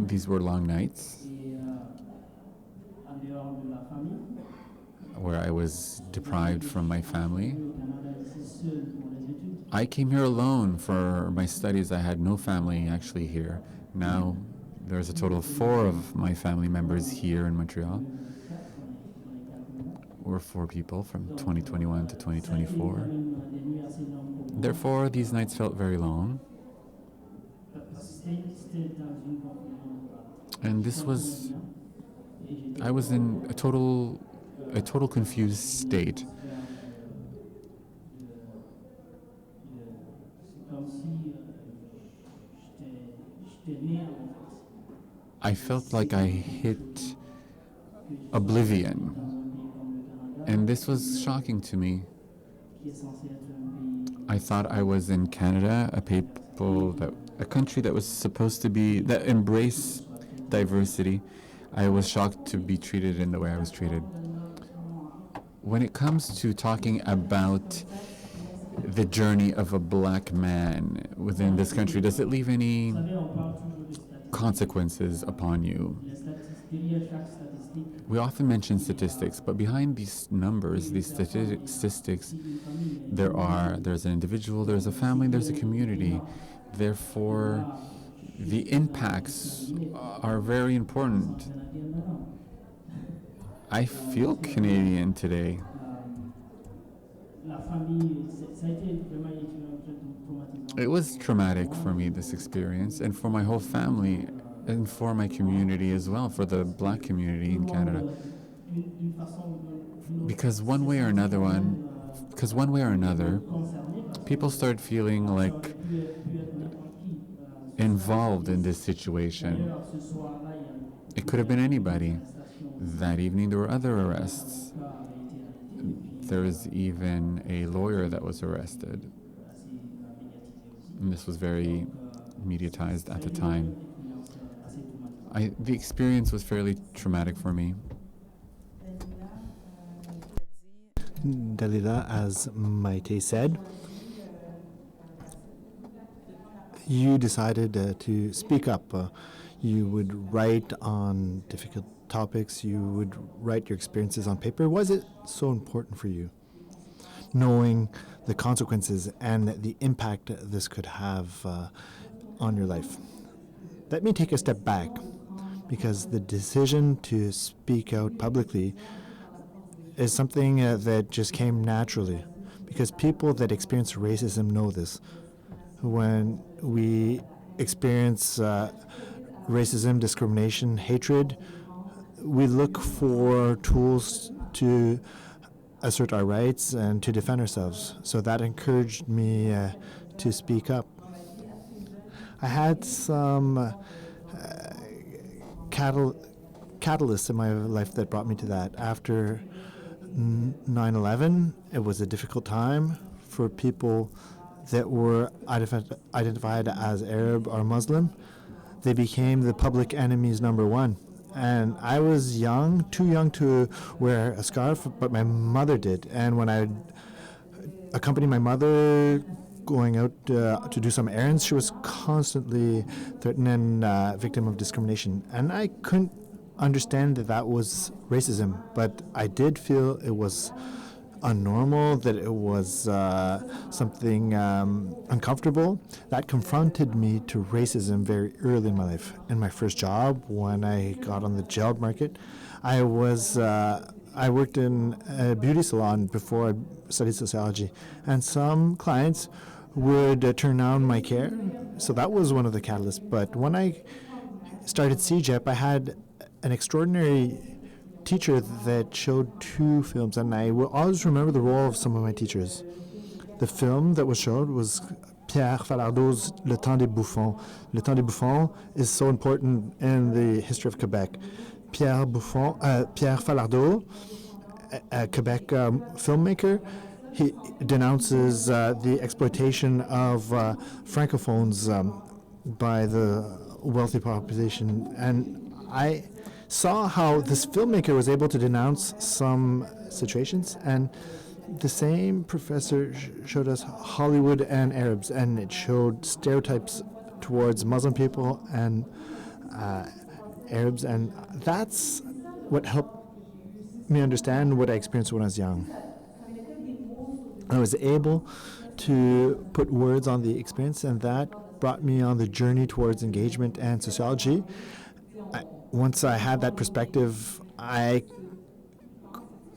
These were long nights where I was deprived from my family. I came here alone for my studies. I had no family actually here. Now there's a total of 4 of my family members here in Montreal. We're 4 people from 2021 to 2024. Therefore, these nights felt very long. And I was in a total confused state. I felt like I hit oblivion. And this was shocking to me. I thought I was in Canada, a country that was supposed to be, that embrace diversity. I was shocked to be treated in the way I was treated. When it comes to talking about the journey of a black man within this country, does it leave any consequences upon you? We often mention statistics, but behind these numbers, these statistics, there's an individual, there's a family, there's a community. Therefore, the impacts are very important. I feel Canadian today. It was traumatic for me, this experience, and for my whole family, and for my community as well, for the black community in Canada. Because one way or another, people start feeling like involved in this situation. It could have been anybody. That evening there were other arrests. There was even a lawyer that was arrested. And this was very mediatized at the time. The experience was fairly traumatic for me. Dalila, as Maite said, you decided to speak up. You would write on difficult topics. You would write your experiences on paper. Was it so important for you, knowing the consequences and the impact this could have on your life? Let me take a step back, because the decision to speak out publicly is something that just came naturally, because people that experience racism know this. When we experience racism, discrimination, hatred, we look for tools to assert our rights and to defend ourselves. So that encouraged me to speak up. I had some catalysts in my life that brought me to that. After 9/11, it was a difficult time for people that were identified as Arab or Muslim. They became the public enemies number one. And I was young, too young to wear a scarf, but my mother did. And when I accompanied my mother going out to do some errands, she was constantly threatened and victim of discrimination. And I couldn't understand that was racism, but I did feel it was unnormal, that it was something uncomfortable. That confronted me to racism very early in my life. In my first job, when I got on the job market, I worked in a beauty salon before I studied sociology, and some clients would turn down my care, so that was one of the catalysts. But when I started CEGEP, I had an extraordinary teacher that showed two films, and I will always remember the role of some of my teachers. The film that was showed was Pierre Falardeau's Le Temps des Bouffons. Le Temps des Bouffons is so important in the history of Quebec. Pierre Falardeau, a Quebec filmmaker, he denounces the exploitation of francophones by the wealthy population, and I saw how this filmmaker was able to denounce some situations, and the same professor showed us Hollywood and Arabs, and it showed stereotypes towards Muslim people and Arabs, and that's what helped me understand what I experienced when I was young. I was able to put words on the experience, and that brought me on the journey towards engagement and sociology. Once I had that perspective, I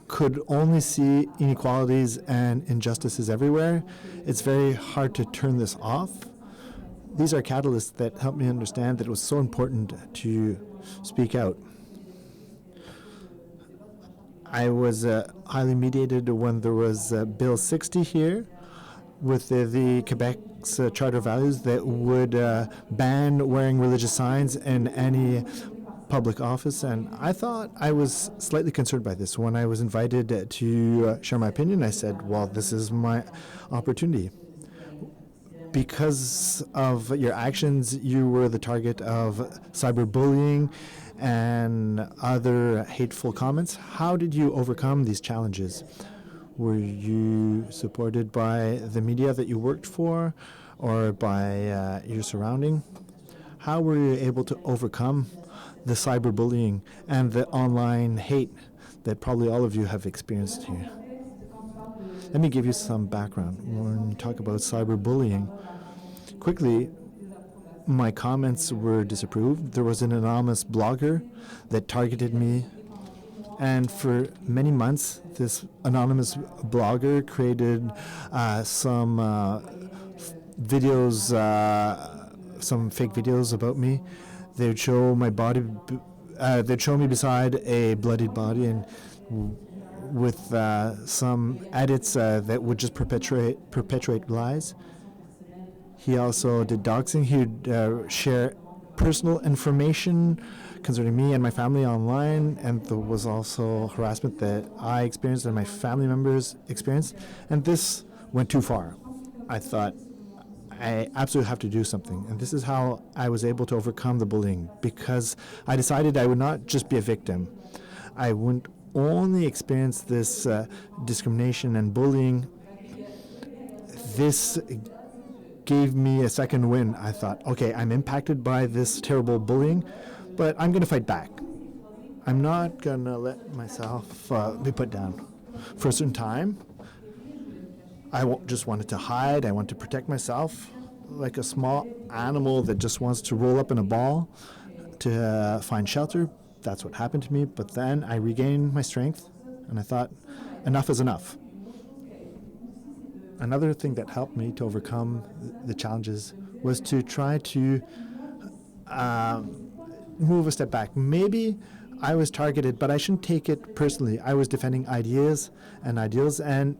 could only see inequalities and injustices everywhere. It's very hard to turn this off. These are catalysts that helped me understand that it was so important to speak out. I was highly mediated when there was Bill 60 here with the Quebec's Charter of Values that would ban wearing religious signs in any public office, and I thought I was slightly concerned by this. When I was invited to share my opinion, I said, well, this is my opportunity. Because of your actions, you were the target of cyberbullying and other hateful comments. How did you overcome these challenges? Were you supported by the media that you worked for or by your surrounding? How were you able to overcome the cyberbullying and the online hate that probably all of you have experienced here? Let me give you some background. When you talk about cyberbullying, quickly, my comments were disapproved. There was an anonymous blogger that targeted me, and for many months, this anonymous blogger created some videos, some fake videos about me. They would show my body. They'd show me beside a bloodied body, and with some edits that would just perpetuate lies. He also did doxing. He would share personal information concerning me and my family online, and there was also harassment that I experienced and my family members experienced, and this went too far. I thought, I absolutely have to do something, and this is how I was able to overcome the bullying, because I decided I would not just be a victim. I wouldn't only experience this discrimination and bullying. This gave me a second win. I thought, okay, I'm impacted by this terrible bullying, but I'm going to fight back. I'm not going to let myself be put down. For a certain time, I just wanted to hide. I wanted to protect myself like a small animal that just wants to roll up in a ball to find shelter. That's what happened to me. But then I regained my strength, and I thought, enough is enough. Another thing that helped me to overcome the challenges was to try to move a step back. Maybe I was targeted, but I shouldn't take it personally. I was defending ideas and ideals, and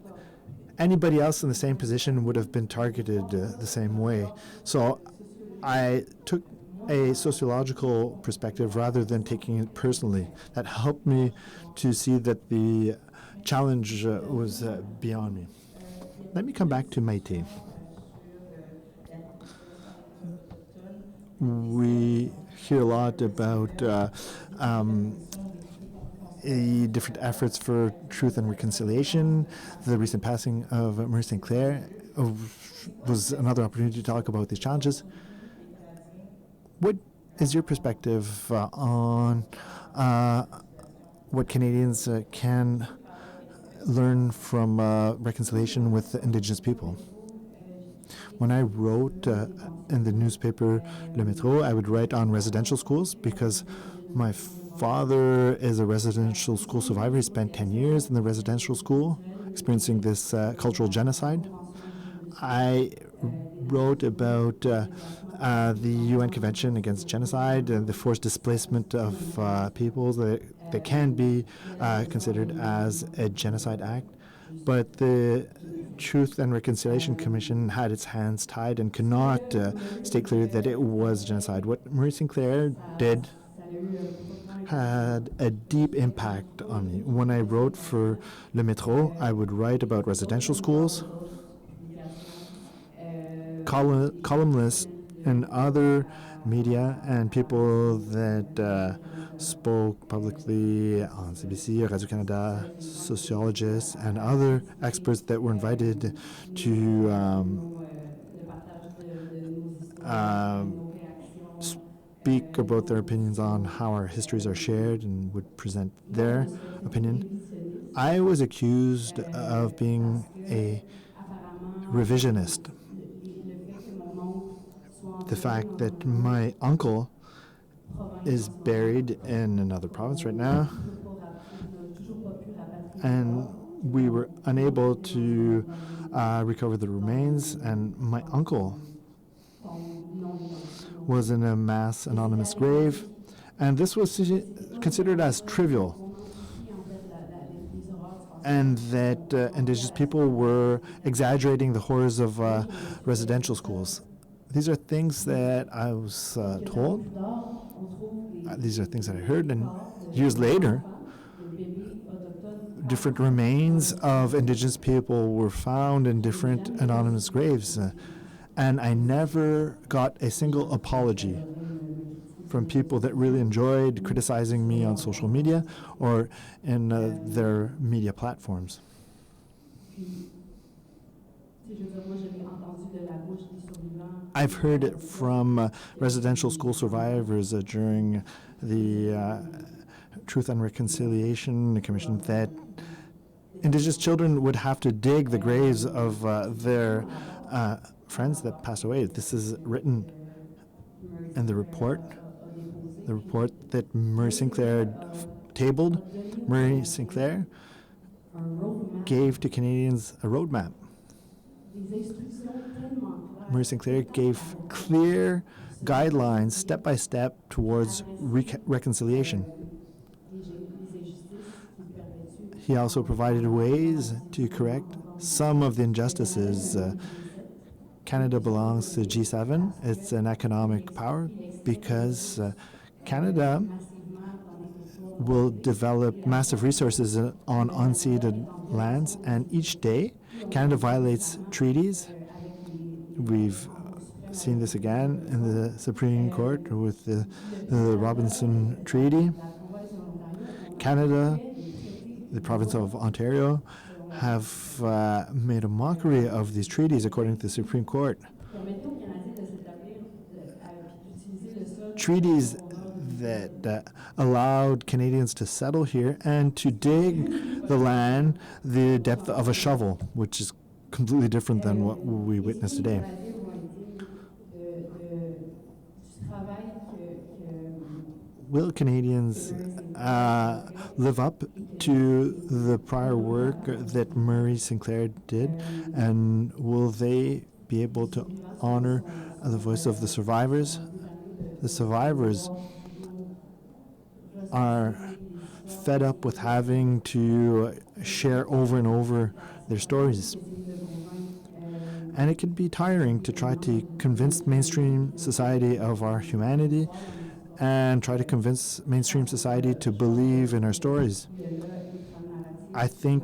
anybody else in the same position would have been targeted the same way. So I took a sociological perspective rather than taking it personally. That helped me to see that the challenge was beyond me. Let me come back to Maite. We hear a lot about different efforts for truth and reconciliation. The recent passing of Marie St. Clair was another opportunity to talk about these challenges. What is your perspective on what Canadians can learn from reconciliation with Indigenous people? When I wrote in the newspaper Le Métro, I would write on residential schools because my father is a residential school survivor. He spent 10 years in the residential school experiencing this cultural genocide. I wrote about the UN Convention Against Genocide and the forced displacement of peoples that can be considered as a genocide act. But the Truth and Reconciliation Commission had its hands tied and could not state clearly that it was genocide. What Marie St. Clair did had a deep impact on me. When I wrote for Le Métro, I would write about residential schools, columnists and other media and people that spoke publicly on CBC, Radio-Canada, sociologists, and other experts that were invited to speak about their opinions on how our histories are shared and would present their opinion. I was accused of being a revisionist. The fact that my uncle is buried in another province right now, and we were unable to recover the remains, and my uncle was in a mass anonymous grave, and this was considered as trivial, and that Indigenous people were exaggerating the horrors of residential schools. These are things that I was told. These are things that I heard, and years later, different remains of indigenous people were found in different anonymous graves. And I never got a single apology from people that really enjoyed criticizing me on social media or in their media platforms. I've heard it from residential school survivors during the Truth and Reconciliation Commission that Indigenous children would have to dig the graves of their friends that passed away. This is written in the report that Murray Sinclair tabled. Murray Sinclair gave to Canadians a roadmap. Murray Sinclair gave clear guidelines, step by step, towards reconciliation. He also provided ways to correct some of the injustices. Canada belongs to G7. It's an economic power because Canada will develop massive resources on unceded lands, and each day Canada violates treaties. We've seen this again in the Supreme Court with the Robinson Treaty. Canada, the province of Ontario, have made a mockery of these treaties according to the Supreme Court. Treaties that allowed Canadians to settle here and to dig the land the depth of a shovel, which is completely different than what we witness today. Will Canadians live up to the prior work that Murray Sinclair did, and will they be able to honor the voice of the survivors? The survivors are fed up with having to share over and over their stories. And it can be tiring to try to convince mainstream society of our humanity and try to convince mainstream society to believe in our stories. I think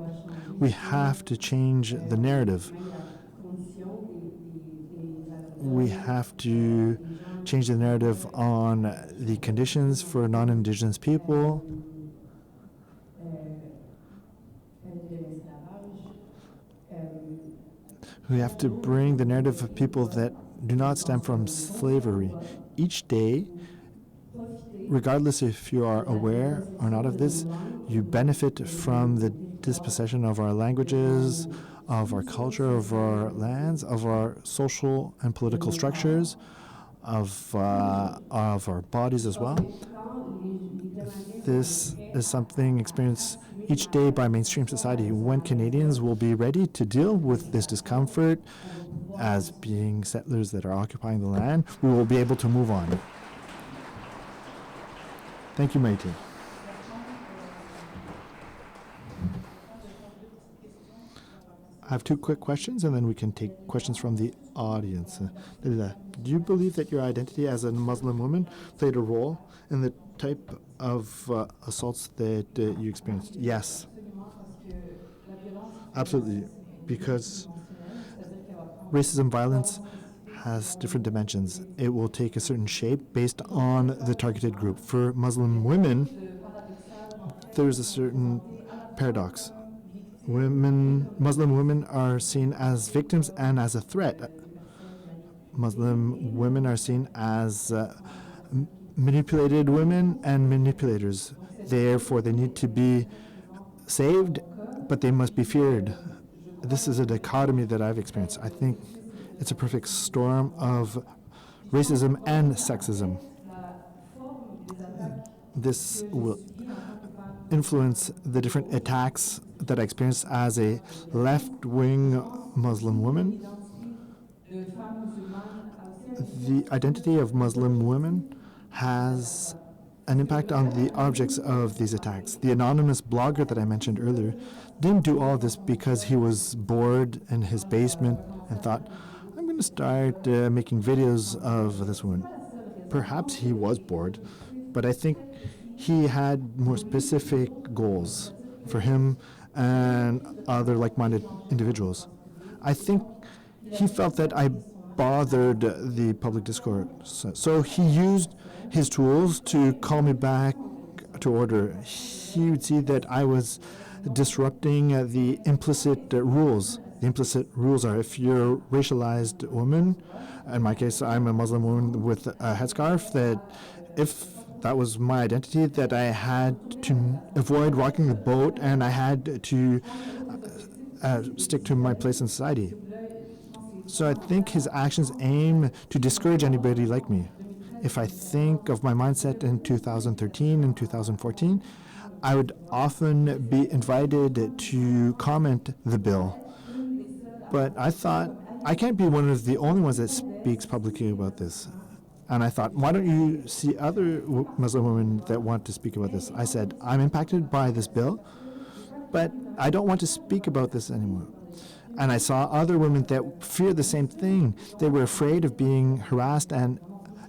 we have to change the narrative. We have to change the narrative on the conditions for non-Indigenous people. We have to bring the narrative of people that do not stem from slavery. Each day, regardless if you are aware or not of this, you benefit from the dispossession of our languages, of our culture, of our lands, of our social and political structures, of our bodies as well. This is something experienced each day by mainstream society. When Canadians will be ready to deal with this discomfort as being settlers that are occupying the land, we will be able to move on. Thank you, Maite. I have two quick questions, and then we can take questions from the audience. Do you believe that your identity as a Muslim woman played a role in the type of assaults that you experienced? Yes. Absolutely. Because racism violence has different dimensions. It will take a certain shape based on the targeted group. For Muslim women, there's a certain paradox. Muslim women are seen as victims and as a threat. Muslim women are seen as manipulated women and manipulators. Therefore, they need to be saved, but they must be feared. This is a dichotomy that I've experienced. I think it's a perfect storm of racism and sexism. This will influence the different attacks that I experienced as a left-wing Muslim woman. The identity of Muslim women has an impact on the objects of these attacks. The anonymous blogger that I mentioned earlier didn't do all this because he was bored in his basement and thought, I'm going to start making videos of this woman. Perhaps he was bored, but I think he had more specific goals for him and other like-minded individuals. I think he felt that I bothered the public discourse. So he used his tools to call me back to order. He would see that I was disrupting the implicit rules. The implicit rules are if you're a racialized woman, in my case, I'm a Muslim woman with a headscarf, that if that was my identity, that I had to avoid rocking the boat and I had to stick to my place in society. So I think his actions aim to discourage anybody like me. If I think of my mindset in 2013 and 2014, I would often be invited to comment the bill. But I thought, I can't be one of the only ones that speaks publicly about this. And I thought, why don't you see other Muslim women that want to speak about this? I said, I'm impacted by this bill, but I don't want to speak about this anymore. And I saw other women that fear the same thing. They were afraid of being harassed and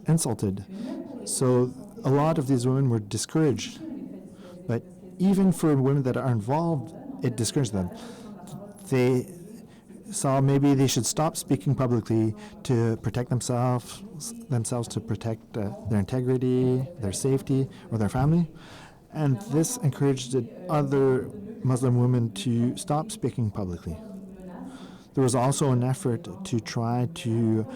insulted. So a lot of these women were discouraged. But even for women that are involved, it discouraged them. They saw maybe they should stop speaking publicly to protect themselves to protect their integrity, their safety, or their family. And this encouraged other Muslim women to stop speaking publicly. There was also an effort to try to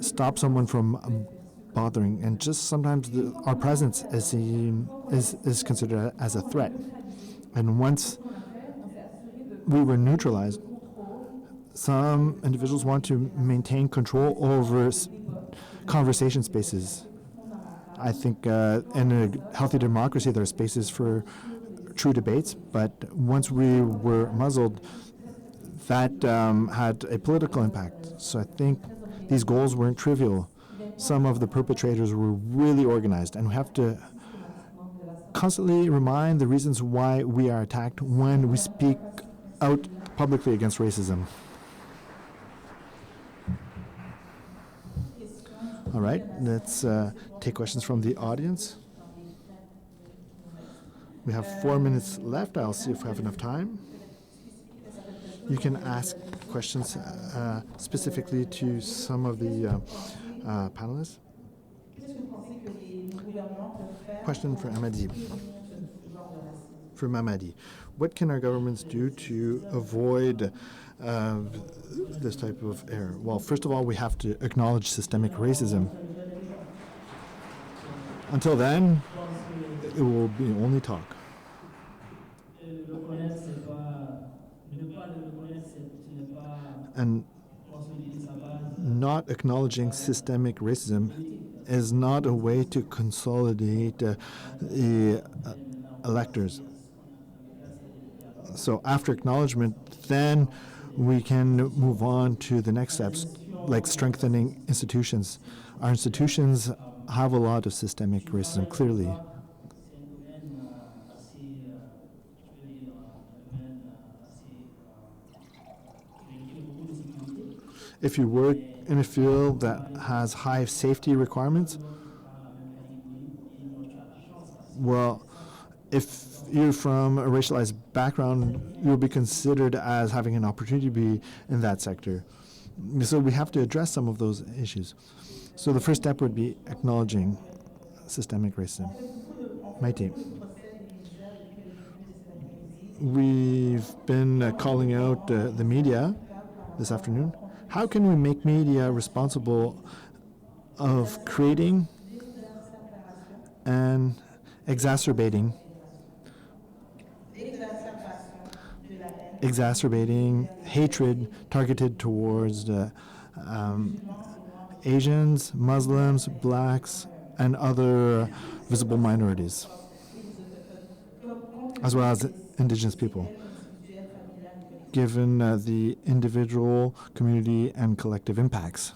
stop someone from bothering, and just sometimes our presence is considered as a threat. And once we were neutralized, some individuals want to maintain control over conversation spaces. I think in a healthy democracy, there are spaces for true debates, but once we were muzzled, that had a political impact. So I think these goals weren't trivial. Some of the perpetrators were really organized, and we have to constantly remind the reasons why we are attacked when we speak out publicly against racism. All right, let's take questions from the audience. We have 4 minutes left. I'll see if we have enough time. You can ask questions specifically to some of the panelists. Question for Amadi. For Mamadi. What can our governments do to avoid this type of error? Well, first of all, we have to acknowledge systemic racism. Until then, it will be only talk. And not acknowledging systemic racism is not a way to consolidate the electors. So after acknowledgement, then we can move on to the next steps, like strengthening institutions. Our institutions have a lot of systemic racism, clearly. If you work in a field that has high safety requirements, well, if you're from a racialized background, you'll be considered as having an opportunity to be in that sector. So we have to address some of those issues. So the first step would be acknowledging systemic racism. Maite. We've been calling out the media this afternoon. How can we make media responsible of creating and exacerbating hatred targeted towards Asians, Muslims, blacks, and other visible minorities, as well as indigenous people, given the individual, community, and collective impacts?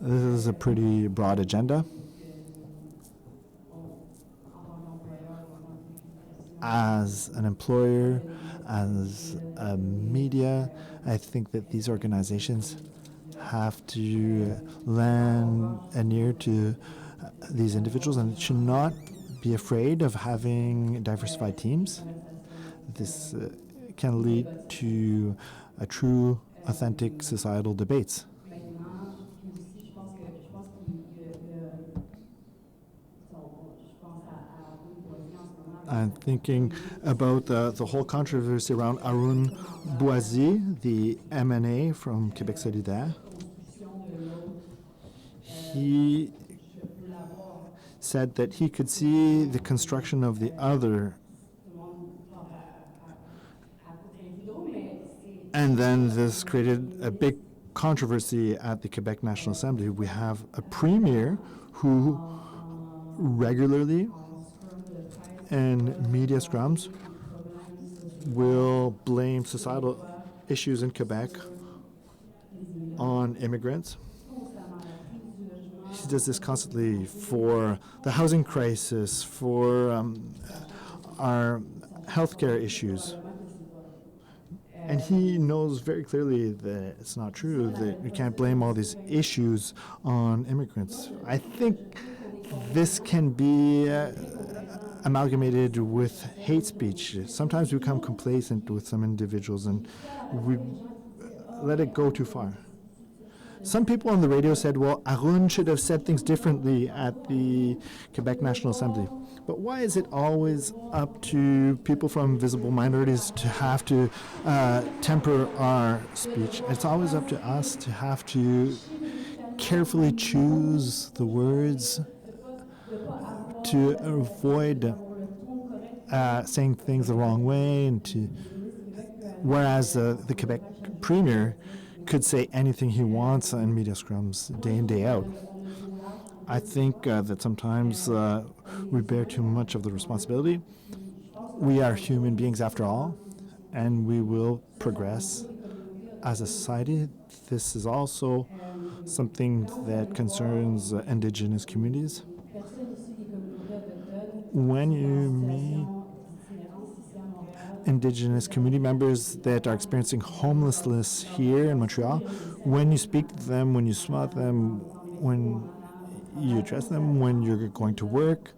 This is a pretty broad agenda. As an employer, as a media, I think that these organizations have to lend an ear to these individuals and should not be afraid of having diversified teams. This can lead to a true, authentic societal debates. I'm thinking about the whole controversy around Arun Boisy, the MNA from Québec Solidaire. He said that he could see the construction of the other, and then this created a big controversy at the Quebec National Assembly. We have a premier who regularly in media scrums will blame societal issues in Quebec on immigrants. He does this constantly for the housing crisis, for our healthcare issues. And he knows very clearly that it's not true, that we can't blame all these issues on immigrants. I think this can be amalgamated with hate speech. Sometimes we become complacent with some individuals and we let it go too far. Some people on the radio said, well, Arun should have said things differently at the Quebec National Assembly. But why is it always up to people from visible minorities to have to temper our speech? It's always up to us to have to carefully choose the words to avoid saying things the wrong way, and whereas the Quebec Premier could say anything he wants in media scrums day in, day out. I think that sometimes we bear too much of the responsibility. We are human beings after all, and we will progress as a society. This is also something that concerns Indigenous communities. When you meet Indigenous community members that are experiencing homelessness here in Montreal, when you speak to them, when you smile at them, when you address them, when you're going to work,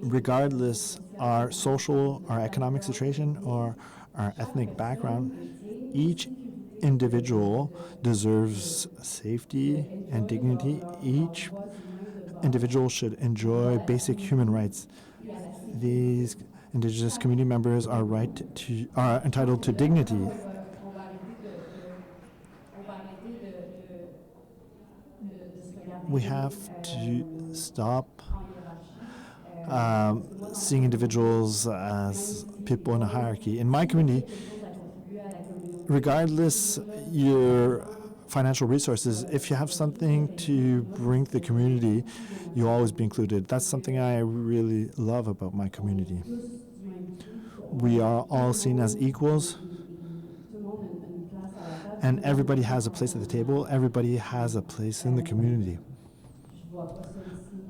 regardless our social, our economic situation, or our ethnic background, each individual deserves safety and dignity. Each individual should enjoy basic human rights. These Indigenous community members are entitled to dignity. We have to stop seeing individuals as people in a hierarchy. In my community, regardless your financial resources, if you have something to bring to the community, you'll always be included. That's something I really love about my community. We are all seen as equals, and everybody has a place at the table. Everybody has a place in the community.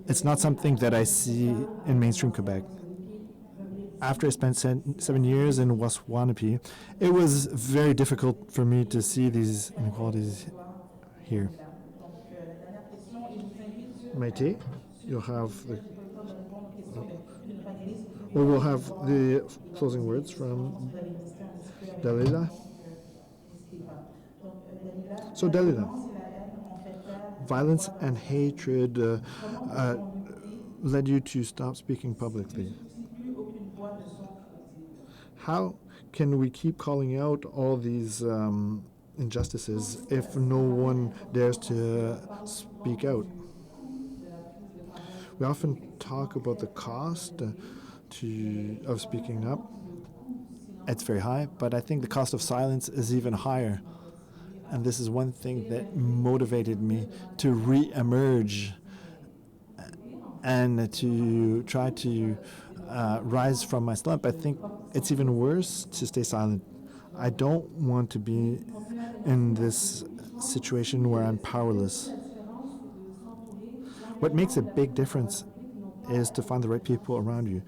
It's not something that I see in mainstream Quebec. After I spent 7 years in Waswanipi, it was very difficult for me to see these inequalities here. Maite, you'll have the... Well, we'll have the closing words from Dalila. So Dalila, violence and hatred led you to stop speaking publicly. How can we keep calling out all these injustices if no one dares to speak out? We often talk about the cost of speaking up. It's very high, but I think the cost of silence is even higher. And this is one thing that motivated me to re-emerge and to try to rise from my slump. I think it's even worse to stay silent. I don't want to be in this situation where I'm powerless. What makes a big difference is to find the right people around you.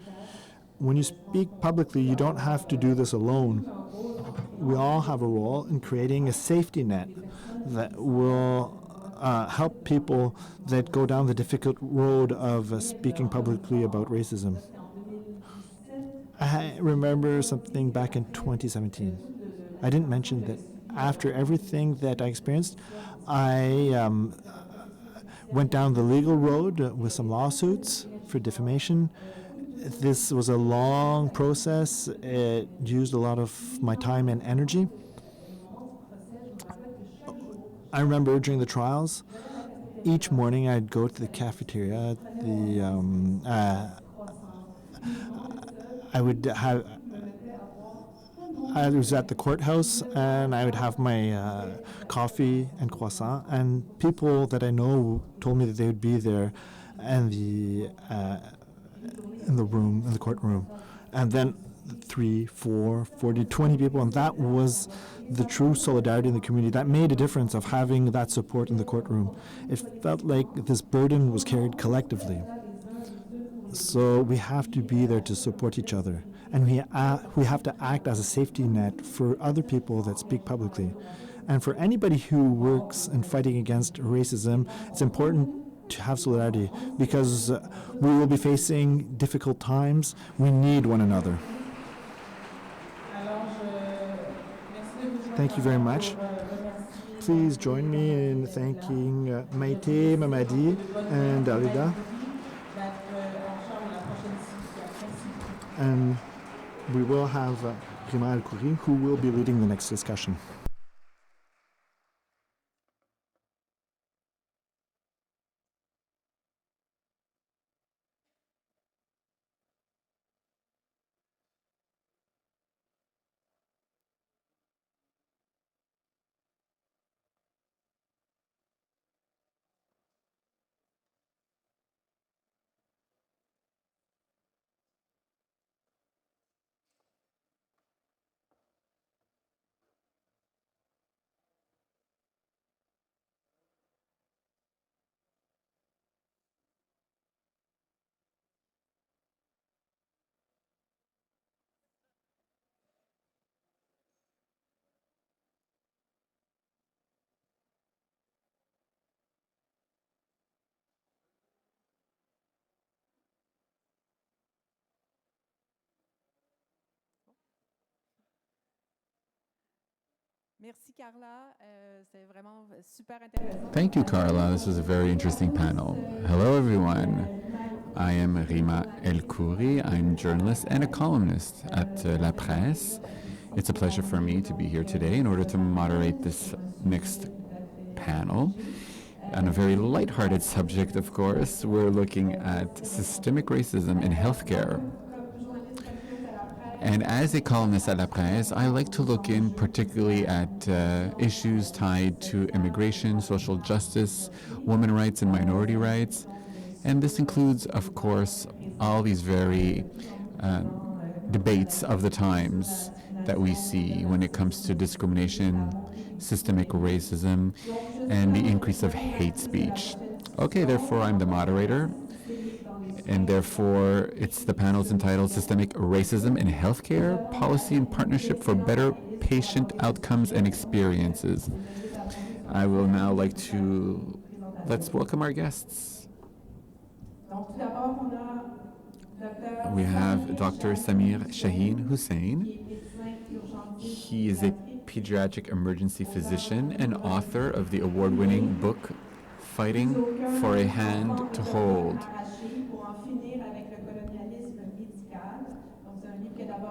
When you speak publicly, you don't have to do this alone. We all have a role in creating a safety net that will help people that go down the difficult road of speaking publicly about racism. I remember something back in 2017. I didn't mention that after everything that I experienced, I went down the legal road with some lawsuits for defamation. This was a long process. It used a lot of my time and energy. I remember during the trials, each morning I'd go to the cafeteria. I was at the courthouse, and I would have my coffee and croissant. And people that I know told me that they would be there, in the courtroom, and then 3, 4, 40, 20 people, and that was the true solidarity in the community. That made a difference of having that support in the courtroom. It felt like this burden was carried collectively. So we have to be there to support each other, and we have to act as a safety net for other people that speak publicly. And for anybody who works in fighting against racism, it's important to have solidarity, because we will be facing difficult times. We need one another. Thank you very much. Please join me in thanking Maïté, Mamadi, and Alida. And we will have Rima El-Khoury, who will be leading the next discussion. Thank you, Carla. This was a very interesting panel. Hello, everyone. I am Rima El-Khoury. I'm a journalist and a columnist at La Presse. It's a pleasure for me to be here today in order to moderate this next panel. On a very lighthearted subject, of course, we're looking at systemic racism in healthcare. And as a columnist at La Presse, I like to look in particularly at issues tied to immigration, social justice, women's rights and minority rights. And this includes, of course, all these very debates of the times that we see when it comes to discrimination, systemic racism, and the increase of hate speech. Okay, therefore, I'm the moderator. And therefore, it's the panel's entitled Systemic Racism in Healthcare, Policy and Partnership for Better Patient Outcomes and Experiences. I will now like to, let's welcome our guests. We have Dr. Samir Shaheen Hussein. He is a pediatric emergency physician and author of the award-winning book, Fighting for a Hand to Hold.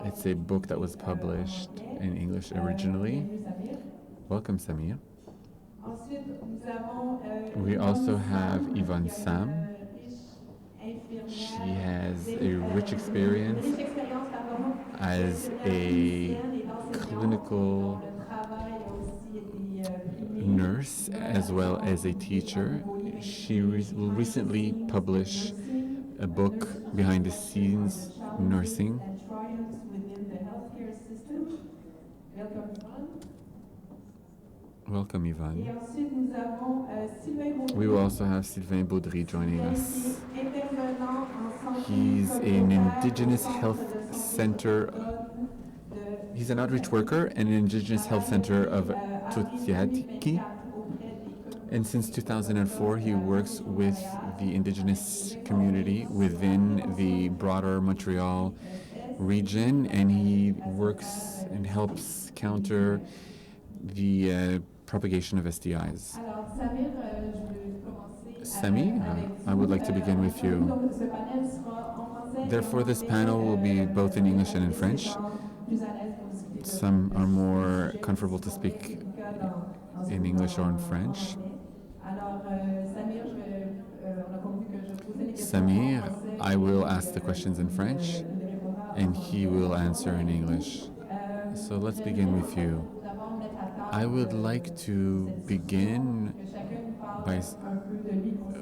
It's a book that was published in English originally. Welcome, Samir. We also have Yvonne Sam. She has a rich experience as a clinical nurse as well as a teacher. She will recently publish a book, Behind the Scenes Nursing. Welcome, Yvonne. We will also have Sylvain Baudry joining us. He's an Indigenous Health Center. He's an outreach worker in an Indigenous Health Center of Tutiatiki. And since 2004, he works with the indigenous community within the broader Montreal region, and he works and helps counter the propagation of STIs. Sami, I would like to begin with you. Therefore, this panel will be both in English and in French. Some are more comfortable to speak in English or in French. Samir, I will ask the questions in French, and he will answer in English. So let's begin with you. I would like to begin by,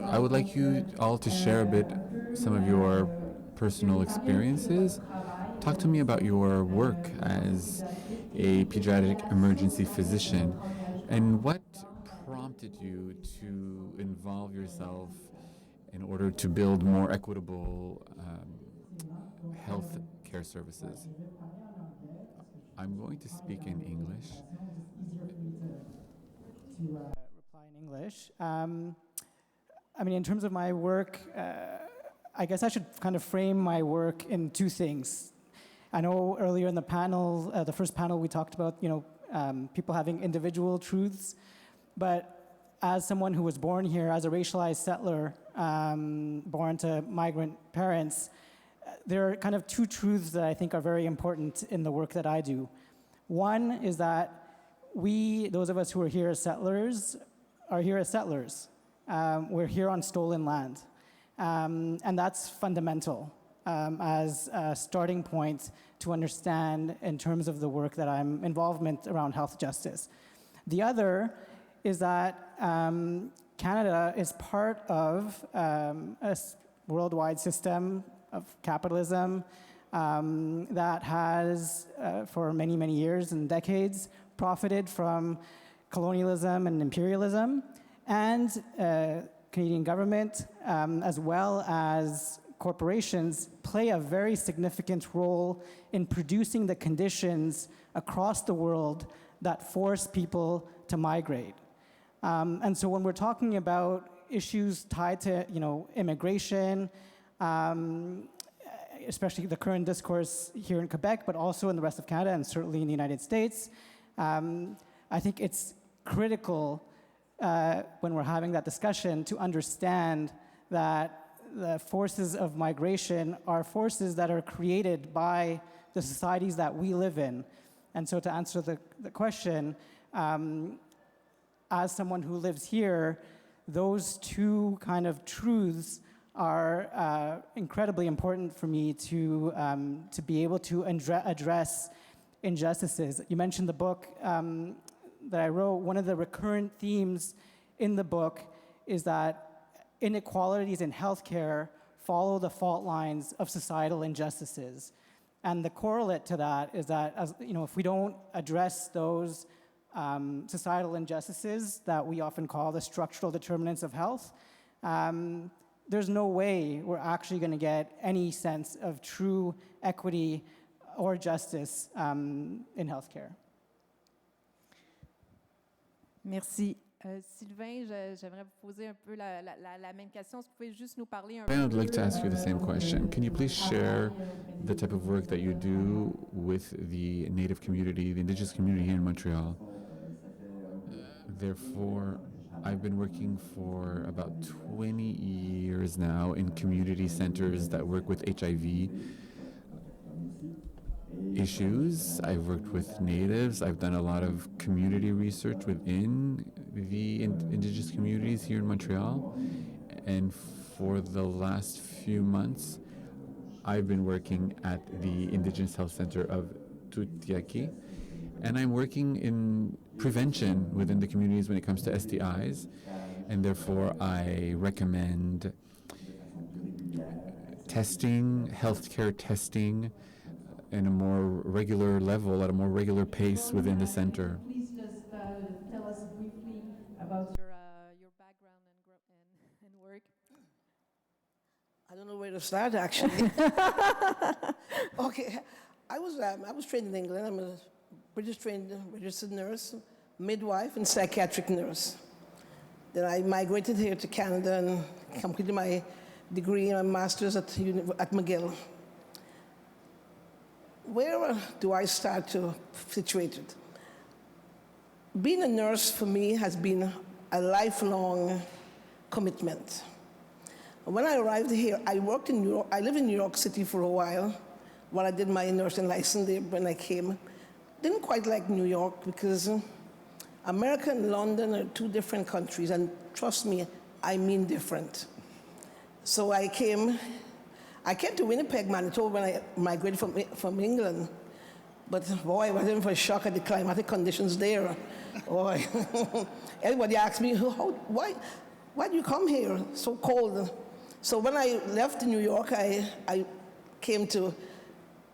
I would like you all to share a bit some of your personal experiences. Talk to me about your work as a pediatric emergency physician and what prompted you to involve yourself in order to build more equitable health care services. I'm going to speak in English. Reply in English. I mean, in terms of my work, I guess I should kind of frame my work in two things. I know earlier in the panel, the first panel, we talked about, people having individual truths, but as someone who was born here as a racialized settler, born to migrant parents, there are kind of two truths that I think are very important in the work that I do. One is that we, those of us who are here as settlers, are here as settlers. We're here on stolen land. And that's fundamental as a starting point to understand in terms of the work that I'm involvement around health justice. The other is that Canada is part of a worldwide system of capitalism that has, for many, many years and decades, profited from colonialism and imperialism, and Canadian government, as well as corporations, play a very significant role in producing the conditions across the world that force people to migrate. And so when we're talking about issues tied to, immigration, especially the current discourse here in Quebec, but also in the rest of Canada and certainly in the United States, I think it's critical when we're having that discussion to understand that the forces of migration are forces that are created by the societies that we live in. And so to answer the question, as someone who lives here, those two kind of truths are incredibly important for me to be able to address injustices. You mentioned the book that I wrote. One of the recurrent themes in the book is that inequalities in healthcare follow the fault lines of societal injustices. And the correlate to that is that, if we don't address those societal injustices that we often call the structural determinants of health, there's no way we're actually going to get any sense of true equity or justice in healthcare. Merci. Sylvain, j'aimerais vous poser un peu la même question. Est-ce que vous pouvez juste nous parler un I would peu like to ask you the same question. Can you please share the type of work that you do with the Native community, the Indigenous community here in Montreal? Therefore, I've been working for about 20 years now in community centers that work with HIV issues. I've worked with natives. I've done a lot of community research within the Indigenous communities here in Montreal. And for the last few months, I've been working at the Indigenous Health Center of Tutiaki. And I'm working in prevention within the communities when it comes to STIs. And therefore, I recommend testing, healthcare testing, in a more regular level, at a more regular pace within the center. Please just tell us briefly about your background and work. I don't know where to start, actually. Okay, I was trained in England. I'm a British trained registered nurse, midwife, and psychiatric nurse. Then I migrated here to Canada and completed my degree and my master's at McGill. Where do I start to situate it? Being a nurse for me has been a lifelong commitment. When I arrived here, I worked in New York. I lived in New York City for a while I did my nursing license there when I came. Didn't quite like New York because America and London are two different countries, and trust me, I mean different. So I came to Winnipeg, Manitoba when I migrated from England. But boy, I was in for a shock at the climatic conditions there. Boy, everybody asked me, why do you come here so cold? So when I left New York, I came to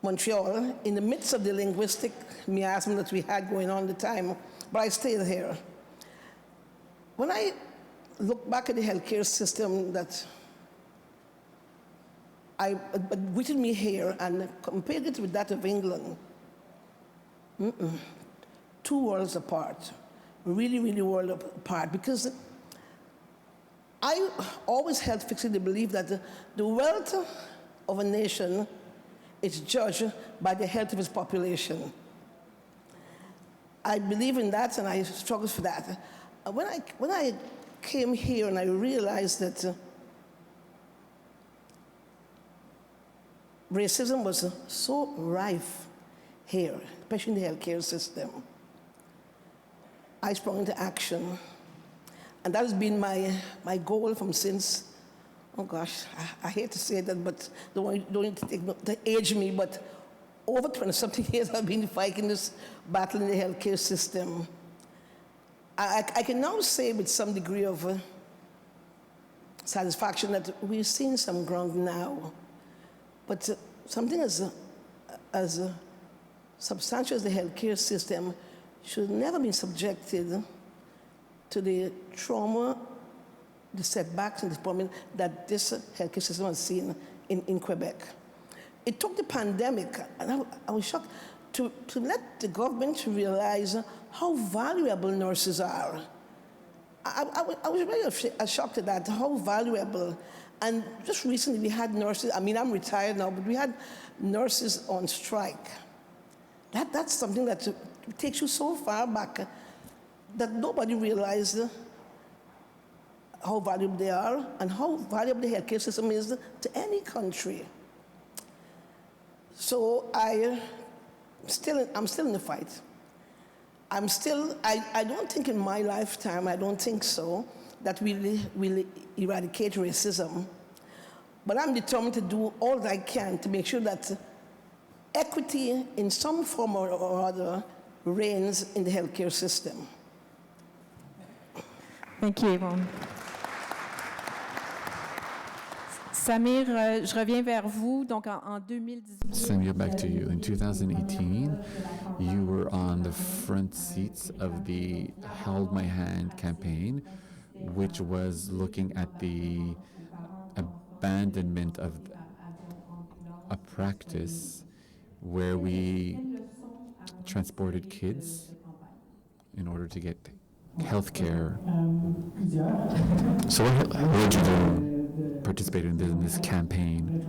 Montreal in the midst of the linguistic miasma that we had going on at the time, but I stayed here. When I look back at the healthcare system that greeted me here and compared it with that of England, two worlds apart, really, really worlds apart, because I always held fixed the belief that the wealth of a nation is judged by the health of its population. I believe in that, and I struggle for that. When I came here and I realized that racism was so rife here, especially in the healthcare system, I sprung into action. And that has been my goal from since, oh gosh, I hate to say that, but don't need to age me, but over 20-something years I've been fighting this battle in the healthcare system. I can now say with some degree of satisfaction that we've seen some ground now, but something as substantial as the healthcare system should never be subjected to the trauma, the setbacks, and the problem that this healthcare system has seen in Quebec. It took the pandemic, and I was shocked, to let the government realize how valuable nurses are. I was really shocked at that, how valuable. And just recently we had nurses, I mean, I'm retired now, but we had nurses on strike. That's something that takes you so far back that nobody realized how valuable they are and how valuable the healthcare system is to any country. So I'm still in the fight. I don't think in my lifetime, I don't think so, that we'll eradicate racism. But I'm determined to do all that I can to make sure that equity in some form or other reigns in the healthcare system. Thank you, Yvonne. Samir, je reviens vers vous. Donc, en 2018. Samir, back to you. In 2018, you were on the front seats of the Hold My Hand campaign, which was looking at the abandonment of a practice where we transported kids in order to get health care. So what did you do? Participate in this campaign?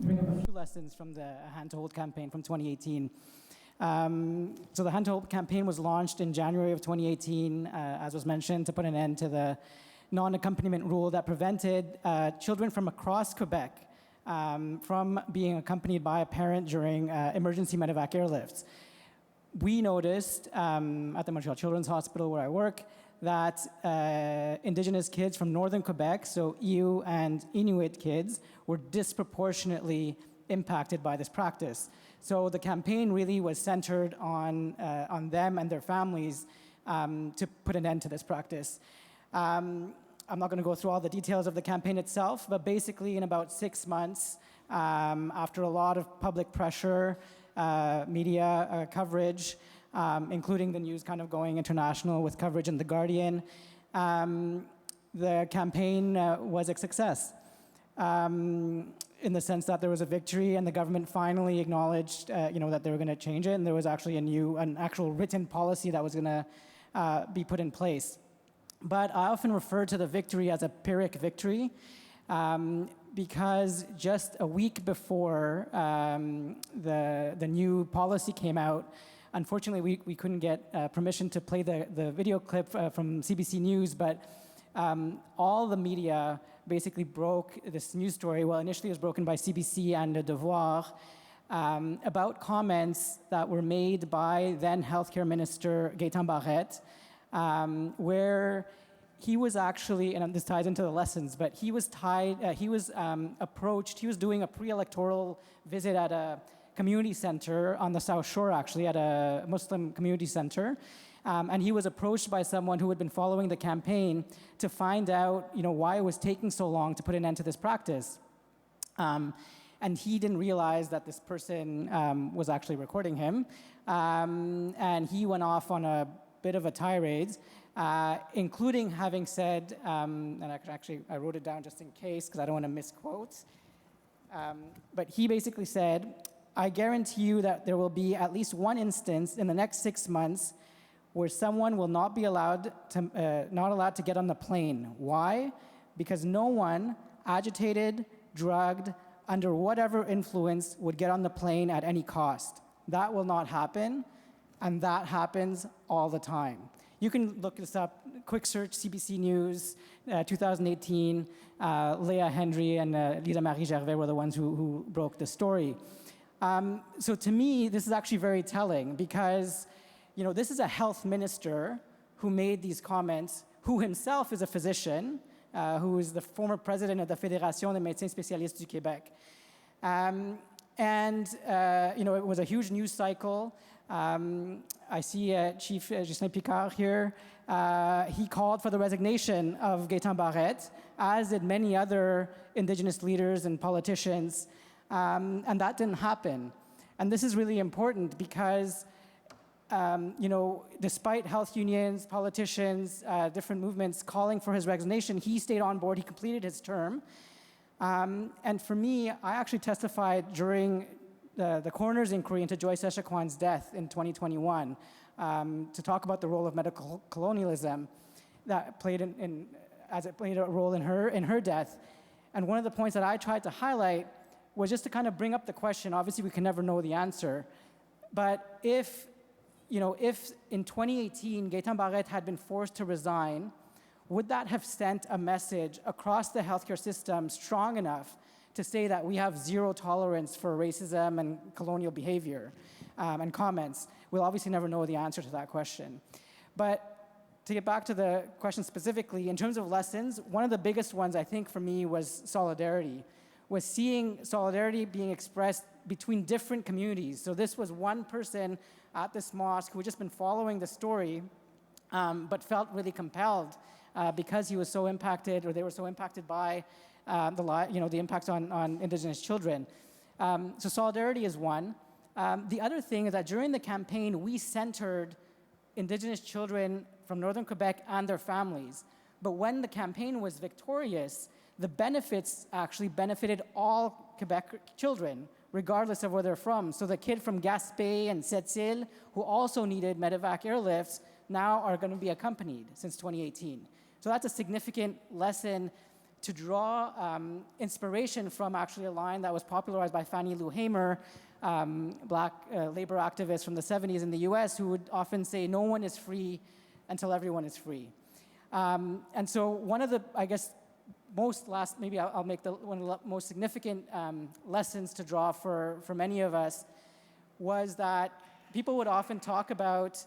Bring up a few lessons from the Hand to Hold campaign from 2018. So the Hand to Hold campaign was launched in January of 2018, as was mentioned, to put an end to the non-accompaniment rule that prevented children from across Quebec from being accompanied by a parent during emergency medevac airlifts. We noticed at the Montreal Children's Hospital where I work that Indigenous kids from northern Quebec, so Ewe and Inuit kids, were disproportionately impacted by this practice. So the campaign really was centered on them and their families to put an end to this practice. I'm not going to go through all the details of the campaign itself, but basically in about 6 months, after a lot of public pressure, media coverage, including the news kind of going international with coverage in The Guardian, the campaign was a success in the sense that there was a victory and the government finally acknowledged that they were going to change it, and there was actually an actual written policy that was going to be put in place. But I often refer to the victory as a Pyrrhic victory because just a week before the new policy came out, unfortunately, we couldn't get permission to play the video clip from CBC News, but all the media basically broke this news story. Well, initially it was broken by CBC and Le Devoir about comments that were made by then Healthcare Minister Gaëtan Barrette, where he was actually, and this ties into the lessons, but he was approached, he was doing a pre-electoral visit at a community center on the South Shore, actually, at a Muslim community center. And he was approached by someone who had been following the campaign to find out, why it was taking so long to put an end to this practice. And he didn't realize that this person was actually recording him. And he went off on a bit of a tirade, including having said, and I wrote it down just in case because I don't want to misquote. But he basically said, "I guarantee you that there will be at least one instance in the next 6 months where someone will not be allowed to get on the plane. Why? Because no one agitated, drugged, under whatever influence would get on the plane at any cost. That will not happen, and that happens all the time." You can look this up, quick search CBC News, 2018, Leah Hendry and Lisa Marie Gervais were the ones who broke the story. So to me, this is actually very telling because, this is a health minister who made these comments, who himself is a physician, who is the former president of the Fédération des médecins spécialistes du Québec. It was a huge news cycle. I see Chief Justin Picard here. He called for the resignation of Gaëtan Barrette, as did many other Indigenous leaders and politicians, and that didn't happen. And this is really important because, despite health unions, politicians, different movements calling for his resignation, he stayed on board, he completed his term. And for me, I actually testified during the coroner's inquiry into Joyce Echaquan's death in 2021 to talk about the role of medical colonialism that played as it played a role in her death. And one of the points that I tried to highlight was just to kind of bring up the question. Obviously, we can never know the answer, but if in 2018 Gaëtan Barrette had been forced to resign, would that have sent a message across the healthcare system strong enough to say that we have zero tolerance for racism and colonial behavior and comments? We'll obviously never know the answer to that question. But to get back to the question specifically, in terms of lessons, one of the biggest ones I think for me was solidarity, was seeing solidarity being expressed between different communities. So this was one person at this mosque who had just been following the story, but felt really compelled because he was so impacted, or they were so impacted by the impacts on Indigenous children. So solidarity is one. The other thing is that during the campaign, we centered Indigenous children from Northern Quebec and their families. But when the campaign was victorious, the benefits actually benefited all Quebec children, regardless of where they're from. So the kid from Gaspé and Sept-Îles, who also needed medevac airlifts, now are going to be accompanied since 2018. So that's a significant lesson to draw inspiration from actually a line that was popularized by Fannie Lou Hamer, black labor activist from the 70s in the US, who would often say, "No one is free until everyone is free." And so one of the, I guess, I'll make one of the most significant lessons to draw for many of us was that people would often talk about,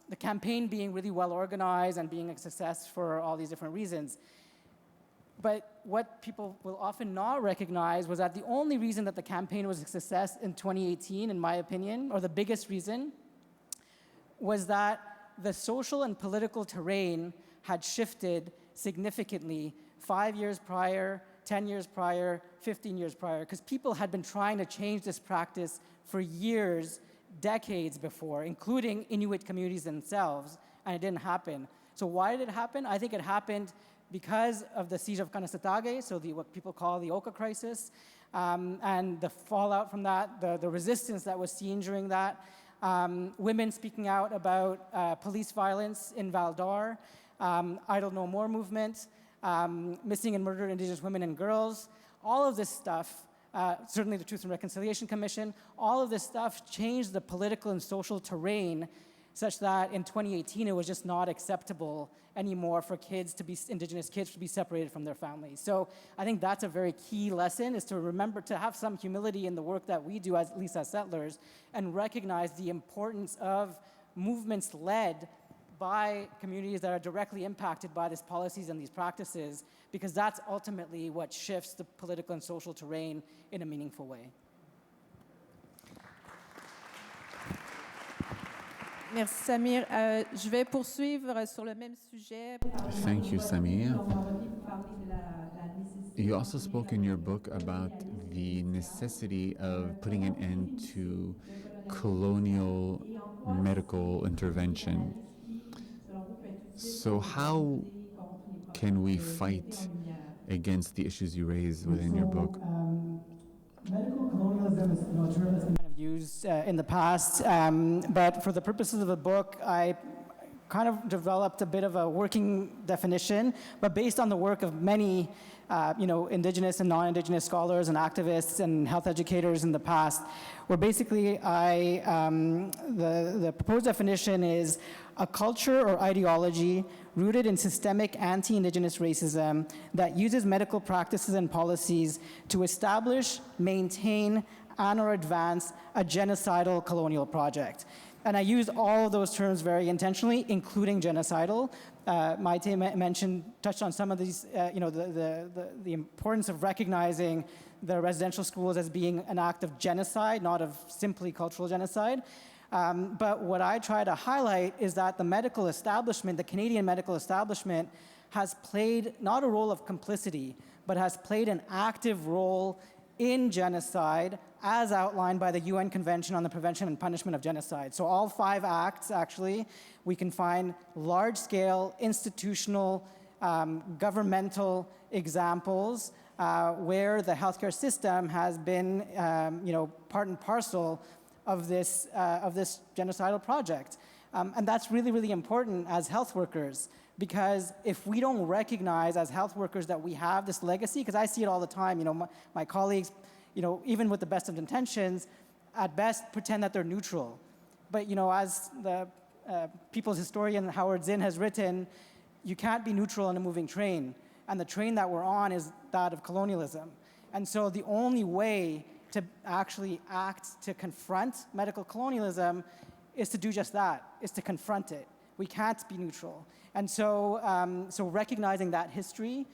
the campaign being really well organized and being a success for all these different reasons. But what people will often not recognize was that the only reason that the campaign was a success in 2018, in my opinion, or the biggest reason, was that the social and political terrain had shifted significantly 5 years prior, 10 years prior, 15 years prior, because people had been trying to change this practice for years, decades before, including Inuit communities themselves, and it didn't happen. So why did it happen? I think it happened because of the siege of Kanesatake, so what people call the Oka crisis, and the fallout from that, the resistance that was seen during that, women speaking out about police violence in Val d'Or, Idle No More movement, missing and murdered Indigenous women and girls, all of this stuff, certainly the Truth and Reconciliation Commission, all of this stuff changed the political and social terrain such that in 2018 it was just not acceptable anymore for Indigenous kids to be separated from their families. So I think that's a very key lesson, is to remember to have some humility in the work that we do, at least as settlers, and recognize the importance of movements led by communities that are directly impacted by these policies and these practices, because that's ultimately what shifts the political and social terrain in a meaningful way. Merci Samir. Je vais poursuivre sur le même sujet. Thank you, Samir. You also spoke in your book about the necessity of putting an end to colonial medical intervention. So how can we fight against the issues you raise within your book? Medical colonialism is a term that's been kind of used in the past, but for the purposes of the book, I kind of developed a bit of a working definition, but based on the work of many Indigenous and non-Indigenous scholars and activists and health educators in the past, where basically the proposed definition is a culture or ideology rooted in systemic anti-Indigenous racism that uses medical practices and policies to establish, maintain, and/or advance a genocidal colonial project. And I used all of those terms very intentionally, including genocidal. Maite touched on some of these, the importance of recognizing the residential schools as being an act of genocide, not of simply cultural genocide. But what I try to highlight is that the medical establishment, the Canadian medical establishment, has played not a role of complicity, but has played an active role in genocide as outlined by the UN Convention on the Prevention and Punishment of Genocide. So all 5 acts, actually, we can find large-scale, institutional, governmental examples where the healthcare system has been, part and parcel of this genocidal project. And that's really, really important as health workers, because if we don't recognize as health workers that we have this legacy, because I see it all the time, my colleagues, even with the best of intentions, at best pretend that they're neutral. But as the people's historian Howard Zinn has written, you can't be neutral on a moving train. And the train that we're on is that of colonialism. And so the only way to actually act to confront medical colonialism is to do just that, is to confront it. We can't be neutral. And so, so recognizing that history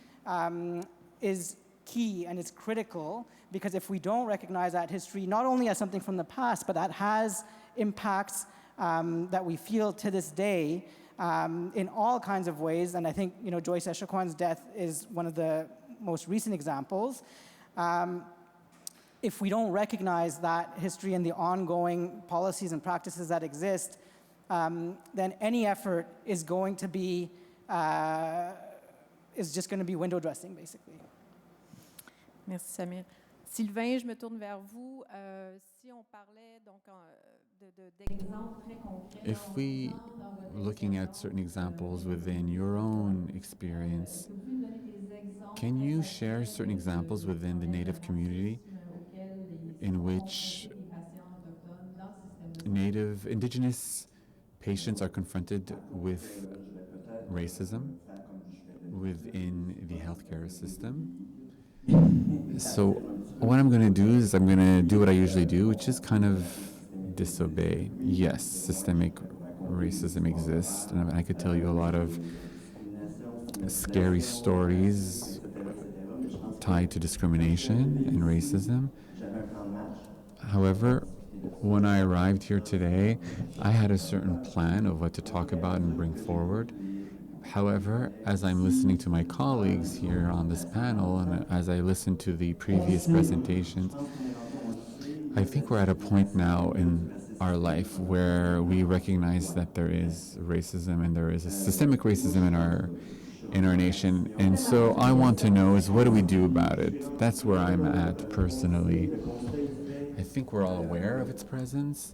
is key and is critical, because if we don't recognize that history, not only as something from the past, but that has impacts that we feel to this day in all kinds of ways. And I think Joyce Echaquan's death is one of the most recent examples. If we don't recognize that history and the ongoing policies and practices that exist, then any effort is going to be, is just going to be window dressing, basically. Merci Samir. Sylvain, je me tourne vers vous. Si on parlait donc d'exemples très concrets. If we, looking at certain examples within your own experience, can you share certain examples within the Native community in which Indigenous patients are confronted with racism within the healthcare system? So what I'm going to do is I'm going to do what I usually do, which is kind of disobey. Yes, systemic racism exists, and I could tell you a lot of scary stories tied to discrimination and racism. However, when I arrived here today, I had a certain plan of what to talk about and bring forward. However, as I'm listening to my colleagues here on this panel, and as I listen to the previous presentations, I think we're at a point now in our life where we recognize that there is racism and there is a systemic racism in our nation. And so I want to know is, what do we do about it? That's where I'm at personally. I think we're all aware of its presence,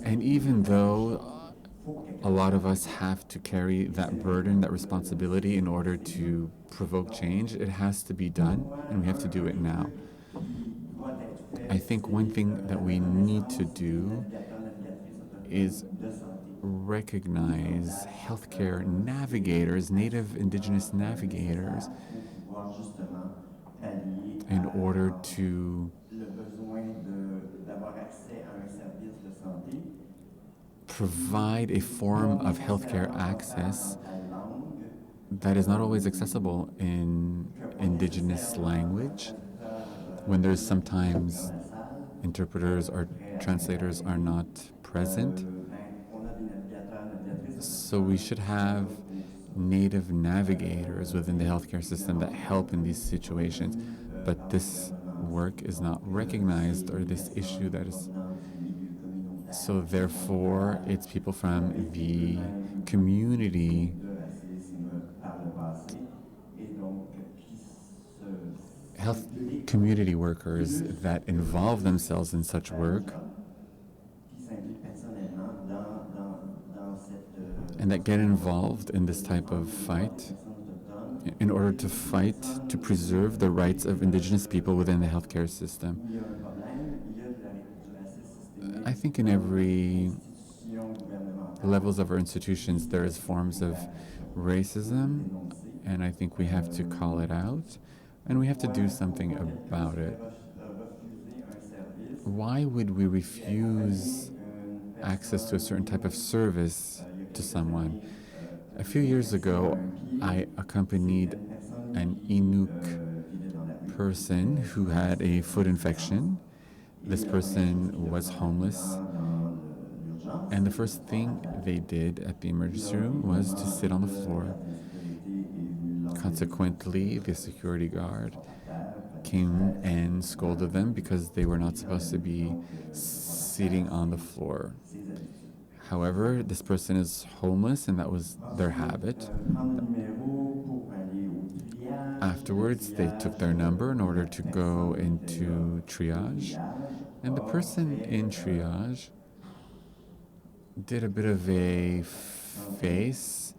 And even though a lot of us have to carry that burden, that responsibility in order to provoke change, it has to be done, and we have to do it now. I think one thing that we need to do is recognize healthcare navigators, native indigenous navigators, in order to provide a form of healthcare access that is not always accessible in indigenous language, when there's sometimes interpreters or translators are not present. So we should have native navigators within the healthcare system that help in these situations. But this work is not recognized, or this issue that is. So therefore, it's people from the community health community workers that involve themselves in such work and that get involved in this type of fight in order to fight to preserve the rights of indigenous people within the healthcare system. I think in every levels of our institutions there is forms of racism, and I think we have to call it out and we have to do something about it. Why would we refuse access to a certain type of service to someone? A few years ago, I accompanied an Inuk person who had a foot infection. This person was homeless, and the first thing they did at the emergency room was to sit on the floor. Consequently, the security guard came and scolded them because they were not supposed to be sitting on the floor. However, this person is homeless and that was their habit. Afterwards, they took their number in order to go into triage, and the person in triage did a bit of a face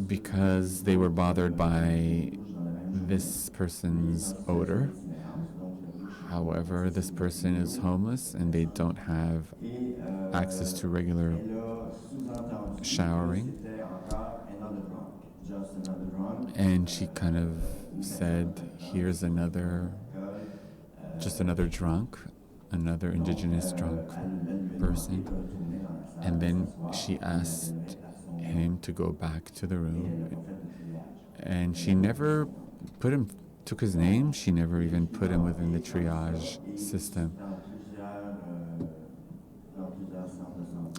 because they were bothered by this person's odor. However, this person is homeless and they don't have access to regular showering. And she kind of said, here's another, just another drunk, another indigenous drunk person. And then she asked him to go back to the room. And she never took his name, she never even put him within the triage system.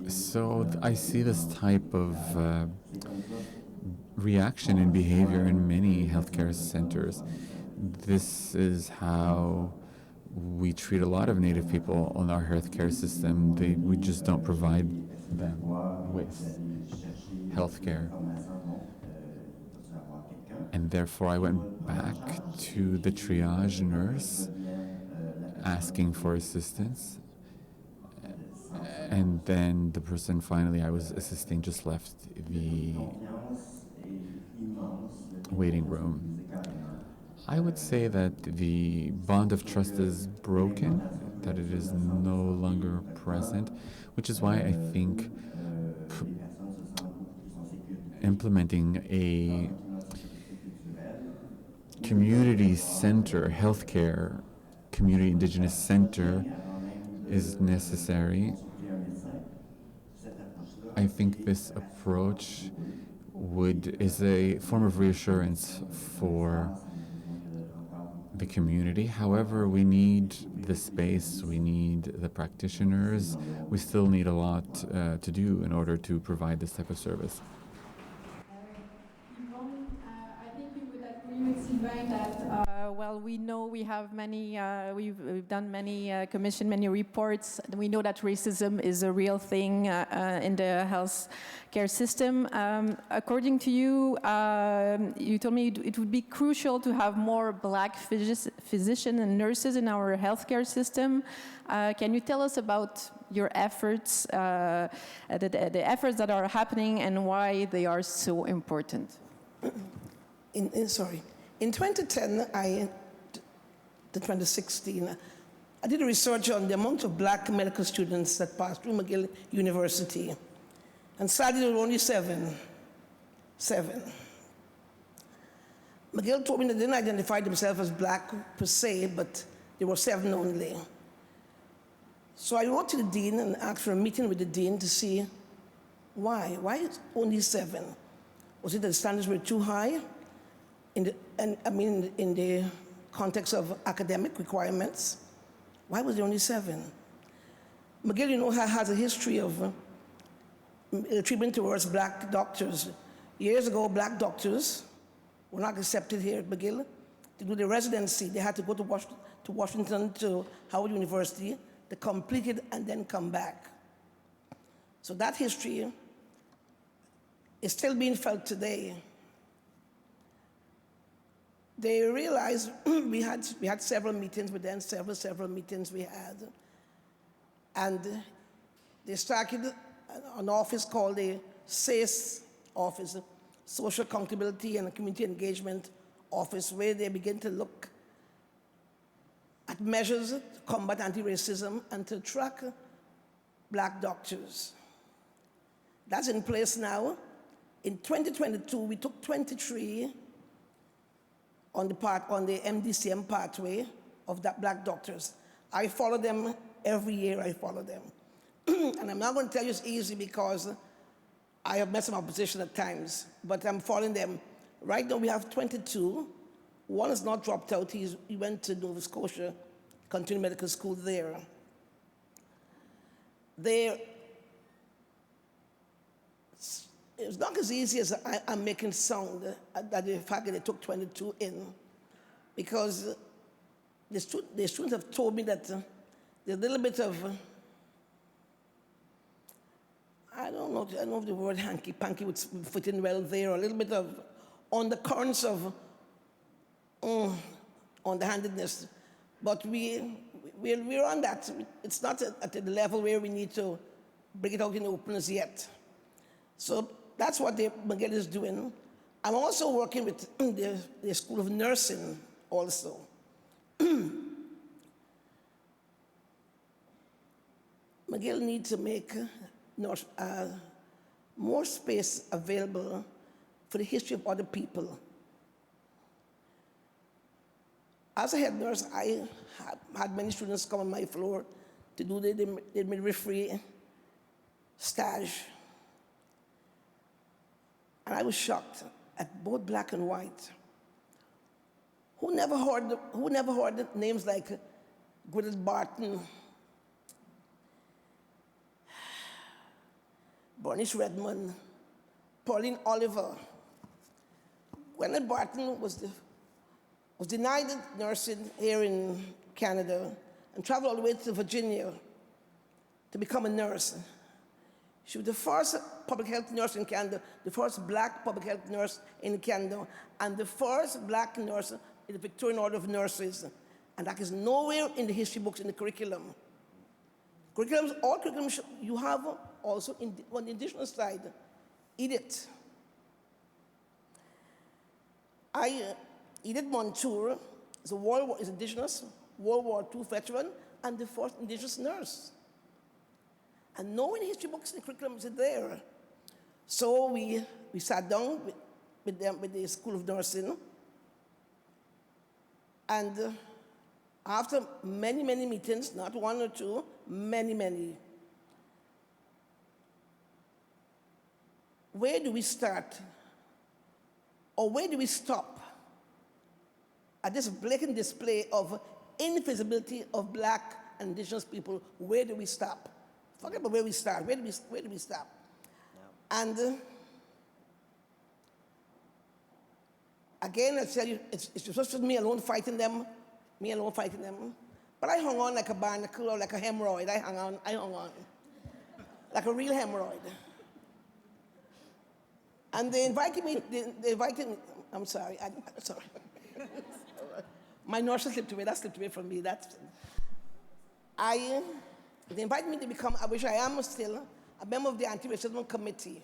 So I see this type of reaction and behavior in many healthcare centers. This is how we treat a lot of Native people in our healthcare system. We just don't provide them with healthcare. And therefore I went back to the triage nurse asking for assistance. And then the person finally I was assisting just left the waiting room. I would say that the bond of trust is broken, that it is no longer present, which is why I think implementing a community center, healthcare community indigenous center is necessary. I think this approach is a form of reassurance for the community. However, we need the space, we need the practitioners. We still need a lot to do in order to provide this type of service. I think you would agree with Sylvain that, while we know we have many, we've done many, commissioned many reports, we know that racism is a real thing in the health care system. According to you, you told me it would be crucial to have more Black physicians and nurses in our healthcare system. Can you tell us about your efforts, the efforts that are happening and why they are so important? In 2010, to 2016, I did a research on the amount of Black medical students that passed through McGill University. And sadly, there were only seven. McGill told me they didn't identify themselves as Black per se, but there were 7 only. So I wrote to the dean and asked for a meeting with the dean to see why. Why is only 7? Was it that the standards were too high? In the context of academic requirements? Why was there only 7? McGill, you know, has a history of treatment towards Black doctors. Years ago, Black doctors were not accepted here at McGill. To do their residency, they had to go to Washington, to Howard University, to complete it and then come back. So that history is still being felt today. They realized we had several meetings with them, several meetings we had. And they started an office called the SACE office, Social Accountability and Community Engagement Office, where they begin to look at measures to combat anti-racism and to track Black doctors. That's in place now. In 2022, we took 23 on the MDCM pathway of that Black doctors. I follow them every year, I follow them. And I'm not going to tell you it's easy because I have met some opposition at times, but I'm following them. Right now we have 22. One is not dropped out, he went to Nova Scotia, continued medical school there. It's not as easy as I'm making sound, that the fact that they took 22 in, because the students have told me that there's a little bit of, I don't know if the word hanky-panky would fit in well there, or a little bit of undercurrents of underhandedness. But we're on that. It's not at the level where we need to bring it out in the open as yet. So that's what McGill is doing. I'm also working with the School of Nursing also. McGill needs to make more space available for the history of other people. As a head nurse, I had many students come on my floor to do the midwifery stage. And I was shocked at both Black and white. Who never heard names like Gwyneth Barton, Bernice Redmond, Pauline Oliver. Gwyneth Barton was denied nursing here in Canada and traveled all the way to Virginia to become a nurse. She was the first public health nurse in Canada, the first Black public health nurse in Canada, and the first Black nurse in the Victorian Order of Nurses. And that is nowhere in the history books in the curriculum. All curriculums you have also on the Indigenous side. Edith. Edith Montour is Indigenous, World War II veteran, and the first Indigenous nurse. And no in history books in the curriculum is there. So we sat down with the School of Nursing, and after many, many meetings, not one or two, many, many, where do we start? Or where do we stop at this blatant display of invisibility of Black and Indigenous people? Where do we stop? Forget about where we start. Where do we stop? Yeah. And Again, I tell you, it's just me alone fighting them, But I hung on like a barnacle or like a hemorrhoid. I hung on. Like a real hemorrhoid. And they invited me, I'm sorry, sorry. My nurse slipped away, that slipped away from me. They invited me to become, I wish I am still, a member of the anti-racism committee.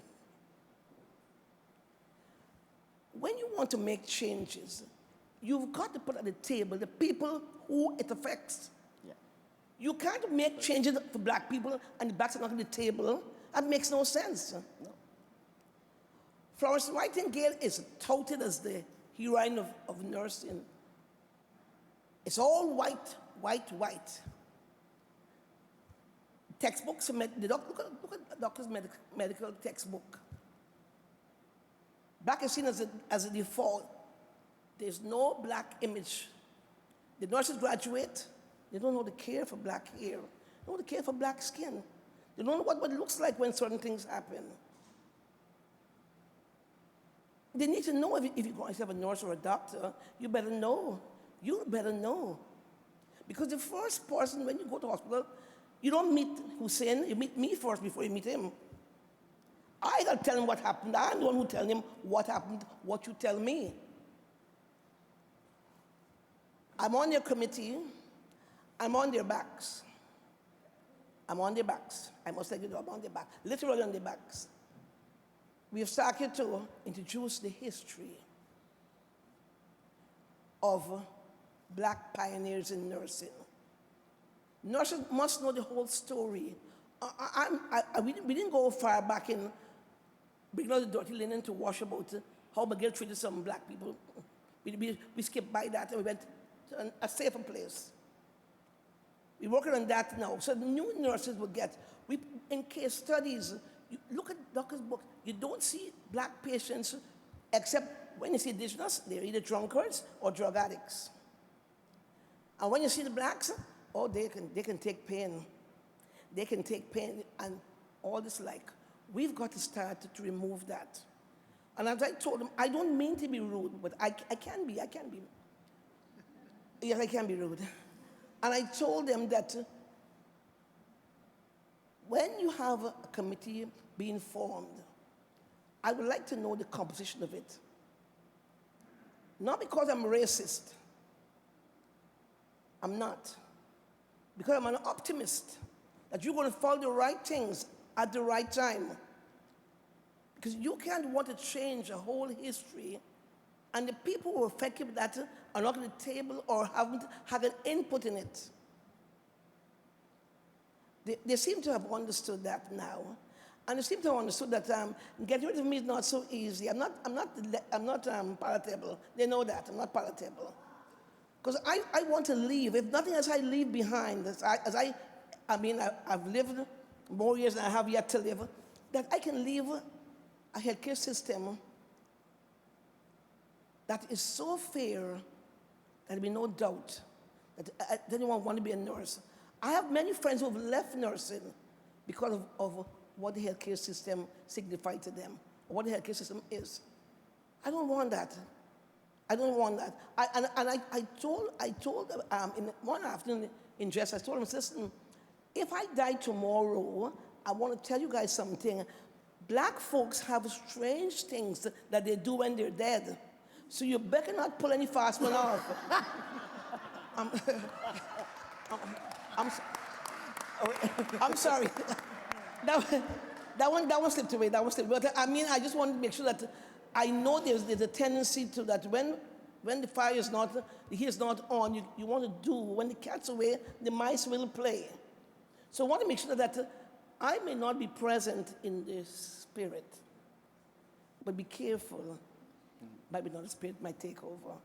When you want to make changes, you've got to put at the table the people who it affects. Yeah. You can't make changes for black people and the blacks are not at the table. That makes no sense. No. Florence Nightingale is touted as the heroine of nursing. It's all white, white, white. Textbooks, look at the doctor's medical textbook. Black is seen as a default. There's no black image. The nurses graduate, they don't know how to care for black hair. They don't know how to care for black skin. They don't know what it looks like when certain things happen. They need to know if you're going to have a nurse or a doctor, you better know. You better know. Because the first person, when you go to hospital, you don't meet Hussein, you meet me first before you meet him. I got to tell him what happened. I'm the one who tells him what happened, what you tell me. I'm on their committee. I'm on their backs. I'm on their backs. I must let you know, I'm on their back, literally on their backs. We have started to introduce the history of black pioneers in nursing. Nurses must know the whole story. We didn't go far back in bringing out the dirty linen to wash about how McGill treated some black people. We skipped by that and we went to a safer place. We're working on that now. So the new nurses will get, in case studies, you look at doctors' books, you don't see black patients except when you see indigenous, they're either drunkards or drug addicts. And when you see the blacks, oh, they can take pain. They can take pain and all this like. We've got to start to remove that. And as I told them, I don't mean to be rude, but I can be. Yes, I can be rude. And I told them that when you have a committee being formed, I would like to know the composition of it. Not because I'm racist. I'm not. Because I'm an optimist that you're going to follow the right things at the right time. Because you can't want to change a whole history and the people who are affected by that are not at the table or haven't had an input in it. They seem to have understood that now. And they seem to have understood that getting rid of me is not so easy. I'm not palatable. They know that. I'm not palatable. Because I want to leave. If nothing else, I leave behind. I've lived more years than I have yet to live, that I can leave a healthcare system that is so fair that there'll be no doubt that anyone want to be a nurse. I have many friends who have left nursing because of what the healthcare system signified to them, or what the healthcare system is. I don't want that. I don't want that. I told in one afternoon in Jess, I told him, listen, if I die tomorrow, I want to tell you guys something. Black folks have strange things that they do when they're dead. So you better not pull any fast one off. I'm sorry. That one slipped away. But I just want to make sure that I know there's a tendency to that when the fire is not, the heat is not on, you want to do, when the cat's away, the mice will play. So I want to make sure that I may not be present in the spirit, but be careful. Maybe not the spirit might take over.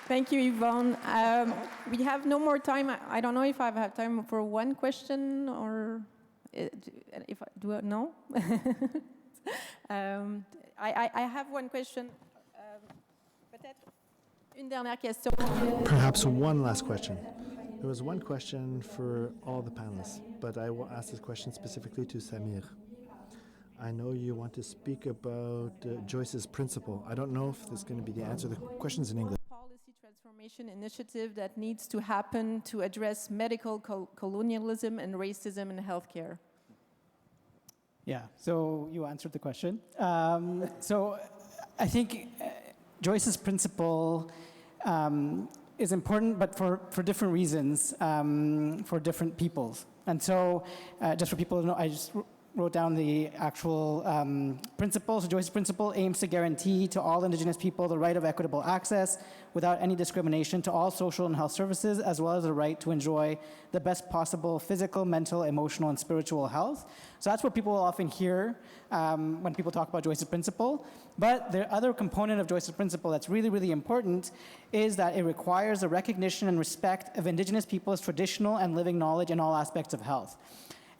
Thank you, Yvonne. We have no more time. I don't know if I have time for one question or if I do. No. I have one question. Peut-être une dernière question. Perhaps one last question. There was one question for all the panelists, but I will ask this question specifically to Samir. I know you want to speak about Joyce's principle. I don't know if this is going to be the answer. The question's in English. Policy transformation initiative that needs to happen to address medical colonialism and racism in healthcare. Yeah, so you answered the question. So I think Joyce's principle is important, but for different reasons, for different peoples. And so just for people to know, I just wrote down the actual principle. So Joyce's principle aims to guarantee to all Indigenous people the right of equitable access without any discrimination to all social and health services, as well as the right to enjoy the best possible physical, mental, emotional, and spiritual health. So that's what people will often hear when people talk about Joyce's principle. But the other component of Joyce's principle that's really, really important is that it requires the recognition and respect of Indigenous people's traditional and living knowledge in all aspects of health.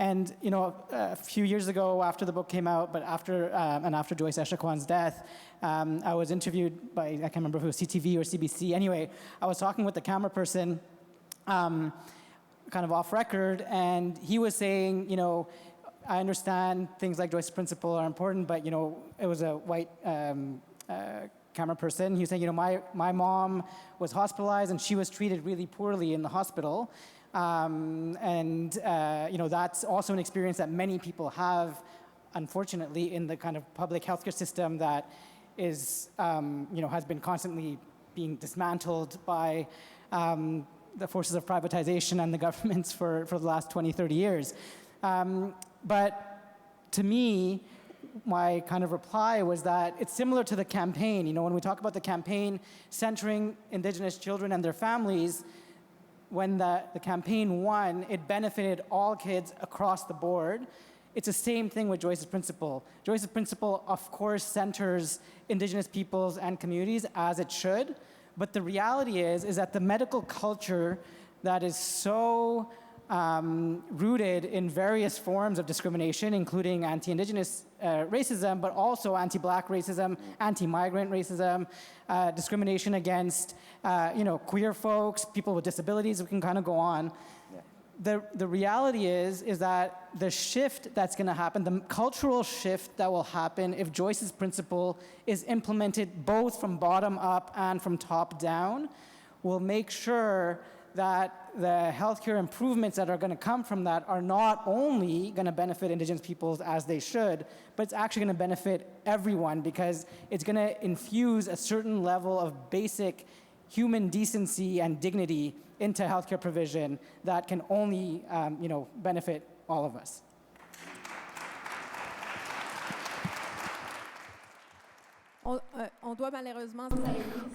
And you know, a few years ago, after the book came out, but after Joyce Echaquan's death, I was interviewed by, I can't remember if it was CTV or CBC. Anyway, I was talking with the camera person, kind of off record, and he was saying, you know, I understand things like Joyce's principle are important, but you know, it was a white camera person. He was saying, you know, my mom was hospitalized and she was treated really poorly in the hospital. You know, that's also an experience that many people have, unfortunately, in the kind of public healthcare system that is, you know, has been constantly being dismantled by the forces of privatization and the governments for the last 20, 30 years. But to me, my kind of reply was that it's similar to the campaign. You know, when we talk about the campaign centering Indigenous children and their families, when the campaign won, it benefited all kids across the board. It's the same thing with Joyce's principle. Joyce's principle, of course, centers Indigenous peoples and communities as it should, but the reality is that the medical culture that is so rooted in various forms of discrimination, including anti-Indigenous racism, but also anti-Black racism, anti-migrant racism, discrimination against you know, queer folks, people with disabilities. We can kind of go on. Yeah. The reality is that the shift that's going to happen, the cultural shift that will happen if Joyce's principle is implemented both from bottom up and from top down, will make sure that the healthcare improvements that are going to come from that are not only going to benefit Indigenous peoples as they should, but it's actually going to benefit everyone because it's going to infuse a certain level of basic human decency and dignity into healthcare provision that can only you know, benefit all of us.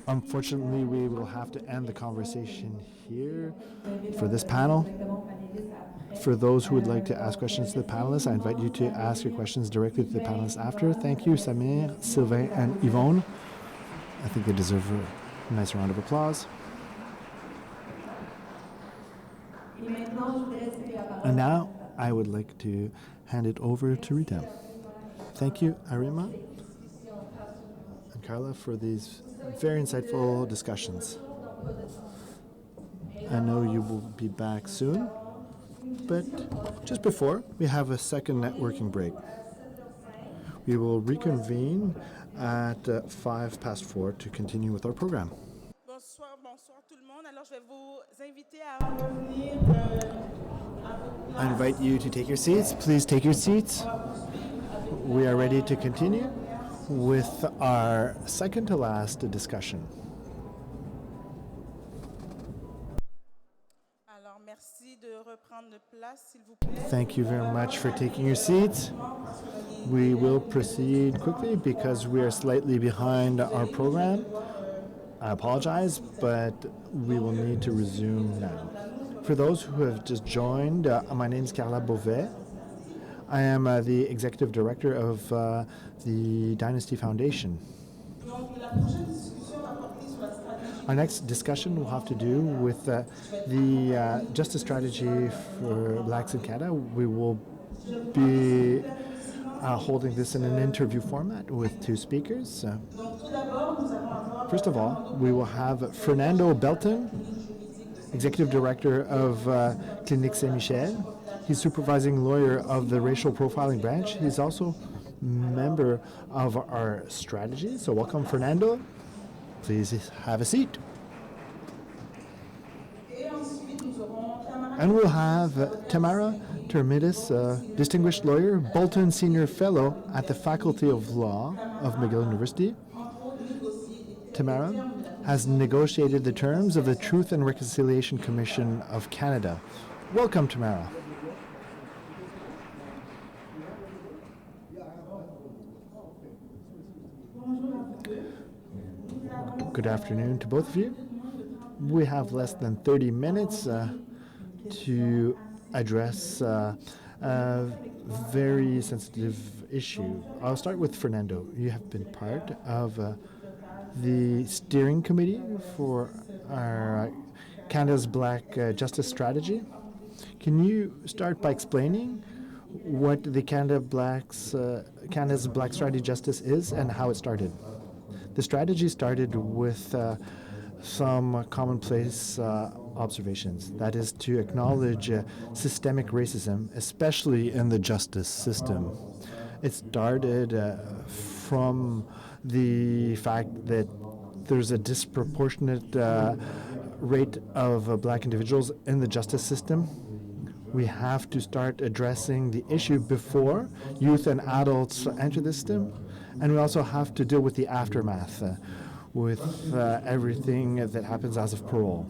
Unfortunately, we will have to end the conversation here for this panel. For those who would like to ask questions to the panelists, I invite you to ask your questions directly to the panelists after. Thank you, Samir, Sylvain, and Yvonne. I think they deserve a nice round of applause. And now, I would like to hand it over to Rita. Thank you, Arima and Carla, for these very insightful discussions. I know you will be back soon, but just before, we have a second networking break. We will reconvene at 4:05 to continue with our program. I invite you to take your seats. Please take your seats. We are ready to continue with our second to last discussion. Thank you very much for taking your seats. We will proceed quickly because we are slightly behind our program. I apologize, but we will need to resume now. For those who have just joined, my name is Carla Beauvais. I am the Executive Director of the Dynasty Foundation. Our next discussion will have to do with the justice strategy for Blacks in Canada. We will be holding this in an interview format with two speakers. First of all, we will have Fernando Belton, Executive Director of Clinique Saint-Michel. He's supervising lawyer of the racial profiling branch. He's also member of our strategy. So welcome, Fernando. Please have a seat. And we'll have Tamara Termidis, distinguished lawyer, Bolton Senior Fellow at the Faculty of Law of McGill University. Tamara has negotiated the terms of the Truth and Reconciliation Commission of Canada. Welcome, Tamara. Good afternoon to both of you. We have less than 30 minutes to address a very sensitive issue. I'll start with Fernando. You have been part of the steering committee for our Canada's Black Justice Strategy. Can you start by explaining what the Canada's Black Strategy Justice is and how it started? The strategy started with some commonplace observations. That is to acknowledge systemic racism, especially in the justice system. It started from the fact that there's a disproportionate rate of black individuals in the justice system. We have to start addressing the issue before youth and adults enter the system, and we also have to deal with the aftermath, with everything that happens as of parole.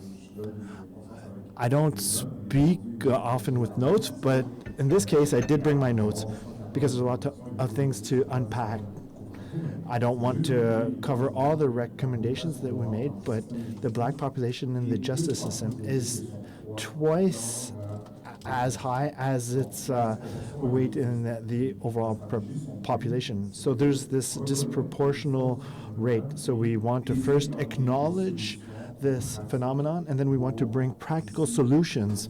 I don't speak often with notes, but in this case I did bring my notes because there's a lot of things to unpack. I don't want to cover all the recommendations that we made, but the black population in the justice system is twice as high as its weight in the overall population. So there's this disproportional rate. So we want to first acknowledge this phenomenon, and then we want to bring practical solutions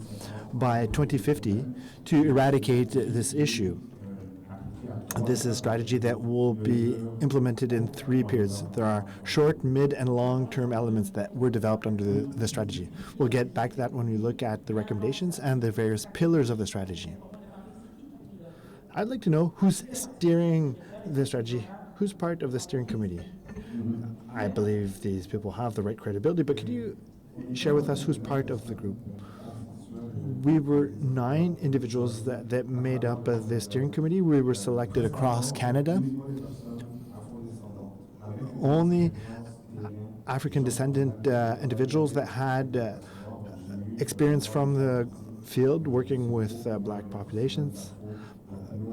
by 2050 to eradicate this issue. This is a strategy that will be implemented in 3 periods. There are short, mid, and long-term elements that were developed under the strategy. We'll get back to that when we look at the recommendations and the various pillars of the strategy. I'd like to know who's steering the strategy, who's part of the steering committee. I believe these people have the right credibility, but could you share with us who's part of the group? We were 9 individuals that made up the steering committee. We were selected across Canada. Only African descendant individuals that had experience from the field working with black populations.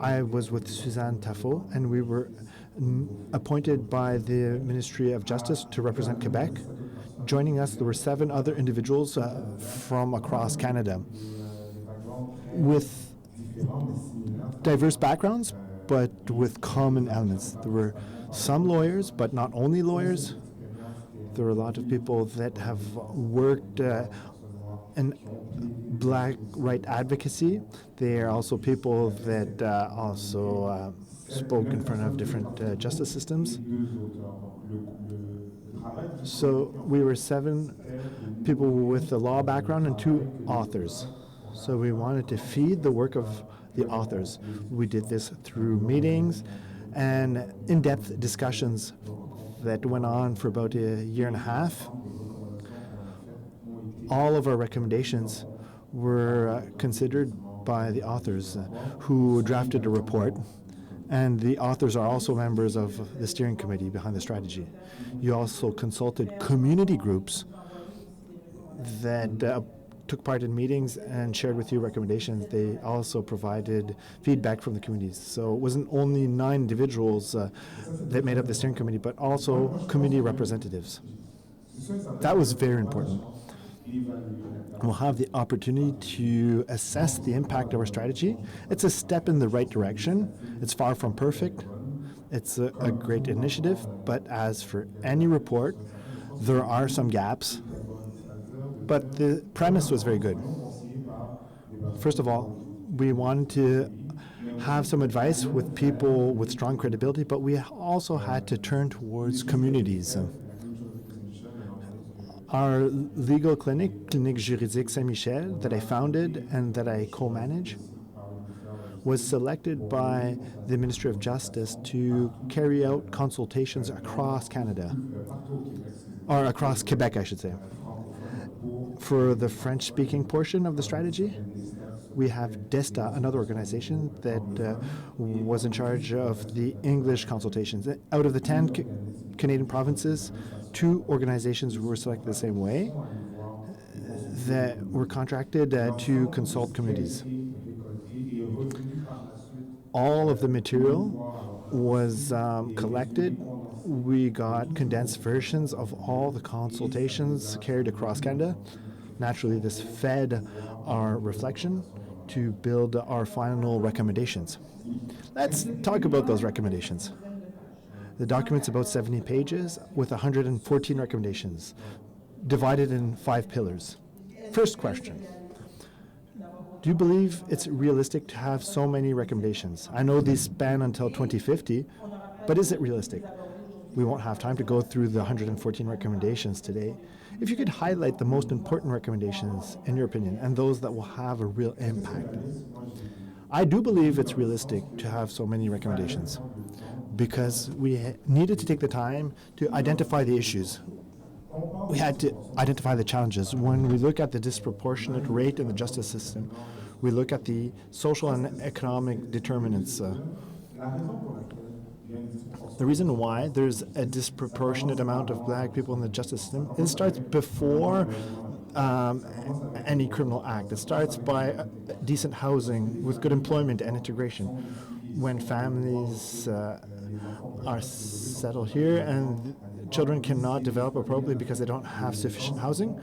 I was with Suzanne Tafo, and we were appointed by the Ministry of Justice to represent Quebec. Joining us, there were 7 other individuals from across Canada with diverse backgrounds, but with common elements. There were some lawyers, but not only lawyers. There were a lot of people that have worked in black right advocacy. They are also people that also spoke in front of different justice systems. So we were 7 people with a law background and 2 authors. So we wanted to feed the work of the authors. We did this through meetings and in-depth discussions that went on for about a year and a half. All of our recommendations were considered by the authors who drafted a report, and the authors are also members of the steering committee behind the strategy. You also consulted community groups that took part in meetings and shared with you recommendations. They also provided feedback from the communities. So it wasn't only 9 individuals that made up the steering committee, but also community representatives. That was very important. We'll have the opportunity to assess the impact of our strategy. It's a step in the right direction. It's far from perfect. It's a great initiative, but as for any report, there are some gaps. But the premise was very good. First of all, we wanted to have some advice with people with strong credibility, but we also had to turn towards communities. Our legal clinic, Clinique Juridique Saint-Michel, that I founded and that I co-manage, was selected by the Ministry of Justice to carry out consultations across Canada, or across Quebec, I should say. For the French-speaking portion of the strategy, we have DESTA, another organization that was in charge of the English consultations. Out of the 10 Canadian provinces, 2 organizations were selected the same way that were contracted to consult communities. All of the material was collected. We got condensed versions of all the consultations carried across Canada. Naturally, this fed our reflection to build our final recommendations. Let's talk about those recommendations. The document's about 70 pages with 114 recommendations, divided in 5 pillars. First question. Do you believe it's realistic to have so many recommendations? I know these span until 2050, but is it realistic? We won't have time to go through the 114 recommendations today. If you could highlight the most important recommendations, in your opinion, and those that will have a real impact. I do believe it's realistic to have so many recommendations because we needed to take the time to identify the issues. We had to identify the challenges. When we look at the disproportionate rate in the justice system, we look at the social and economic determinants. The reason why there's a disproportionate amount of black people in the justice system, it starts before any criminal act. It starts by decent housing with good employment and integration. When families are settled here and children cannot develop appropriately because they don't have sufficient housing,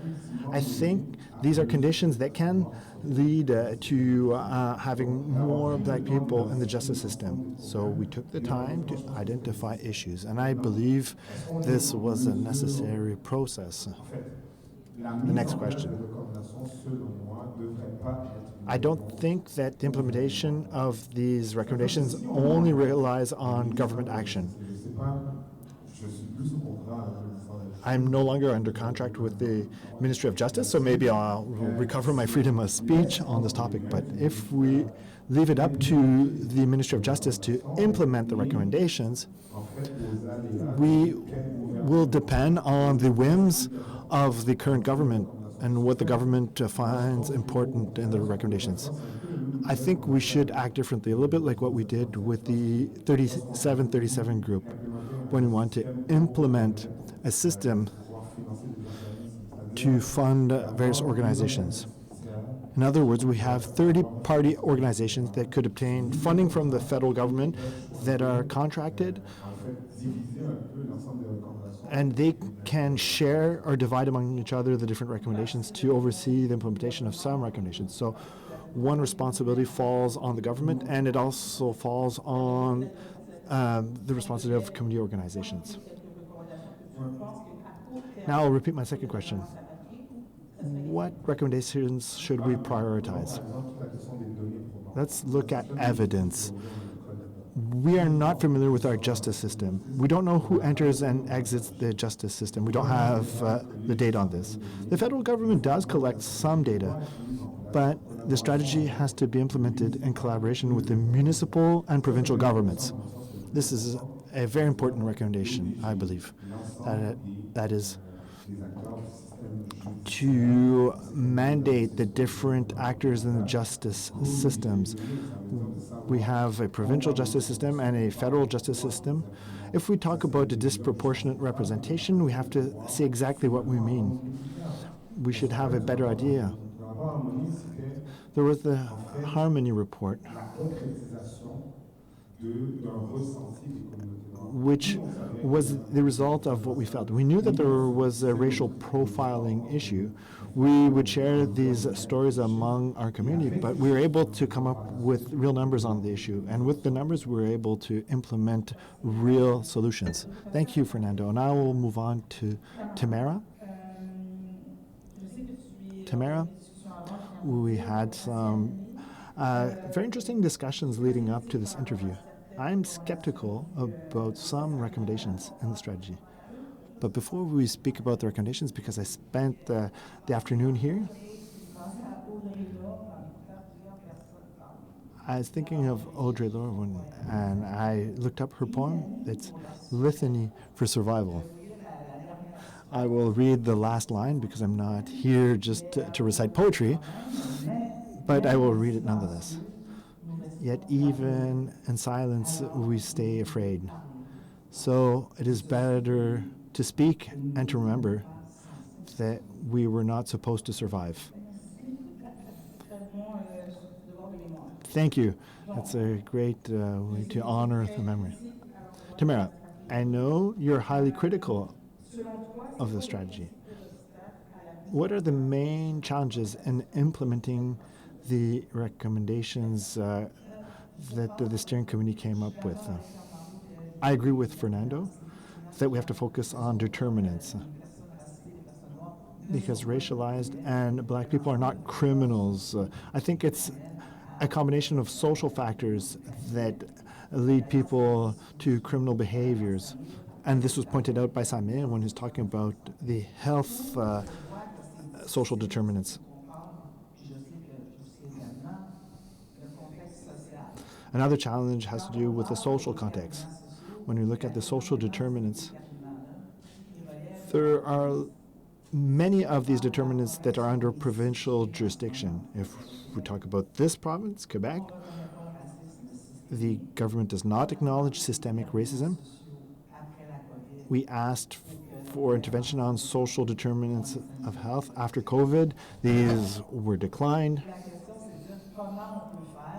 I think these are conditions that can lead to having more black people in the justice system. So we took the time to identify issues, and I believe this was a necessary process. The next question. I don't think that the implementation of these recommendations only relies on government action. I'm no longer under contract with the Ministry of Justice, so maybe I'll recover my freedom of speech on this topic. But if we leave it up to the Ministry of Justice to implement the recommendations, we will depend on the whims of the current government and what the government finds important in the recommendations. I think we should act differently, a little bit like what we did with the 3737 group, when we want to implement a system to fund various organizations. In other words, we have 30-party organizations that could obtain funding from the federal government that are contracted, and they can share or divide among each other the different recommendations to oversee the implementation of some recommendations. So one responsibility falls on the government, and it also falls on the responsibility of community organizations. Now I'll repeat my second question. What recommendations should we prioritize? Let's look at evidence. We are not familiar with our justice system. We don't know who enters and exits the justice system. We don't have the data on this. The federal government does collect some data, but the strategy has to be implemented in collaboration with the municipal and provincial governments. This is a very important recommendation, I believe. That is to mandate the different actors in the justice systems. We have a provincial justice system and a federal justice system. If we talk about a disproportionate representation, we have to see exactly what we mean. We should have a better idea. There was the Harmony report, which was the result of what we felt. We knew that there was a racial profiling issue. We would share these stories among our community, but we were able to come up with real numbers on the issue. And with the numbers, we were able to implement real solutions. Thank you, Fernando. Now we'll move on to Tamara. Tamara, we had some very interesting discussions leading up to this interview. I'm skeptical about some recommendations in the strategy. But before we speak about the recommendations, because I spent the afternoon here, I was thinking of Audre Lorde, and I looked up her poem. It's Litany for Survival. I will read the last line because I'm not here just to recite poetry, but I will read it nonetheless. Yet even in silence we stay afraid. So it is better to speak and to remember that we were not supposed to survive. Thank you. That's a great way to honor the memory. Tamara, I know you're highly critical of the strategy. What are the main challenges in implementing the recommendations that the steering committee came up with? I agree with Fernando that we have to focus on determinants because racialized and black people are not criminals. I think it's a combination of social factors that lead people to criminal behaviors. And this was pointed out by Samir when he's talking about the health social determinants. Another challenge has to do with the social context. When we look at the social determinants, there are many of these determinants that are under provincial jurisdiction. If we talk about this province, Quebec, the government does not acknowledge systemic racism. We asked for intervention on social determinants of health after COVID. These were declined.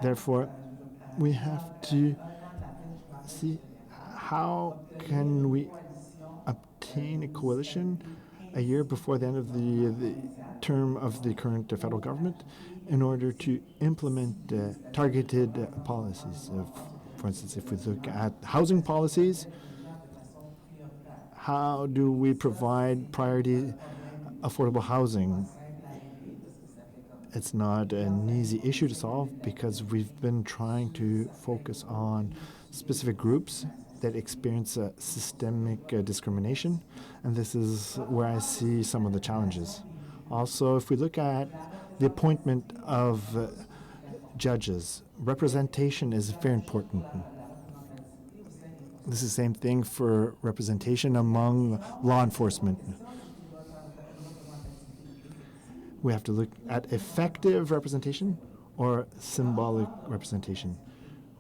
Therefore, we have to see how can we obtain a coalition a year before the end of the term of the current federal government in order to implement targeted policies. For instance, if we look at housing policies, how do we provide priority affordable housing? It's not an easy issue to solve because we've been trying to focus on specific groups that experience systemic discrimination, and this is where I see some of the challenges. Also, if we look at the appointment of judges, representation is very important. This is the same thing for representation among law enforcement. We have to look at effective representation or symbolic representation.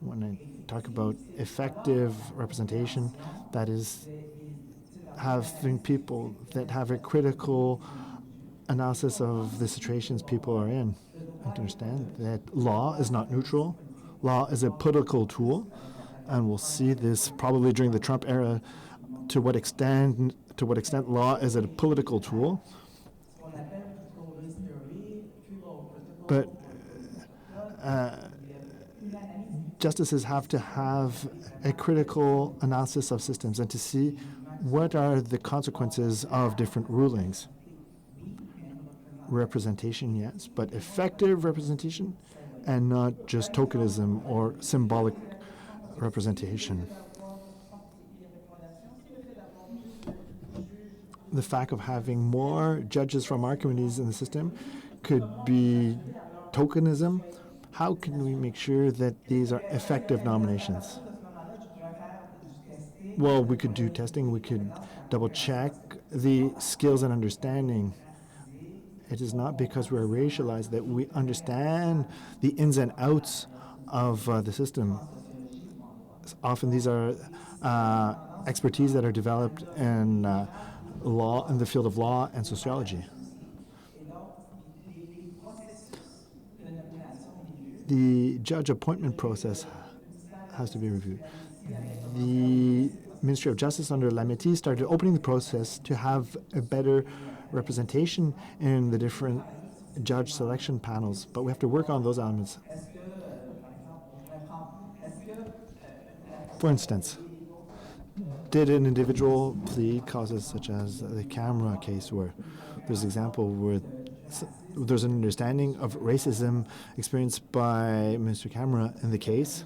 When I talk about effective representation, that is having people that have a critical analysis of the situations people are in and to understand that law is not neutral. Law is a political tool, and we'll see this probably during the Trump era to what extent law is a political tool. But justices have to have a critical analysis of systems and to see what are the consequences of different rulings. Representation, yes, but effective representation and not just tokenism or symbolic representation. The fact of having more judges from our communities in the system could be tokenism. How can we make sure that these are effective nominations? Well, we could do testing. We could double check the skills and understanding. It is not because we're racialized that we understand the ins and outs of the system. Often these are expertise that are developed in law, in the field of law and sociology. The judge appointment process has to be reviewed. The Ministry of Justice under Lametti started opening the process to have a better representation in the different judge selection panels, but we have to work on those elements. For instance, did an individual plead causes such as the camera case where there's an example where there's an understanding of racism experienced by Mr. Camera in the case,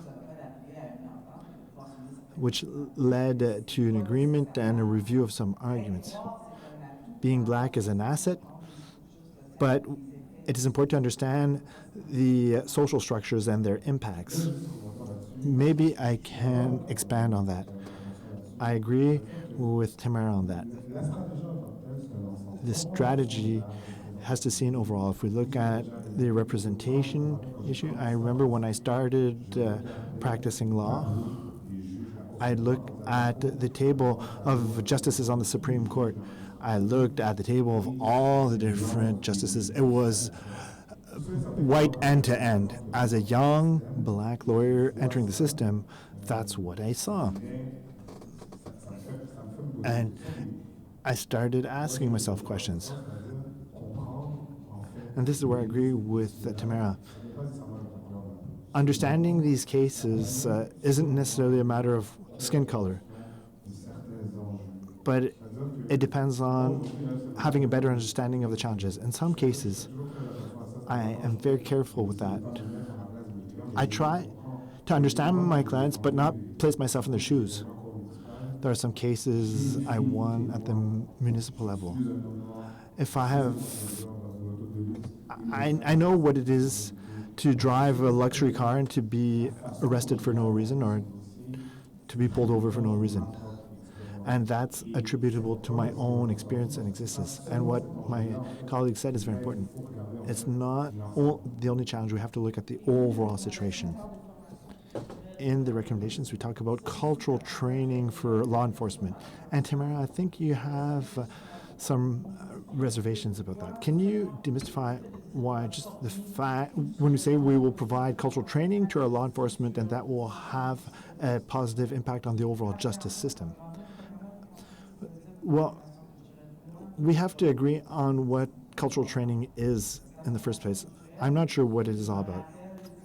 which led to an agreement and a review of some arguments. Being black is an asset, but it is important to understand the social structures and their impacts. Maybe I can expand on that. I agree with Tamara on that. The strategy has to see an overall. If we look at the representation issue, I remember when I started practicing law, I looked at the table of justices on the Supreme Court. I looked at the table of all the different justices. It was white end to end. As a young black lawyer entering the system, that's what I saw. And I started asking myself questions. And this is where I agree with Tamara. Understanding these cases isn't necessarily a matter of skin color, but it depends on having a better understanding of the challenges. In some cases, I am very careful with that. I try to understand my clients, but not place myself in their shoes. There are some cases I won at the municipal level. If I have, I know what it is to drive a luxury car and to be arrested for no reason or to be pulled over for no reason. And that's attributable to my own experience and existence. And what my colleague said is very important. It's not the only challenge. We have to look at the overall situation. In the recommendations, we talk about cultural training for law enforcement. And Tamara, I think you have some reservations about that. Can you demystify why just the fact, when we say we will provide cultural training to our law enforcement and that will have a positive impact on the overall justice system? Well, we have to agree on what cultural training is in the first place. I'm not sure what it is all about.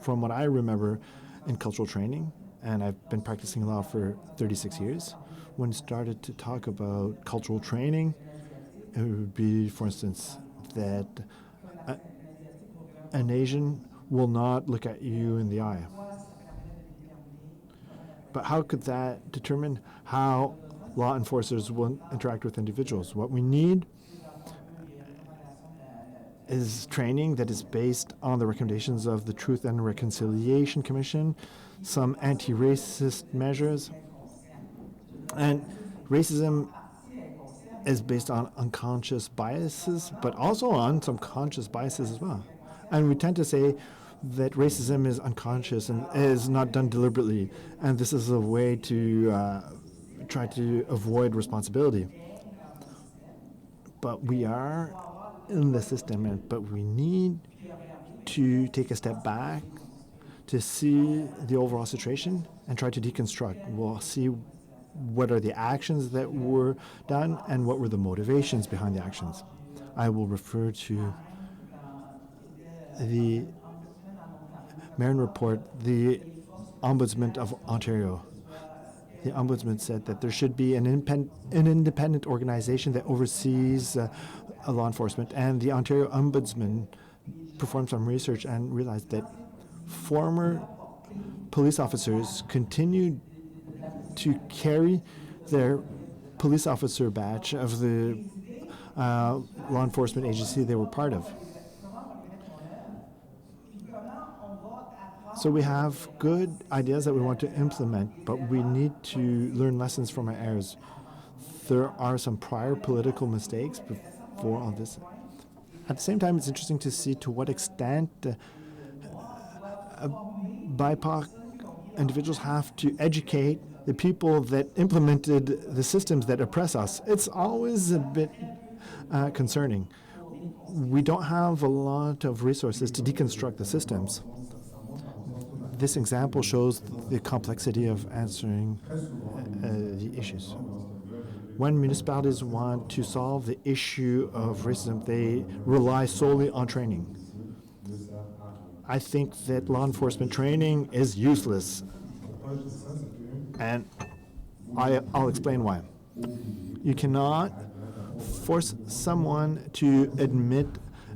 From what I remember in cultural training, and I've been practicing law for 36 years, when started to talk about cultural training, it would be, for instance, that an Asian will not look at you in the eye. But how could that determine how law enforcers will interact with individuals? What we need is training that is based on the recommendations of the Truth and Reconciliation Commission, some anti-racist measures. And racism is based on unconscious biases, but also on some conscious biases as well. And we tend to say that racism is unconscious and is not done deliberately, and this is a way to try to avoid responsibility. But we are in the system, but we need to take a step back to see the overall situation and try to deconstruct. We'll see what are the actions that were done and what were the motivations behind the actions. I will refer to the Marin report, the Ombudsman of Ontario. The Ombudsman said that there should be an independent organization that oversees law enforcement, and the Ontario Ombudsman performed some research and realized that former police officers continued to carry their police officer badge of the law enforcement agency they were part of. So we have good ideas that we want to implement, but we need to learn lessons from our errors. There are some prior political mistakes before all this. At the same time, it's interesting to see to what extent BIPOC individuals have to educate the people that implemented the systems that oppress us. It's always a bit concerning. We don't have a lot of resources to deconstruct the systems. This example shows the complexity of answering the issues. When municipalities want to solve the issue of racism, they rely solely on training. I think that law enforcement training is useless, and I'll explain why. You cannot force someone to admit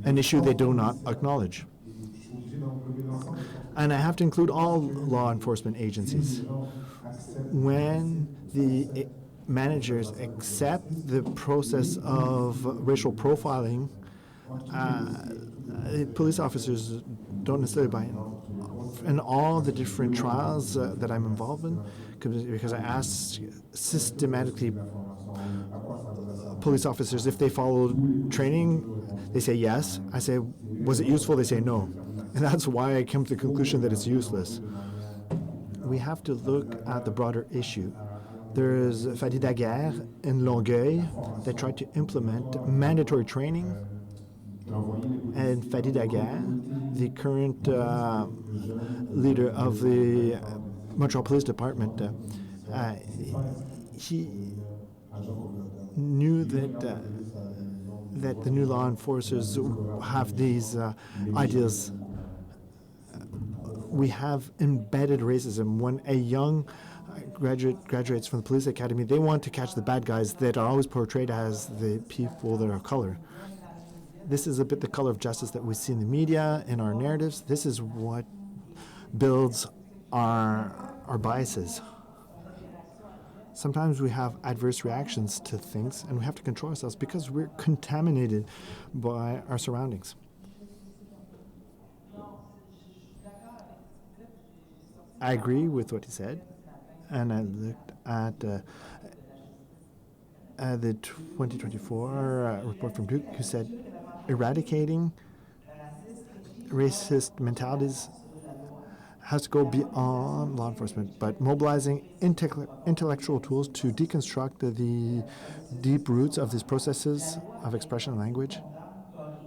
an issue they do not acknowledge. And I have to include all law enforcement agencies. When the managers accept the process of racial profiling, Police officers don't necessarily buy in all the different trials that I'm involved in, because I ask systematically police officers if they followed training. They say yes. I say, was it useful? They say no. And that's why I come to the conclusion that it's useless. We have to look at the broader issue. There's Fadi Daguerre in Longueuil that tried to implement mandatory training. And Fadi Daguerre, the current leader of the Montreal Police Department, he knew that the new law enforcers have these ideas. We have embedded racism. When a young graduates from the police academy, they want to catch the bad guys that are always portrayed as the people that are of color. This is a bit the color of justice that we see in the media, in our narratives. This is what builds our biases. Sometimes we have adverse reactions to things, and we have to control ourselves because we're contaminated by our surroundings. I agree with what he said, and I looked at the 2024 report from Duke, who said eradicating racist mentalities has to go beyond law enforcement, but mobilizing intellectual tools to deconstruct the deep roots of these processes of expression and language.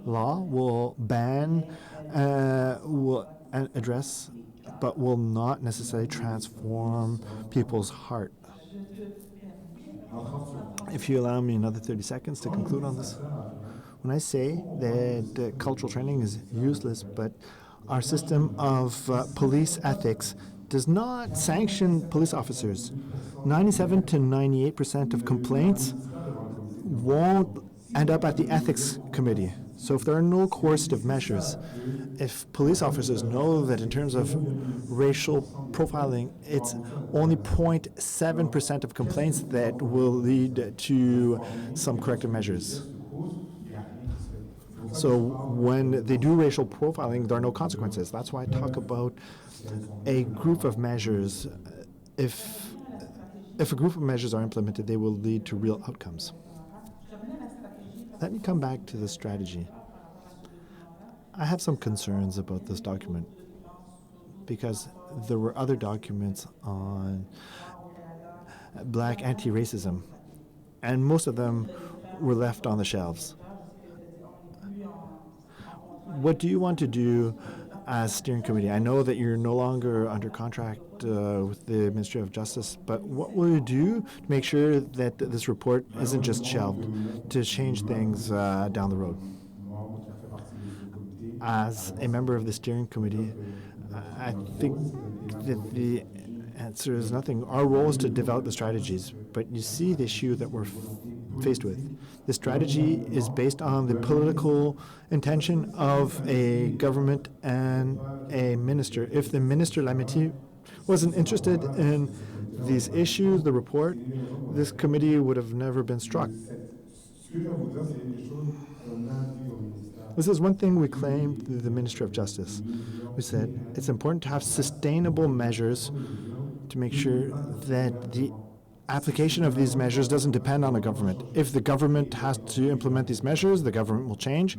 Law will ban, will address, but will not necessarily transform people's heart. If you allow me another 30 seconds to conclude on this. When I say that cultural training is useless, but our system of police ethics does not sanction police officers. 97 to 98% of complaints won't end up at the ethics committee. So if there are no coercive measures, if police officers know that in terms of racial profiling, it's only 0.7% of complaints that will lead to some corrective measures. So when they do racial profiling, there are no consequences. That's why I talk about a group of measures. If a group of measures are implemented, they will lead to real outcomes. Let me come back to the strategy. I have some concerns about this document because there were other documents on black anti-racism, and most of them were left on the shelves. What do you want to do as steering committee? I know that you're no longer under contract with the Ministry of Justice, but what will you do to make sure that this report isn't just shelved, to change things down the road? As a member of the steering committee, I think that the answer is nothing. Our role is to develop the strategies, but you see the issue that we're faced with. The strategy is based on the political intention of a government and a minister. If the minister Lametti wasn't interested in these issues, the report, this committee would have never been struck. This is one thing we claimed to the Ministry of Justice. We said it's important to have sustainable measures to make sure that the application of these measures doesn't depend on the government. If the government has to implement these measures, the government will change,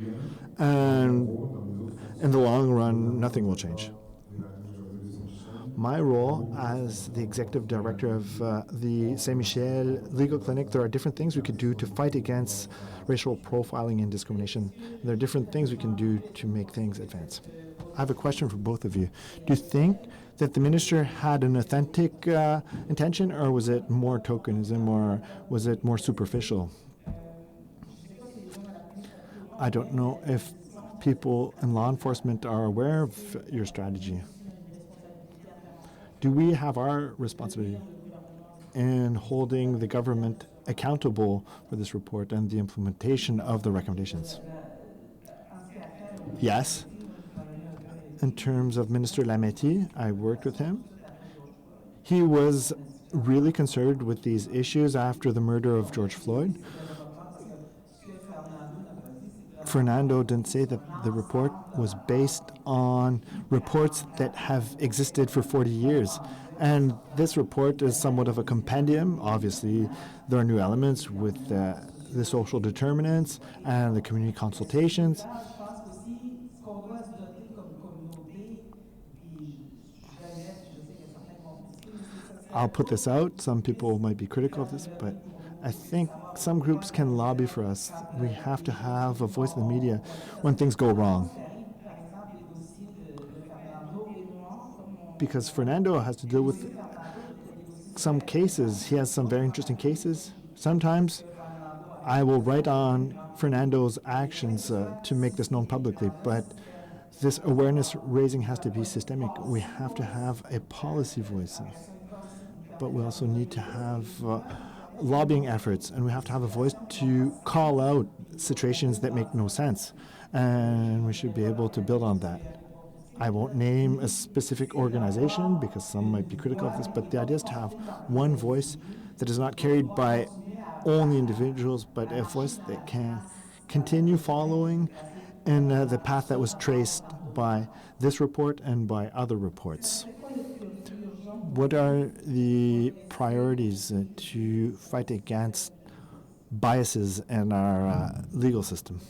and in the long run, nothing will change. My role as the executive director of the Saint-Michel Legal Clinic, there are different things we could do to fight against racial profiling and discrimination. There are different things we can do to make things advance. I have a question for both of you. Do you think that the minister had an authentic intention, or was it more tokenism, or was it more superficial? I don't know if people in law enforcement are aware of your strategy. Do we have our responsibility in holding the government accountable for this report and the implementation of the recommendations? Yes. In terms of Minister Lametti, I worked with him. He was really concerned with these issues after the murder of George Floyd. Fernando didn't say that the report was based on reports that have existed for 40 years. And this report is somewhat of a compendium. Obviously, there are new elements with the social determinants and the community consultations. I'll put this out. Some people might be critical of this, but I think some groups can lobby for us. We have to have a voice in the media when things go wrong. Because Fernando has to deal with some cases. He has some very interesting cases. Sometimes I will write on Fernando's actions to make this known publicly, but this awareness raising has to be systemic. We have to have a policy voice, but we also need to have lobbying efforts, and we have to have a voice to call out situations that make no sense, and we should be able to build on that. I won't name a specific organization because some might be critical of this, but the idea is to have one voice that is not carried by only individuals, but a voice that can continue following in the path that was traced by this report and by other reports. What are the priorities to fight against biases in our legal system?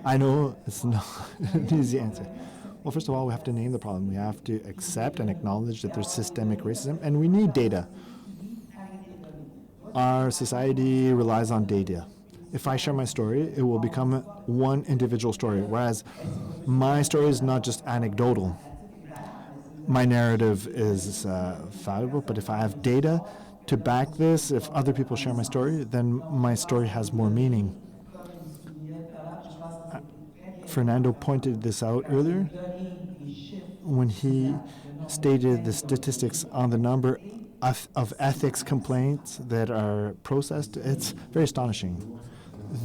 I know it's not an easy answer. Well, first of all, we have to name the problem. We have to accept and acknowledge that there's systemic racism, and we need data. Our society relies on data. If I share my story, it will become one individual story, whereas my story is not just anecdotal. My narrative is valuable, but if I have data to back this, if other people share my story, then my story has more meaning. Fernando pointed this out earlier when he stated the statistics on the number of ethics complaints that are processed. It's very astonishing.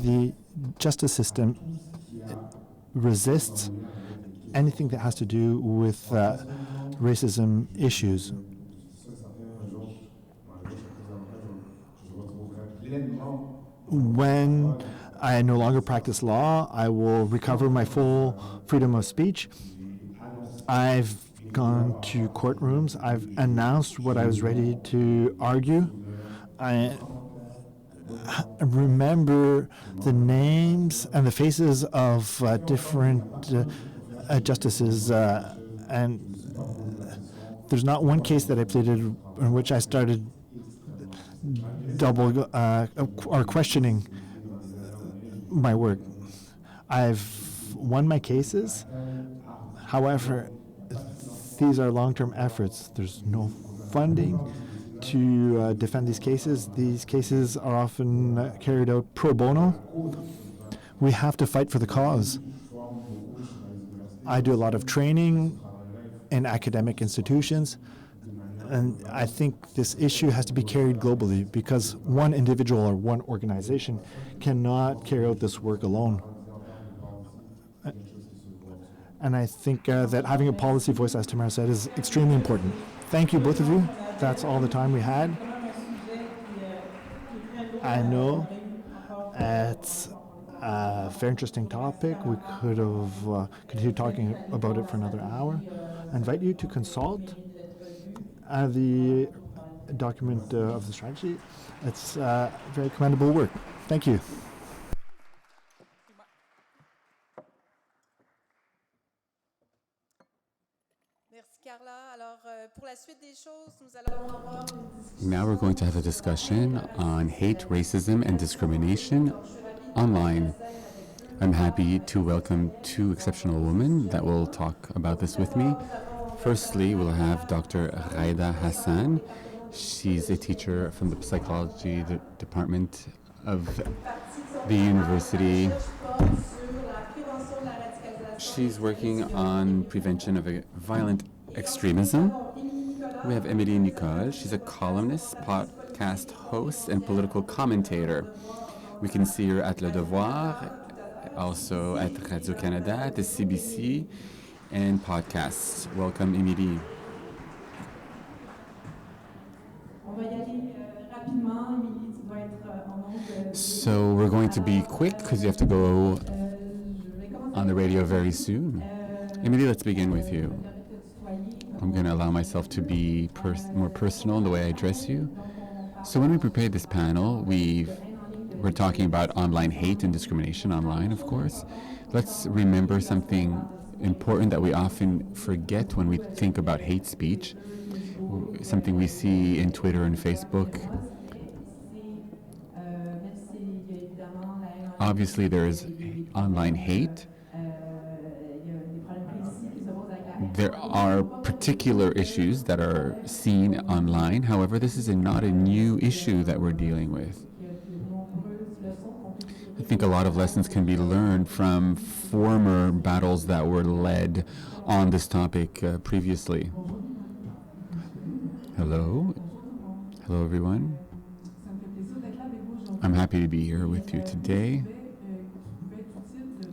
The justice system resists anything that has to do with racism issues. When I no longer practice law, I will recover my full freedom of speech. I've gone to courtrooms. I've announced what I was ready to argue. I remember the names and the faces of different justices, and there's not one case that I pleaded in which I started double or questioning my work. I've won my cases. However, these are long-term efforts. There's no funding to defend these cases. These cases are often carried out pro bono. We have to fight for the cause. I do a lot of training in academic institutions, and I think this issue has to be carried globally because one individual or one organization cannot carry out this work alone. And I think that having a policy voice, as Tamara said, is extremely important. Thank you, both of you. That's all the time we had. I know it's a very interesting topic. We could have continued talking about it for another hour. I invite you to consult the document of the strategy. It's very commendable work. Thank you. Now we're going to have a discussion on hate, racism, and discrimination online. I'm happy to welcome two exceptional women that will talk about this with me. Firstly, we'll have Dr. Raida Hassan. She's a teacher from the psychology department of the university. She's working on prevention of violent extremism. We have Émilie Nicole. She's a columnist, podcast host, and political commentator. We can see her at Le Devoir, also at Radio-Canada, at the CBC, and podcasts. Welcome, Émilie. So we're going to be quick because you have to go on the radio very soon. Emily, let's begin with you. I'm going to allow myself to be more personal in the way I address you. So when we prepared this panel, we're talking about online hate and discrimination online, of course. Let's remember something important that we often forget when we think about hate speech, something we see in Twitter and Facebook. Obviously, there is online hate. There are particular issues that are seen online. However, this is not a new issue that we're dealing with. I think a lot of lessons can be learned from former battles that were led on this topic previously. Hello. Hello, everyone. I'm happy to be here with you today.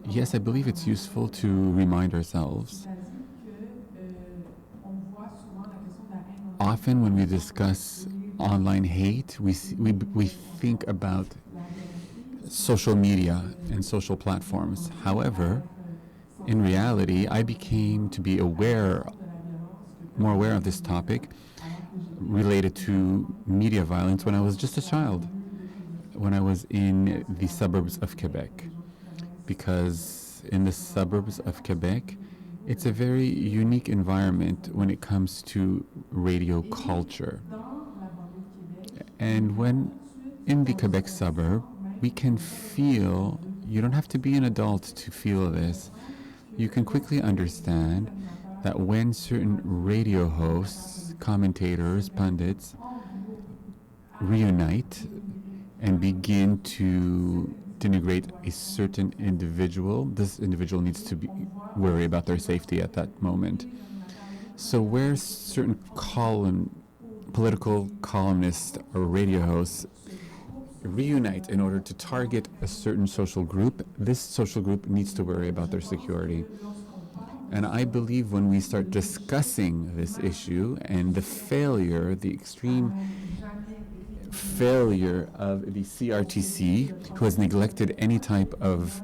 Yes, I believe it's useful to remind ourselves. Often when we discuss online hate, we think about social media and social platforms. However, in reality, I became to be more aware of this topic related to media violence when I was just a child, when I was in the suburbs of Quebec. Because in the suburbs of Quebec, it's a very unique environment when it comes to radio culture. And when in the Quebec suburb, we can feel, you don't have to be an adult to feel this, you can quickly understand that when certain radio hosts, commentators, pundits reunite and begin to denigrate a certain individual, this individual needs to worry about their safety at that moment. So where certain political columnists or radio hosts reunite in order to target a certain social group, this social group needs to worry about their security. And I believe when we start discussing this issue and the extreme failure of the CRTC, who has neglected any type of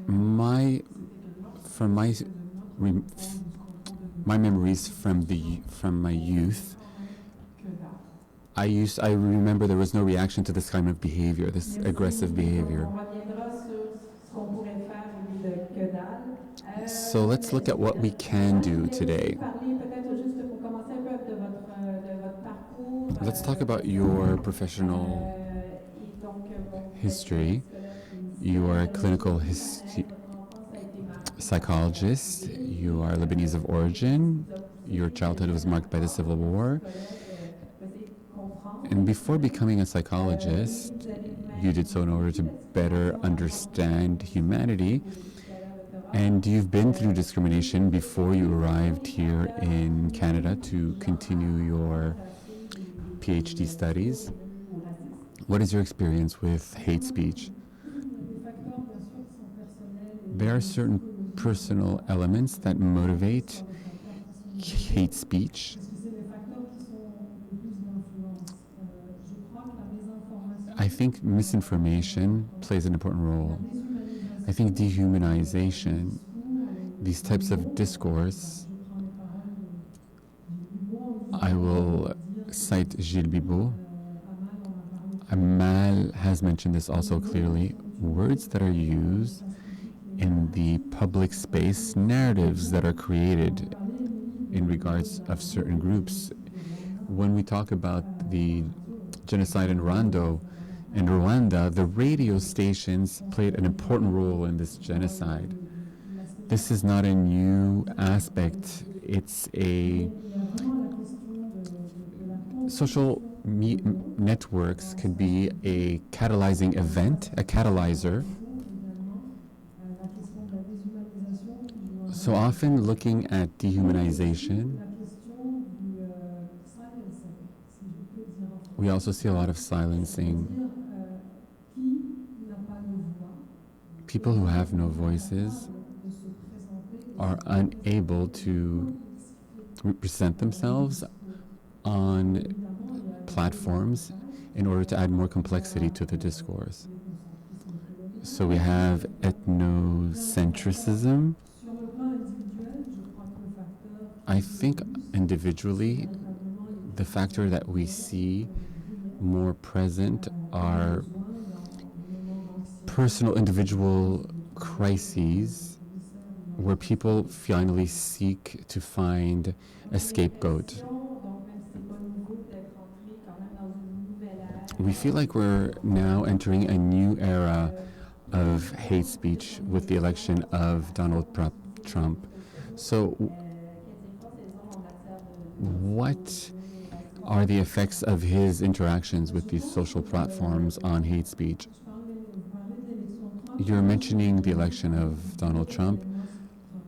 my memories from my youth, I remember there was no reaction to this kind of behavior, this aggressive behavior. So let's look at what we can do today. Let's talk about your professional history. You are a clinical psychologist. You are Lebanese of origin. Your childhood was marked by the Civil War. And before becoming a psychologist, you did so in order to better understand humanity. And you've been through discrimination before you arrived here in Canada to continue your PhD studies. What is your experience with hate speech? There are certain personal elements that motivate hate speech. I think misinformation plays an important role. I think dehumanization, these types of discourse, I will cite Gilles Bibot. Amal has mentioned this also clearly. Words that are used in the public space, narratives that are created in regards of certain groups. When we talk about the genocide in Rwanda, the radio stations played an important role in this genocide. This is not a new aspect. It's a social networks could be a catalyzing event, a catalyzer. So often looking at dehumanization, we also see a lot of silencing. People who have no voices are unable to represent themselves on platforms in order to add more complexity to the discourse. So we have ethnocentrism. I think individually, the factor that we see more present are personal individual crises where people finally seek to find a scapegoat. We feel like we're now entering a new era of hate speech with the election of Donald Trump. So what are the effects of his interactions with these social platforms on hate speech? You're mentioning the election of Donald Trump.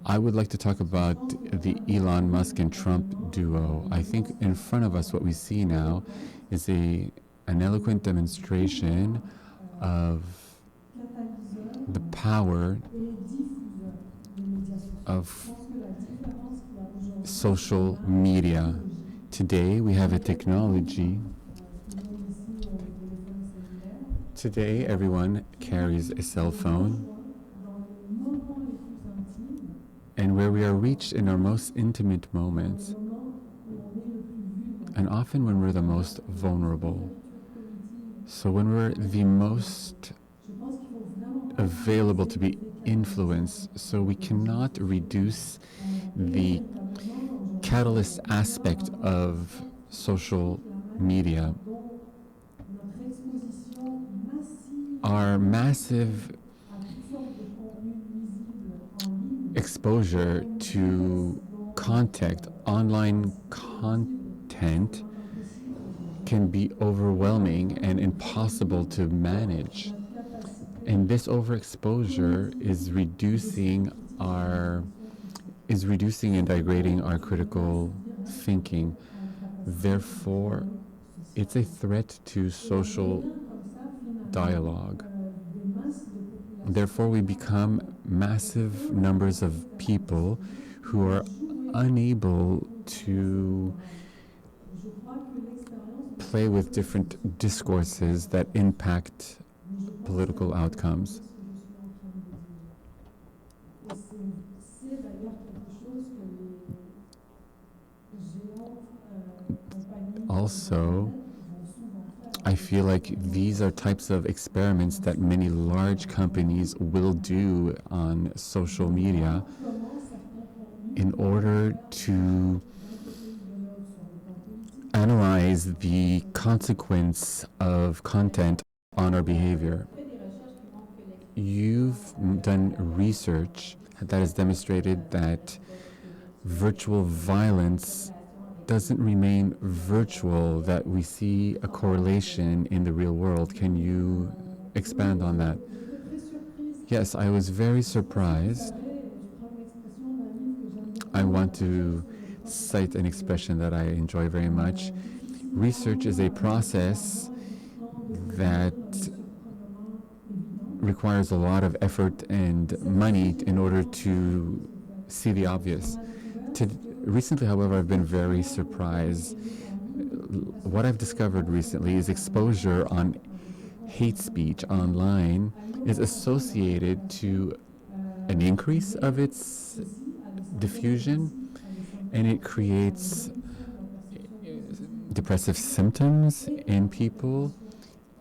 I would like to talk about the Elon Musk and Trump duo. I think in front of us what we see now is an eloquent demonstration of the power of social media. Today we have a technology. Today everyone carries a cell phone. And where we are reached in our most intimate moments, and often when we're the most vulnerable. So when we're the most available to be influenced, so we cannot reduce the catalyst aspect of social media. Our massive exposure to content, online content, can be overwhelming and impossible to manage. And this overexposure is reducing and degrading our critical thinking. Therefore, it's a threat to social dialogue. Therefore, we become massive numbers of people who are unable to play with different discourses that impact political outcomes. Also, I feel like these are types of experiments that many large companies will do on social media in order to analyze the consequence of content on our behavior. You've done research that has demonstrated that virtual violence doesn't remain virtual, that we see a correlation in the real world. Can you expand on that? Yes, I was very surprised. I want to cite an expression that I enjoy very much. Research is a process that requires a lot of effort and money in order to see the obvious. Recently, however, I've been very surprised. What I've discovered recently is exposure on hate speech online is associated to an increase of its diffusion, and it creates depressive symptoms in people,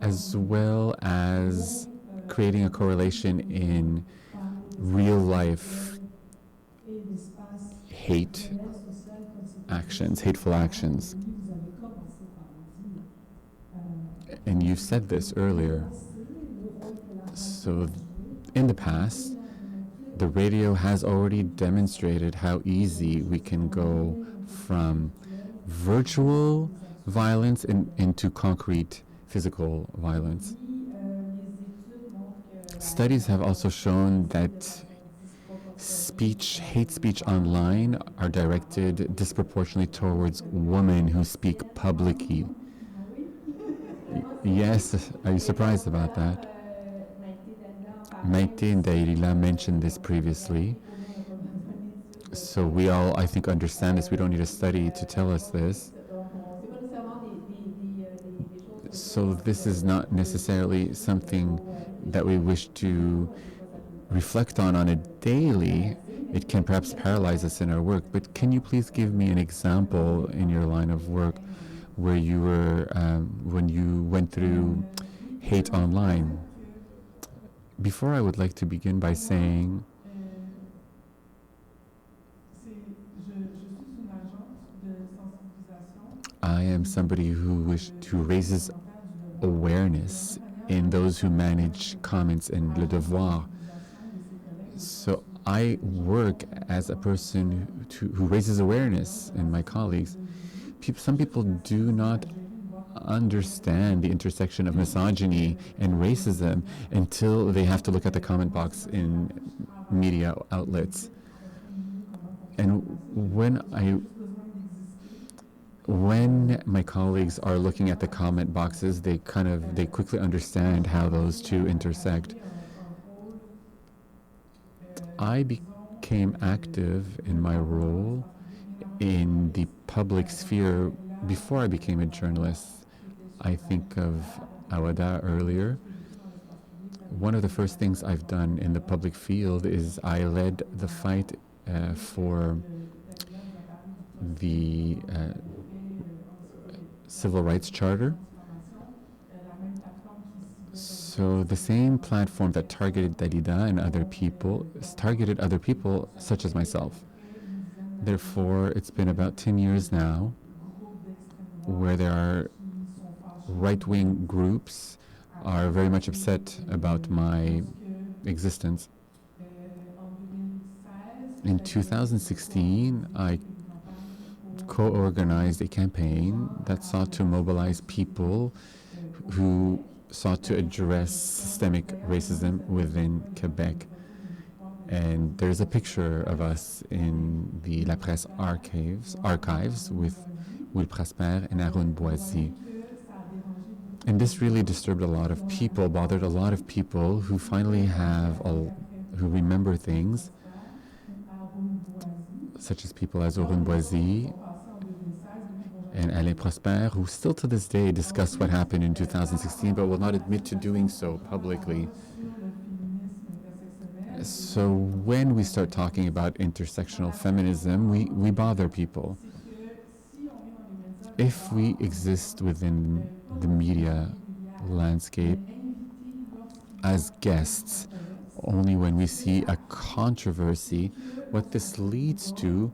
as well as creating a correlation in real life hateful actions. And you said this earlier. So in the past, the radio has already demonstrated how easy we can go from virtual violence into concrete physical violence. Studies have also shown that hate speech online are directed disproportionately towards women who speak publicly. Yes, are you surprised about that? Maite and Dairila mentioned this previously. So we all, I think, understand this. We don't need a study to tell us this. So this is not necessarily something that we wish to reflect on a daily. It can perhaps paralyze us in our work, but can you please give me an example in your line of work where you were, when you went through hate online? Before, I would like to begin by saying I am somebody who raises awareness in those who manage comments in Le Devoir. So I work as a person who raises awareness in my colleagues. Some people do not understand the intersection of misogyny and racism until they have to look at the comment box in media outlets. And when my colleagues are looking at the comment boxes, they quickly understand how those two intersect. I became active in my role in the public sphere before I became a journalist. I think of Awada earlier. One of the first things I've done in the public field is I led the fight for the Civil Rights Charter. So the same platform that targeted Dalida and other people targeted other people such as myself. Therefore, it's been about 10 years now where there are right-wing groups are very much upset about my existence. In 2016, I co-organized a campaign that sought to mobilize people who sought to address systemic racism within Quebec. And there's a picture of us in the La Presse archives with Will Prosper and Arun Boisy. And this really disturbed a lot of people, bothered a lot of people who finally who remember things, such as people as Arun Boisy and Alain Prosper, who still to this day discuss what happened in 2016, but will not admit to doing so publicly. So when we start talking about intersectional feminism, we bother people. If we exist within the media landscape as guests, only when we see a controversy, what this leads to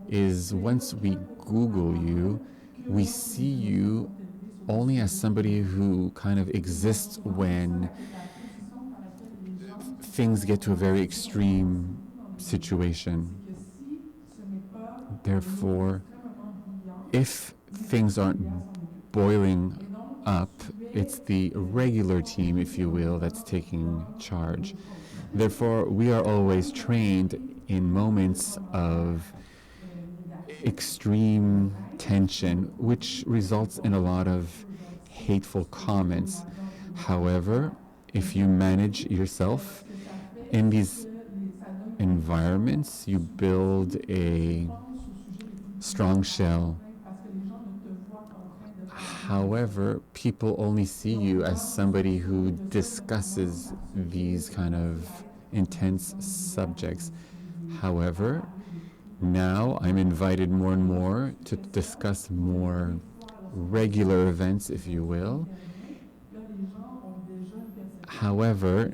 is once we Google you, we see you only as somebody who kind of exists when things get to a very extreme situation. Therefore, if things aren't boiling up, it's the regular team, if you will, that's taking charge. Therefore, we are always trained in moments of extreme tension, which results in a lot of hateful comments. However, if you manage yourself in these environments, you build a strong shell. However, people only see you as somebody who discusses these kind of intense subjects. However, now I'm invited more and more to discuss more regular events, if you will. However,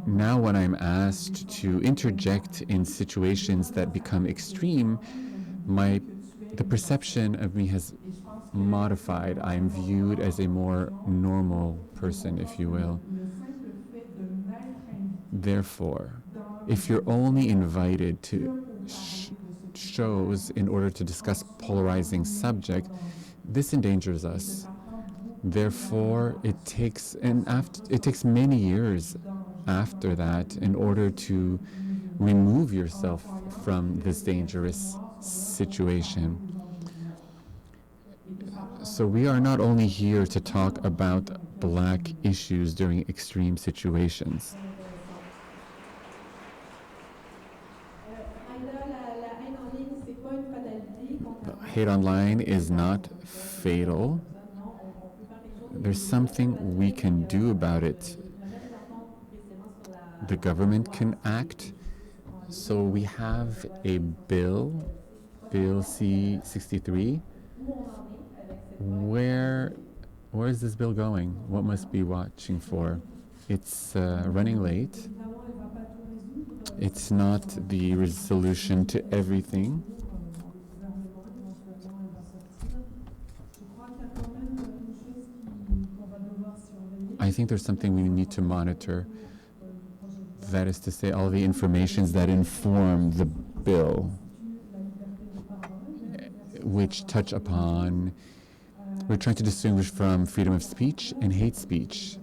now when I'm asked to interject in situations that become extreme, the perception of me has modified. I'm viewed as a more normal person, if you will. Therefore, if you're only invited to shows in order to discuss polarizing subject, this endangers us. Therefore, it takes many years after that in order to remove yourself from this dangerous situation. So we are not only here to talk about Black issues during extreme situations. hate online is not fatal. There's something we can do about it. The government can act. So we have a bill, Bill C-63. Where is this bill going? What must be watching for? It's running late. It's not the resolution to everything. I think there's something we need to monitor. That is to say, all the informations that inform the bill, which touch upon, we're trying to distinguish from freedom of speech and hate speech.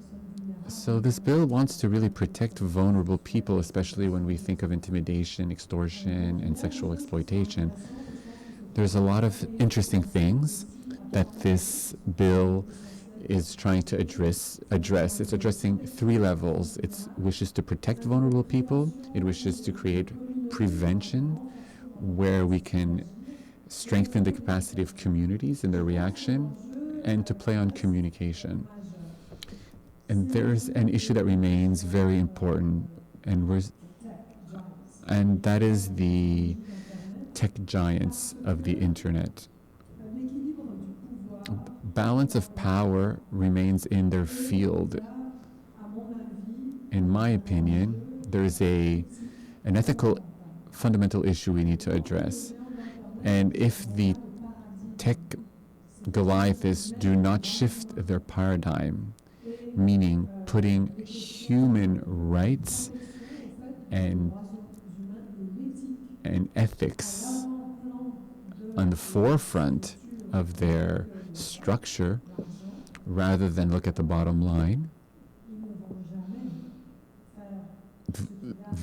So this bill wants to really protect vulnerable people, especially when we think of intimidation, extortion, and sexual exploitation. There's a lot of interesting things that this bill is trying to address. It's addressing three levels. It wishes to protect vulnerable people. It wishes to create prevention, where we can strengthen the capacity of communities in their reaction, and to play on communication. And there's an issue that remains very important, and that is the tech giants of the internet. Balance of power remains in their field. In my opinion, there is an ethical fundamental issue we need to address. And if the tech Goliaths do not shift their paradigm, meaning putting human rights and ethics on the forefront of their structure, rather than look at the bottom line,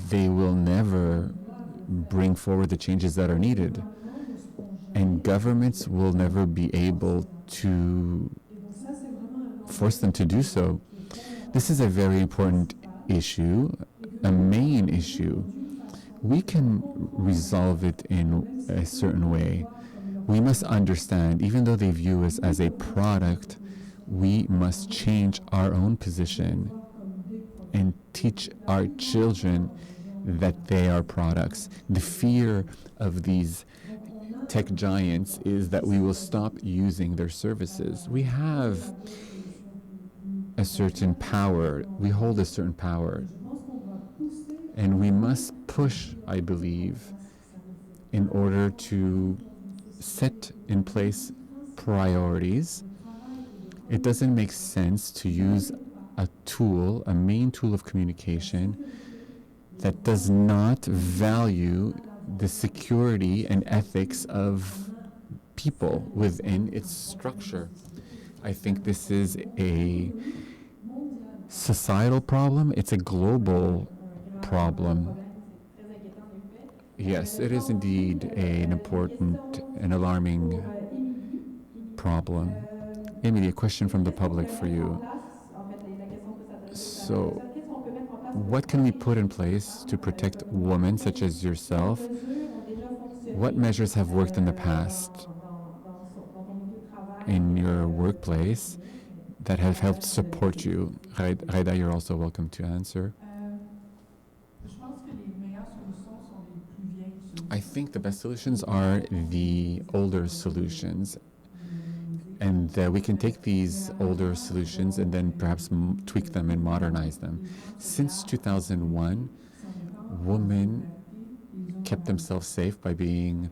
they will never bring forward the changes that are needed. And governments will never be able to force them to do so. This is a very important issue, a main issue. We can resolve it in a certain way. We must understand, even though they view us as a product, we must change our own position and teach our children that they are products. The fear of these tech giants is that we will stop using their services. We have a certain power, we hold a certain power, and we must push, I believe, in order to set in place priorities. It doesn't make sense to use a tool, a main tool of communication, that does not value the security and ethics of people within its structure. I think this is a societal problem. It's a global problem. Yes, it is indeed an important and alarming problem. Emily, a question from the public for you. So, what can we put in place to protect women such as yourself? What measures have worked in the past in your workplace that have helped support you? Raida, you're also welcome to answer. I think the best solutions are the older solutions. And we can take these older solutions and then perhaps tweak them and modernize them. Since 2001, women kept themselves safe by being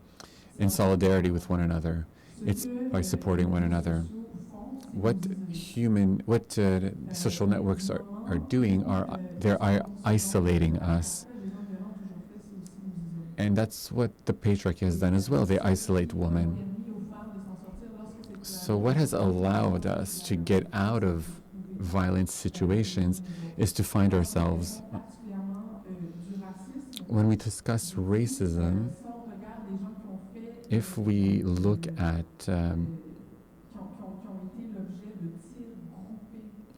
in solidarity with one another. It's by supporting one another. What social networks are doing they're isolating us. And that's what the patriarchy has done as well. They isolate women. So what has allowed us to get out of violent situations is to find ourselves. When we discuss racism, if we look at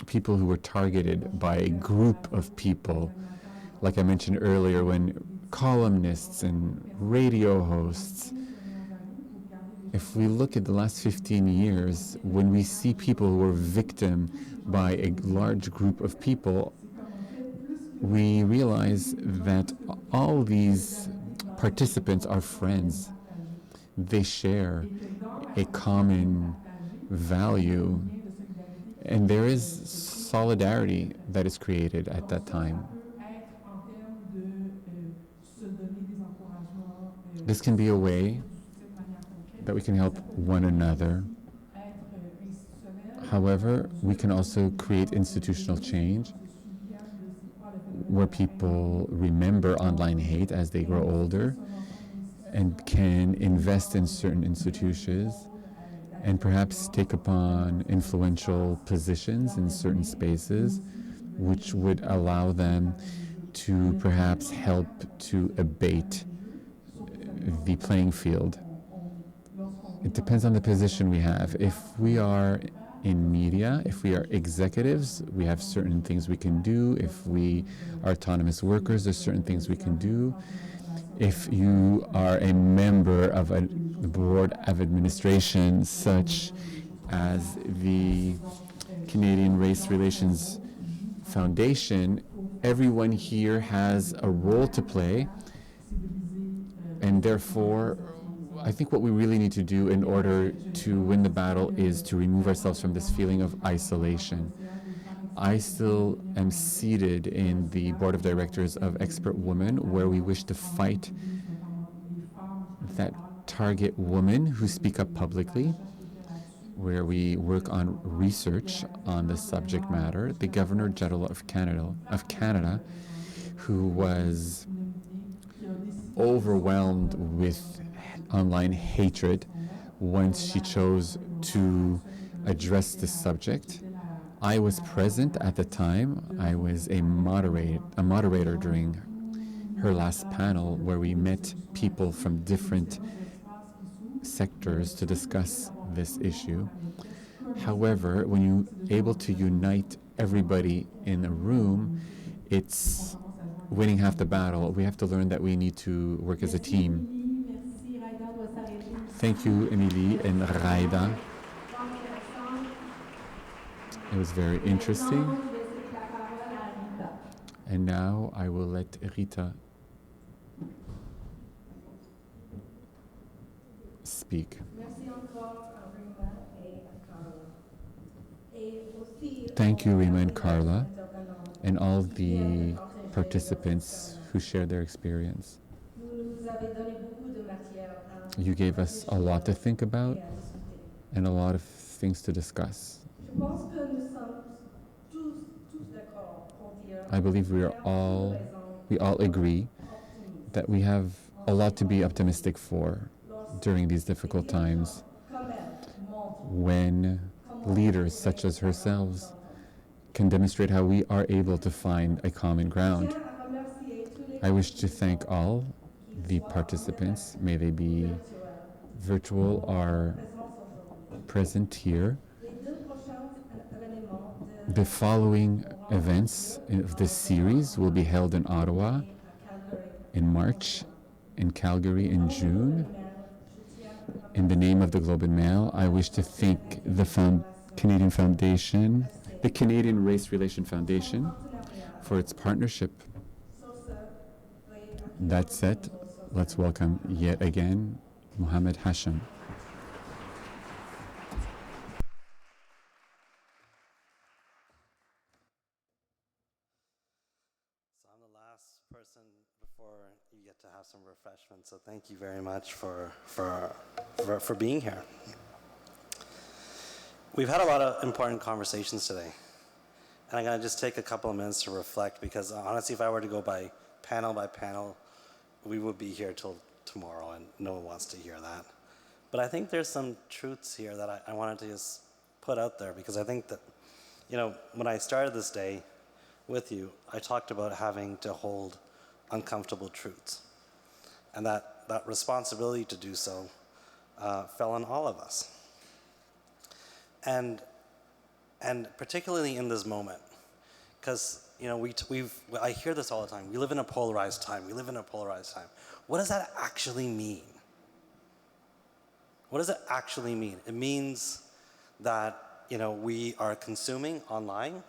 people who were targeted by a group of people, like I mentioned earlier, when columnists and radio hosts If we look at the last 15 years, when we see people who are victim by a large group of people, we realize that all these participants are friends. They share a common value, and there is solidarity that is created at that time. This can be a way that we can help one another. However, we can also create institutional change where people remember online hate as they grow older and can invest in certain institutions and perhaps take upon influential positions in certain spaces, which would allow them to perhaps help to abate the playing field. It depends on the position we have. If we are in media, if we are executives, we have certain things we can do. If we are autonomous workers, there's certain things we can do. If you are a member of a board of administration, such as the Canadian Race Relations Foundation, everyone here has a role to play, and therefore I think what we really need to do in order to win the battle is to remove ourselves from this feeling of isolation. I still am seated in the board of directors of Expert Women, where we wish to fight that target women who speak up publicly, where we work on research on the subject matter. The Governor General of Canada, who was overwhelmed with online hatred once she chose to address this subject. I was present at the time. I was a moderator during her last panel, where we met people from different sectors to discuss this issue. However, when you're able to unite everybody in a room, it's winning half the battle. We have to learn that we need to work as a team. Thank you, Emily and Raida. It was very interesting. And now I will let Rita speak. Thank you, Rima and Carla, and all the participants who shared their experience. You gave us a lot to think about and a lot of things to discuss. I believe we all agree that we have a lot to be optimistic for during these difficult times, when leaders such as herselves can demonstrate how we are able to find a common ground. I wish to thank all the participants, may they be virtual or present here. The following events of this series will be held in Ottawa in March, in Calgary in June. In the name of the Globe and Mail, I wish to thank the Canadian Foundation, the Canadian Race Relation Foundation, for its partnership. That said, let's welcome yet again Mohammed Hashim. So I'm the last person before you get to have some refreshments. So thank you very much for being here. We've had a lot of important conversations today. And I'm going to just take a couple of minutes to reflect, because honestly, if I were to go by panel, we would be here till tomorrow, and no one wants to hear that. But I think there's some truths here that I wanted to just put out there, because I think that, when I started this day with you, I talked about having to hold uncomfortable truths. And that responsibility to do so fell on all of us. And particularly in this moment, because I hear this all the time. We live in a polarized time. What does that actually mean? What does it actually mean? It means that we are consuming online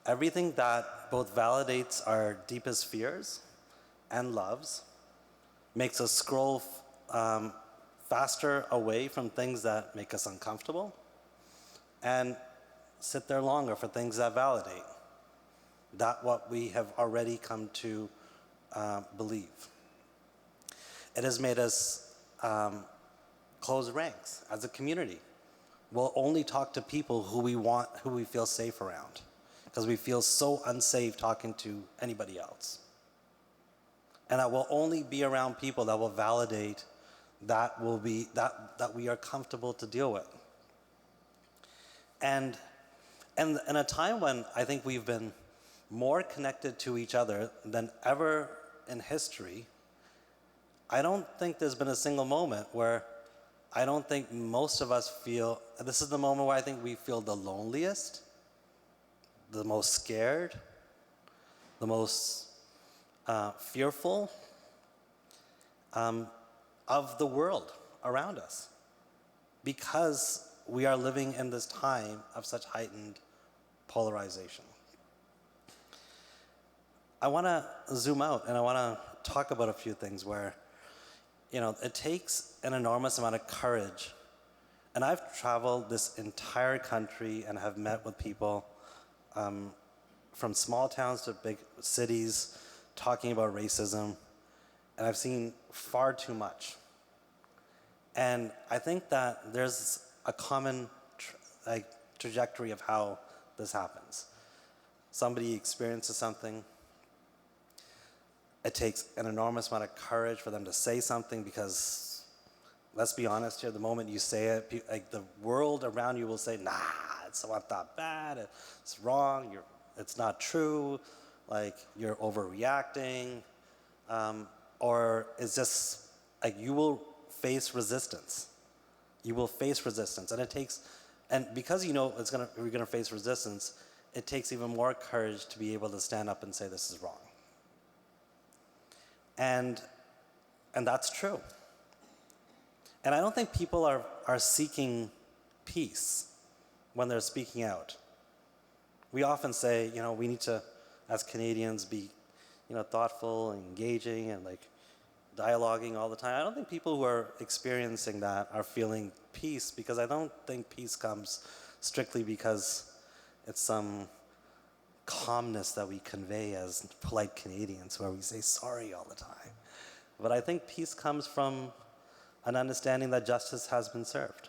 everything that both validates our deepest fears and loves, makes us scroll faster away from things that make us uncomfortable, and sit there longer for things that validate what we have already come to believe. It has made us close ranks as a community. We'll only talk to people who we feel safe around, because we feel so unsafe talking to anybody else. And I will only be around people that will validate that we are comfortable to deal with. And in a time when I think we've been more connected to each other than ever in history, I don't think there's been a single moment where I don't think most of us feel, this is the moment where I think we feel the loneliest, the most scared, the most fearful of the world around us, because we are living in this time of such heightened polarization. I want to zoom out and I want to talk about a few things where it takes an enormous amount of courage. And I've traveled this entire country and have met with people from small towns to big cities talking about racism, and I've seen far too much. And I think that there's a common trajectory of how this happens. Somebody experiences something. It takes an enormous amount of courage for them to say something, because, let's be honest here, the moment you say it, the world around you will say, nah, it's not that bad, it's wrong, it's not true, you're overreacting, or it's just, you will face resistance. You will face resistance, and because you're gonna face resistance, it takes even more courage to be able to stand up and say this is wrong. And that's true. And I don't think people are seeking peace when they're speaking out. We often say, we need to, as Canadians, be, thoughtful and engaging and dialoguing all the time. I don't think people who are experiencing that are feeling peace, because I don't think peace comes strictly because it's some calmness that we convey as polite Canadians, where we say sorry all the time. But I think peace comes from an understanding that justice has been served.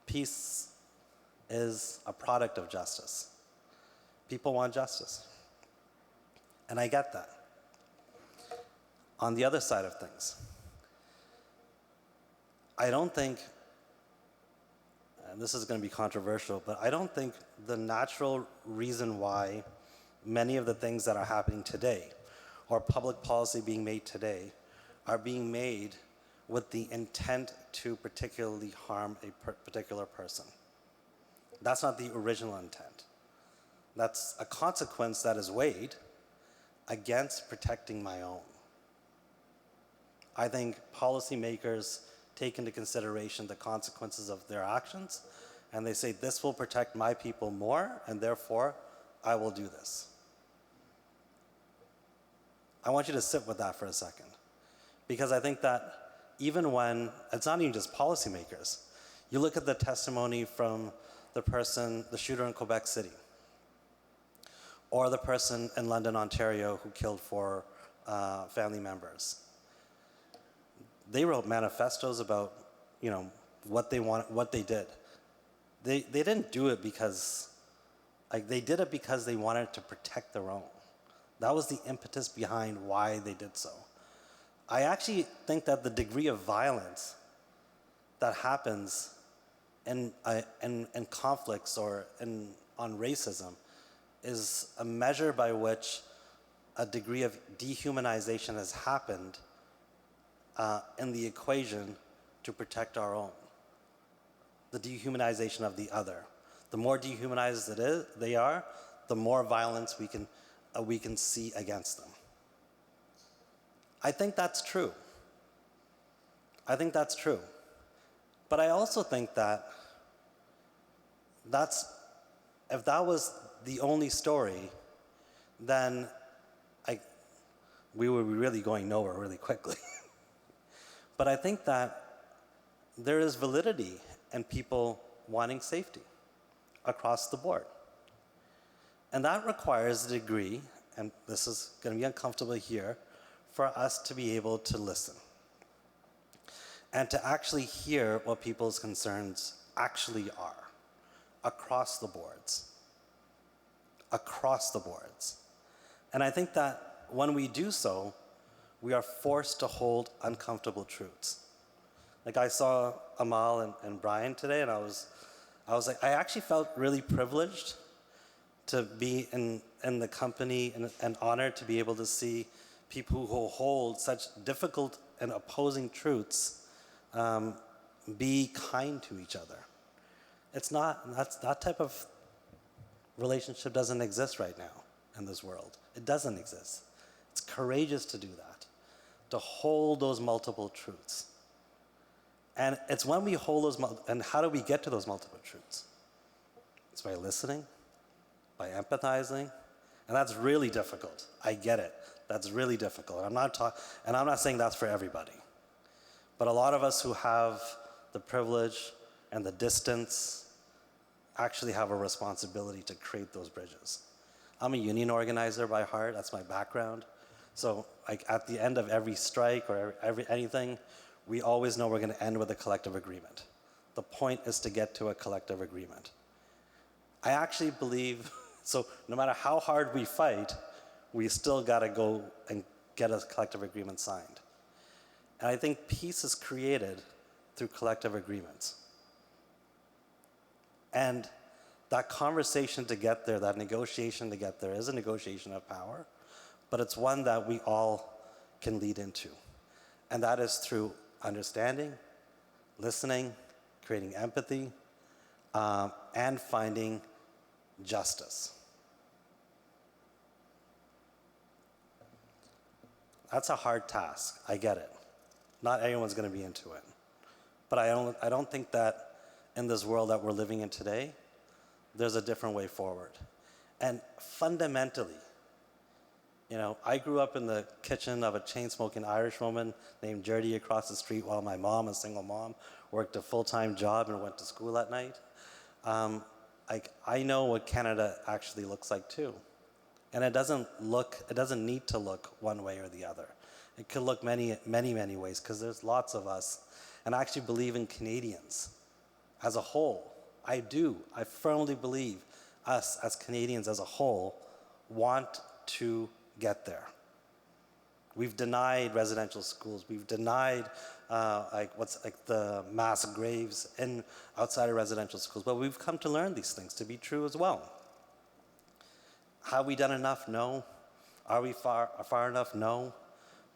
Peace is a product of justice. People want justice. And I get that. On the other side of things, I don't think, and this is going to be controversial, but I don't think the natural reason why many of the things that are happening today, or public policy being made today, are being made with the intent to particularly harm a particular person. That's not the original intent. That's a consequence that is weighed against protecting my own. I think policymakers take into consideration the consequences of their actions, and they say, this will protect my people more, and therefore, I will do this. I want you to sit with that for a second, because I think that even when, it's not even just policymakers, you look at the testimony from the shooter in Quebec City, or the person in London, Ontario, who killed 4 family members. They wrote manifestos about, what they want, what they did. They didn't do it because, they did it because they wanted to protect their own. That was the impetus behind why they did so. I actually think that the degree of violence that happens in conflicts or on racism is a measure by which a degree of dehumanization has happened in the equation to protect our own. The dehumanization of the other. The more dehumanized they are, the more violence we can see against them. I think that's true. I think that's true. But I also think that if that was the only story, then we would be really going nowhere really quickly. But I think that there is validity in people wanting safety across the board. And that requires a degree, and this is going to be uncomfortable here, for us to be able to listen and to actually hear what people's concerns actually are across the boards. Across the boards. And I think that when we do so, we are forced to hold uncomfortable truths. Like I saw Amal and Brian today, and I was like, I actually felt really privileged to be in the company and honored to be able to see people who hold such difficult and opposing truths be kind to each other. It's not, that type of relationship doesn't exist right now in this world. It doesn't exist. It's courageous to do that, to hold those multiple truths. And it's when we hold those, and how do we get to those multiple truths? It's by listening, by empathizing, and that's really difficult. I get it. That's really difficult. I'm not saying that's for everybody. But a lot of us who have the privilege and the distance actually have a responsibility to create those bridges. I'm a union organizer by heart. That's my background. So like at the end of every strike or anything, we always know we're going to end with a collective agreement. The point is to get to a collective agreement. I actually believe, so no matter how hard we fight, we still got to go and get a collective agreement signed. And I think peace is created through collective agreements. And that conversation to get there, that negotiation to get there, is a negotiation of power, but it's one that we all can lead into. And that is through understanding, listening, creating empathy, and finding justice. That's a hard task, I get it. Not everyone's going to be into it. But I don't think that in this world that we're living in today, there's a different way forward. And fundamentally, I grew up in the kitchen of a chain-smoking Irish woman named Gertie across the street while my mom, a single mom, worked a full-time job and went to school at night. I know what Canada actually looks like too. And it doesn't need to look one way or the other. It could look many, many, many ways because there's lots of us. And I actually believe in Canadians as a whole. I do. I firmly believe us as Canadians as a whole want to get there. We've denied residential schools. We've denied the mass graves outside of residential schools. But we've come to learn these things to be true as well. Have we done enough? No. Are we far enough? No.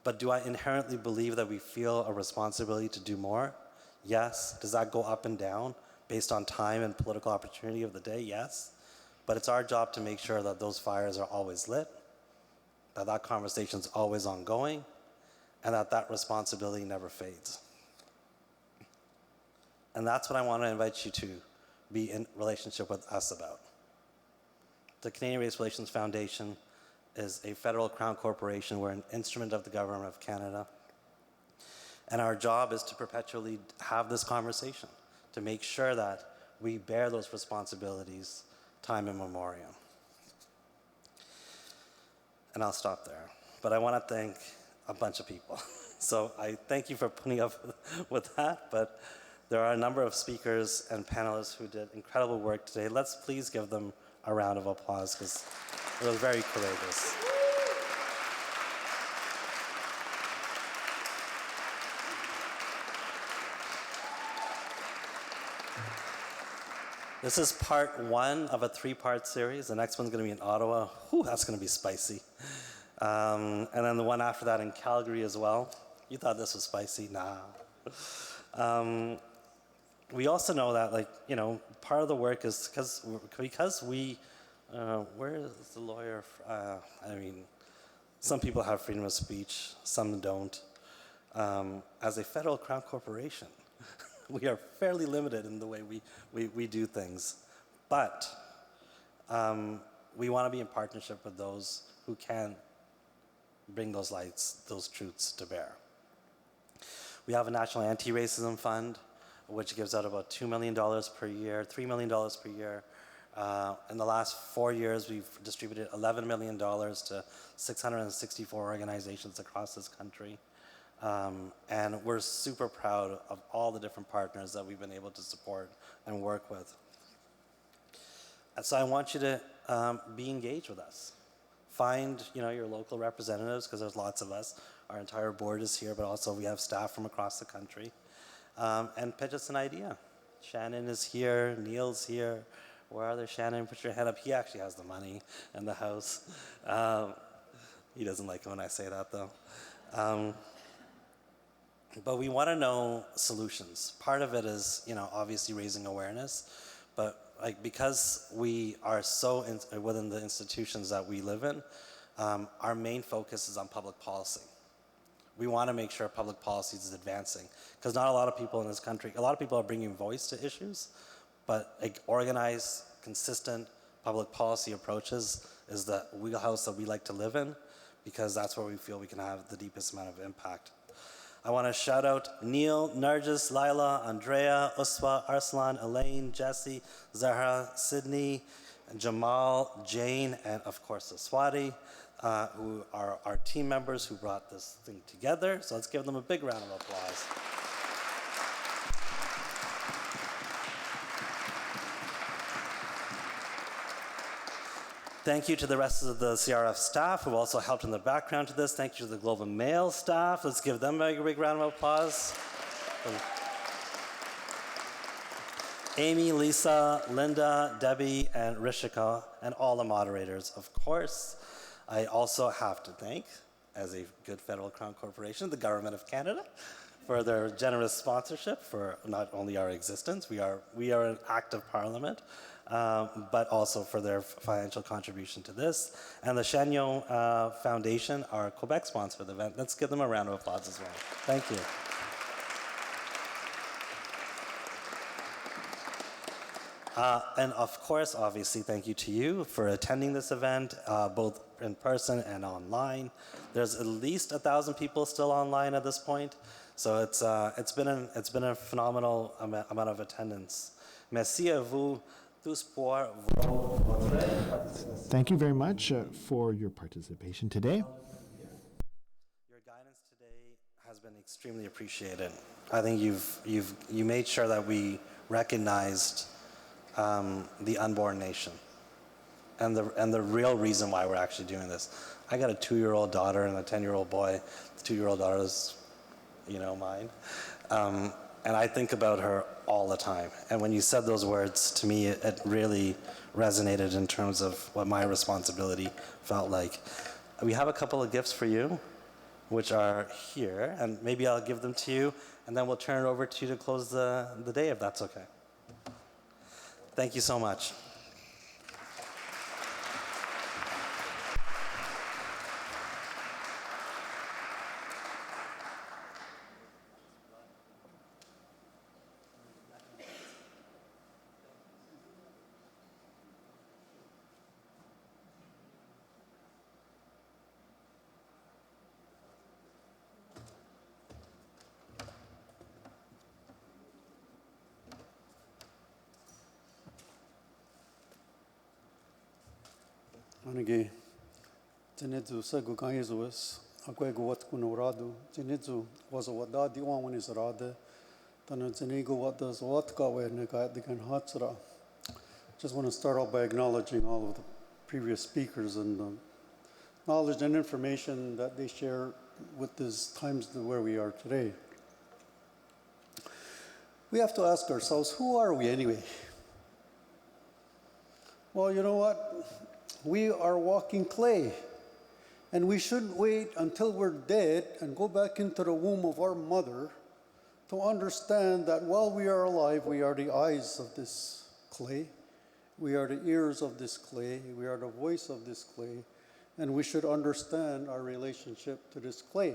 But do I inherently believe that we feel a responsibility to do more? Yes. Does that go up and down based on time and political opportunity of the day? Yes. But it's our job to make sure that those fires are always lit, that conversation is always ongoing, and that responsibility never fades. And that's what I want to invite you to be in relationship with us about. The Canadian Race Relations Foundation is a federal crown corporation. We're an instrument of the government of Canada. And our job is to perpetually have this conversation, to make sure that we bear those responsibilities time immemorial. And I'll stop there. But I want to thank a bunch of people. So I thank you for putting up with that, but there are a number of speakers and panelists who did incredible work today. Let's please give them a round of applause because it was very courageous. This is part one of a three-part series. The next one's going to be in Ottawa. Whew, that's going to be spicy. And then the one after that in Calgary as well. You thought this was spicy? Nah. We also know that, part of the work is because we, where is the lawyer? Some people have freedom of speech, some don't. As a federal crown corporation, we are fairly limited in the way we do things. But we want to be in partnership with those who can bring those lights, those truths to bear. We have a national anti-racism fund, which gives out about $2 million per year, $3 million per year. In the last 4 years, we've distributed $11 million to 664 organizations across this country. And we're super proud of all the different partners that we've been able to support and work with. And so I want you to be engaged with us. Find your local representatives, because there's lots of us. Our entire board is here, but also we have staff from across the country. And pitch us an idea. Shannon is here, Neil's here. Where are they? Shannon, put your hand up. He actually has the money in the house. He doesn't like it when I say that, though. But we want to know solutions. Part of it is, obviously raising awareness, but because we are so within the institutions that we live in, our main focus is on public policy. We want to make sure public policy is advancing, because not a lot of people in this country, a lot of people are bringing voice to issues, but organized, consistent public policy approaches is the wheelhouse that we like to live in, because that's where we feel we can have the deepest amount of impact. I want to shout out Neil, Nargis, Lila, Andrea, Uswa, Arslan, Elaine, Jesse, Zahra, Sydney, Jamal, Jane, and of course Aswati, who are our team members who brought this thing together. So let's give them a big round of applause. Thank you to the rest of the CRF staff who also helped in the background to this. Thank you to the Globe and Mail staff. Let's give them a big round of applause. Amy, Lisa, Linda, Debbie, and Rishika, and all the moderators, of course. I also have to thank, as a good federal crown corporation, the Government of Canada for their generous sponsorship for not only our existence, we are an active parliament, but also for their financial contribution to this. And the Chagnon Foundation, our Quebec sponsor for the event. Let's give them a round of applause as well. Thank you. And of course, obviously, thank you to you for attending this event, both in person and online. There's at least 1,000 people still online at this point, so it's been a phenomenal amount of attendance. Merci à vous tous pour votre Thank you very much for your participation today. Your guidance today has been extremely appreciated. I think you made sure that we recognized the unborn nation and the real reason why we're actually doing this. I got a 2-year-old daughter and a 10-year-old boy. The 2-year-old daughter is, mine. And I think about her all the time. And when you said those words, to me, it really resonated in terms of what my responsibility felt like. We have a couple of gifts for you, which are here, and maybe I'll give them to you, and then we'll turn it over to you to close the day, if that's okay. Thank you so much. Anige, Tinezu Sagukaizuas, Aguego what Kunorado, Tinezu was a wada di one is rada, Tanazinigo what does what Gawe Nagat the Hatsra. Just want to start off by acknowledging all of the previous speakers and the knowledge and information that they share with these times where we are today. We have to ask ourselves, who are we anyway? Well, you know what? We are walking clay, and we shouldn't wait until we're dead and go back into the womb of our mother to understand that while we are alive, we are the eyes of this clay, we are the ears of this clay, we are the voice of this clay, and we should understand our relationship to this clay.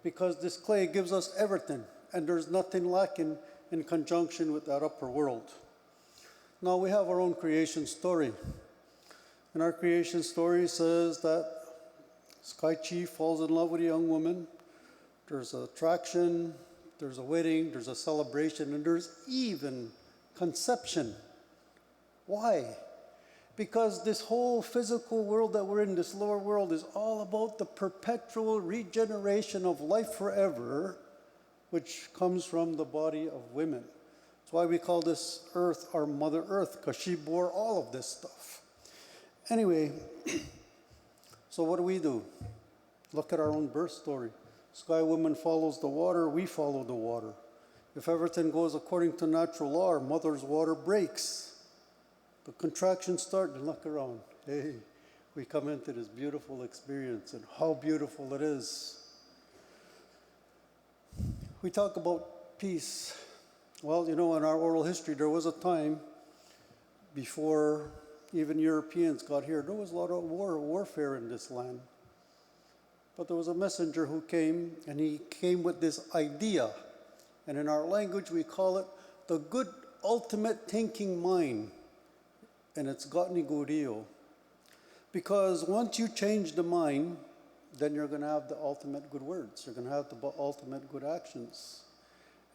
because this clay gives us everything, and there's nothing lacking in conjunction with that upper world. Now we have our own creation story. And our creation story says that Sky Chief falls in love with a young woman. There's attraction, there's a wedding, there's a celebration, and there's even conception. Why? Because this whole physical world that we're in, this lower world, is all about the perpetual regeneration of life forever, which comes from the body of women. That's why we call this earth our Mother Earth, because she bore all of this stuff. Anyway, so what do? Look at our own birth story. Sky woman follows the water, we follow the water. If everything goes according to natural law, our mother's water breaks. The contractions start, and look around. Hey, we come into this beautiful experience, and how beautiful it is. We talk about peace. Well, in our oral history, there was a time before even Europeans got here. There was a lot of warfare in this land. But there was a messenger who came, and he came with this idea. And in our language, we call it the good ultimate thinking mind. And it's Gatnigurio. Because once you change the mind, then you're going to have the ultimate good words. You're going to have the ultimate good actions.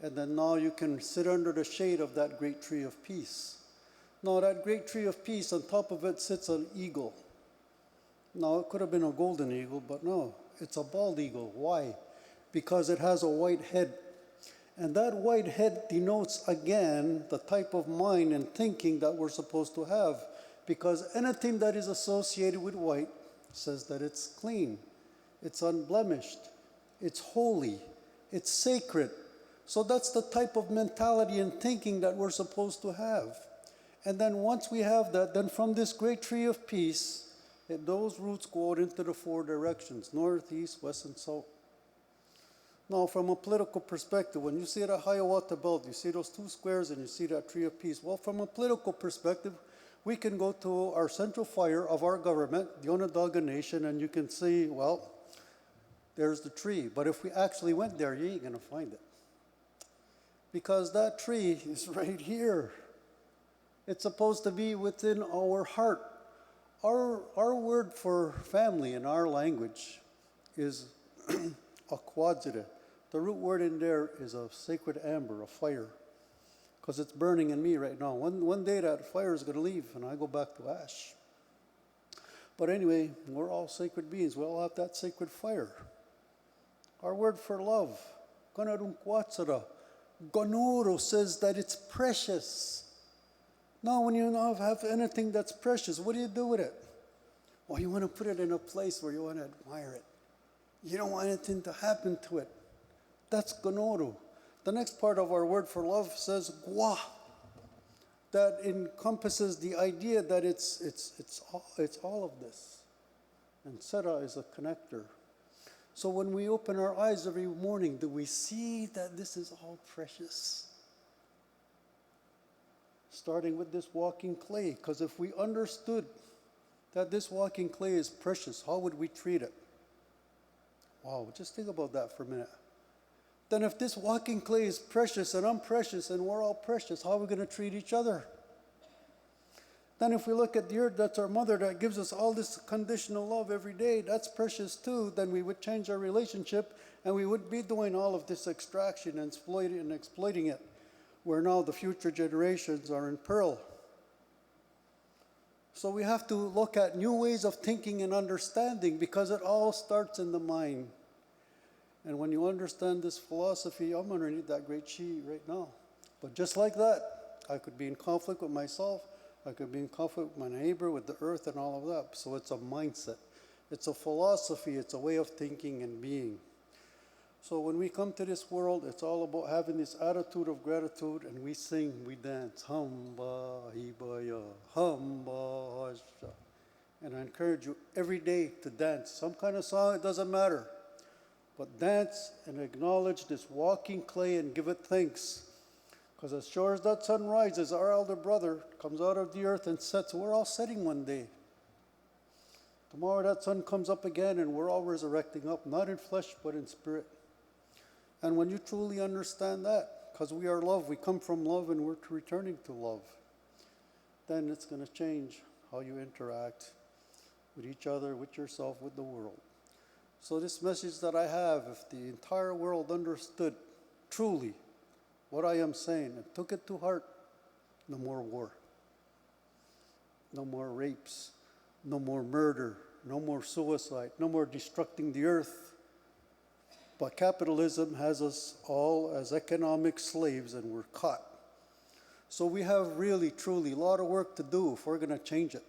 And then now you can sit under the shade of that great tree of peace. Now that great tree of peace, on top of it sits an eagle. Now it could have been a golden eagle, but no, it's a bald eagle. Why? Because it has a white head. And that white head denotes, again, the type of mind and thinking that we're supposed to have. Because anything that is associated with white says that it's clean, it's unblemished, it's holy, it's sacred. So that's the type of mentality and thinking that we're supposed to have. And then once we have that, then from this great tree of peace, those roots go out into the four directions, north, east, west, and south. Now, from a political perspective, when you see the Hiawatha Belt, you see those two squares and you see that tree of peace. Well, from a political perspective, we can go to our central fire of our government, the Onondaga Nation, and you can see, well, there's the tree. But if we actually went there, you ain't going to find it. Because that tree is right here. It's supposed to be within our heart. Our word for family in our language is aquadzida. The root word in there is a sacred amber, a fire, because it's burning in me right now. One day that fire is going to leave and I go back to ash. But anyway, we're all sacred beings. We all have that sacred fire. Our word for love, ganarunquatsara, ganoro, says that it's precious. Now, when you don't have anything that's precious, what do you do with it? Well, you want to put it in a place where you want to admire it. You don't want anything to happen to it. That's ganoro. The next part of our word for love says gua. That encompasses the idea that it's all of this. And sera is a connector. So when we open our eyes every morning, do we see that this is all precious? Starting with this walking clay, because if we understood that this walking clay is precious, how would we treat it? Wow, just think about that for a minute. Then if this walking clay is precious and I'm precious and we're all precious, how are we going to treat each other? Then if we look at the earth, that's our mother that gives us all this conditional love every day, that's precious too, then we would change our relationship and we would be doing all of this extraction and exploiting it, where now the future generations are in peril. So we have to look at new ways of thinking and understanding, because it all starts in the mind. And when you understand this philosophy, I'm going to need that great chi right now. But just like that, I could be in conflict with myself, I could be in conflict with my neighbor, with the earth and all of that. So it's a mindset. It's a philosophy. It's a way of thinking and being. So when we come to this world, it's all about having this attitude of gratitude, and we sing, we dance, hamba, hibaya, hamba, hasha. And I encourage you every day to dance. Some kind of song, it doesn't matter. But dance and acknowledge this walking clay and give it thanks. Because as sure as that sun rises, our elder brother comes out of the earth and sets. We're all setting one day. Tomorrow that sun comes up again and we're all resurrecting up, not in flesh but in spirit. And when you truly understand that, because we are love, we come from love and we're returning to love, then it's going to change how you interact with each other, with yourself, with the world. So this message that I have, if the entire world understood truly what I am saying and took it to heart, no more war, no more rapes, no more murder, no more suicide, no more destructing the earth. But capitalism has us all as economic slaves and we're caught. So we have really, truly a lot of work to do if we're going to change it.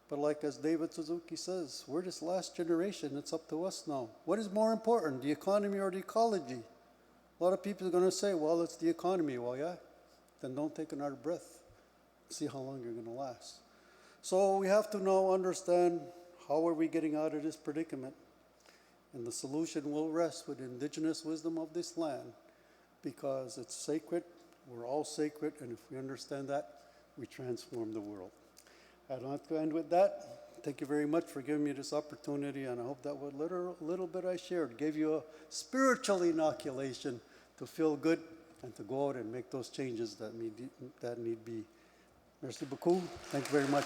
But like as David Suzuki says, we're this last generation, it's up to us now. What is more important, the economy or the ecology? A lot of people are going to say, well, it's the economy. Well, yeah, then don't take another breath. See how long you're going to last. So we have to now understand how are we getting out of this predicament. And the solution will rest with indigenous wisdom of this land because it's sacred, we're all sacred, and if we understand that, we transform the world. I'd like to end with that. Thank you very much for giving me this opportunity, and I hope that what little bit I shared gave you a spiritual inoculation to feel good and to go out and make those changes that need be. Merci beaucoup. Thank you very much.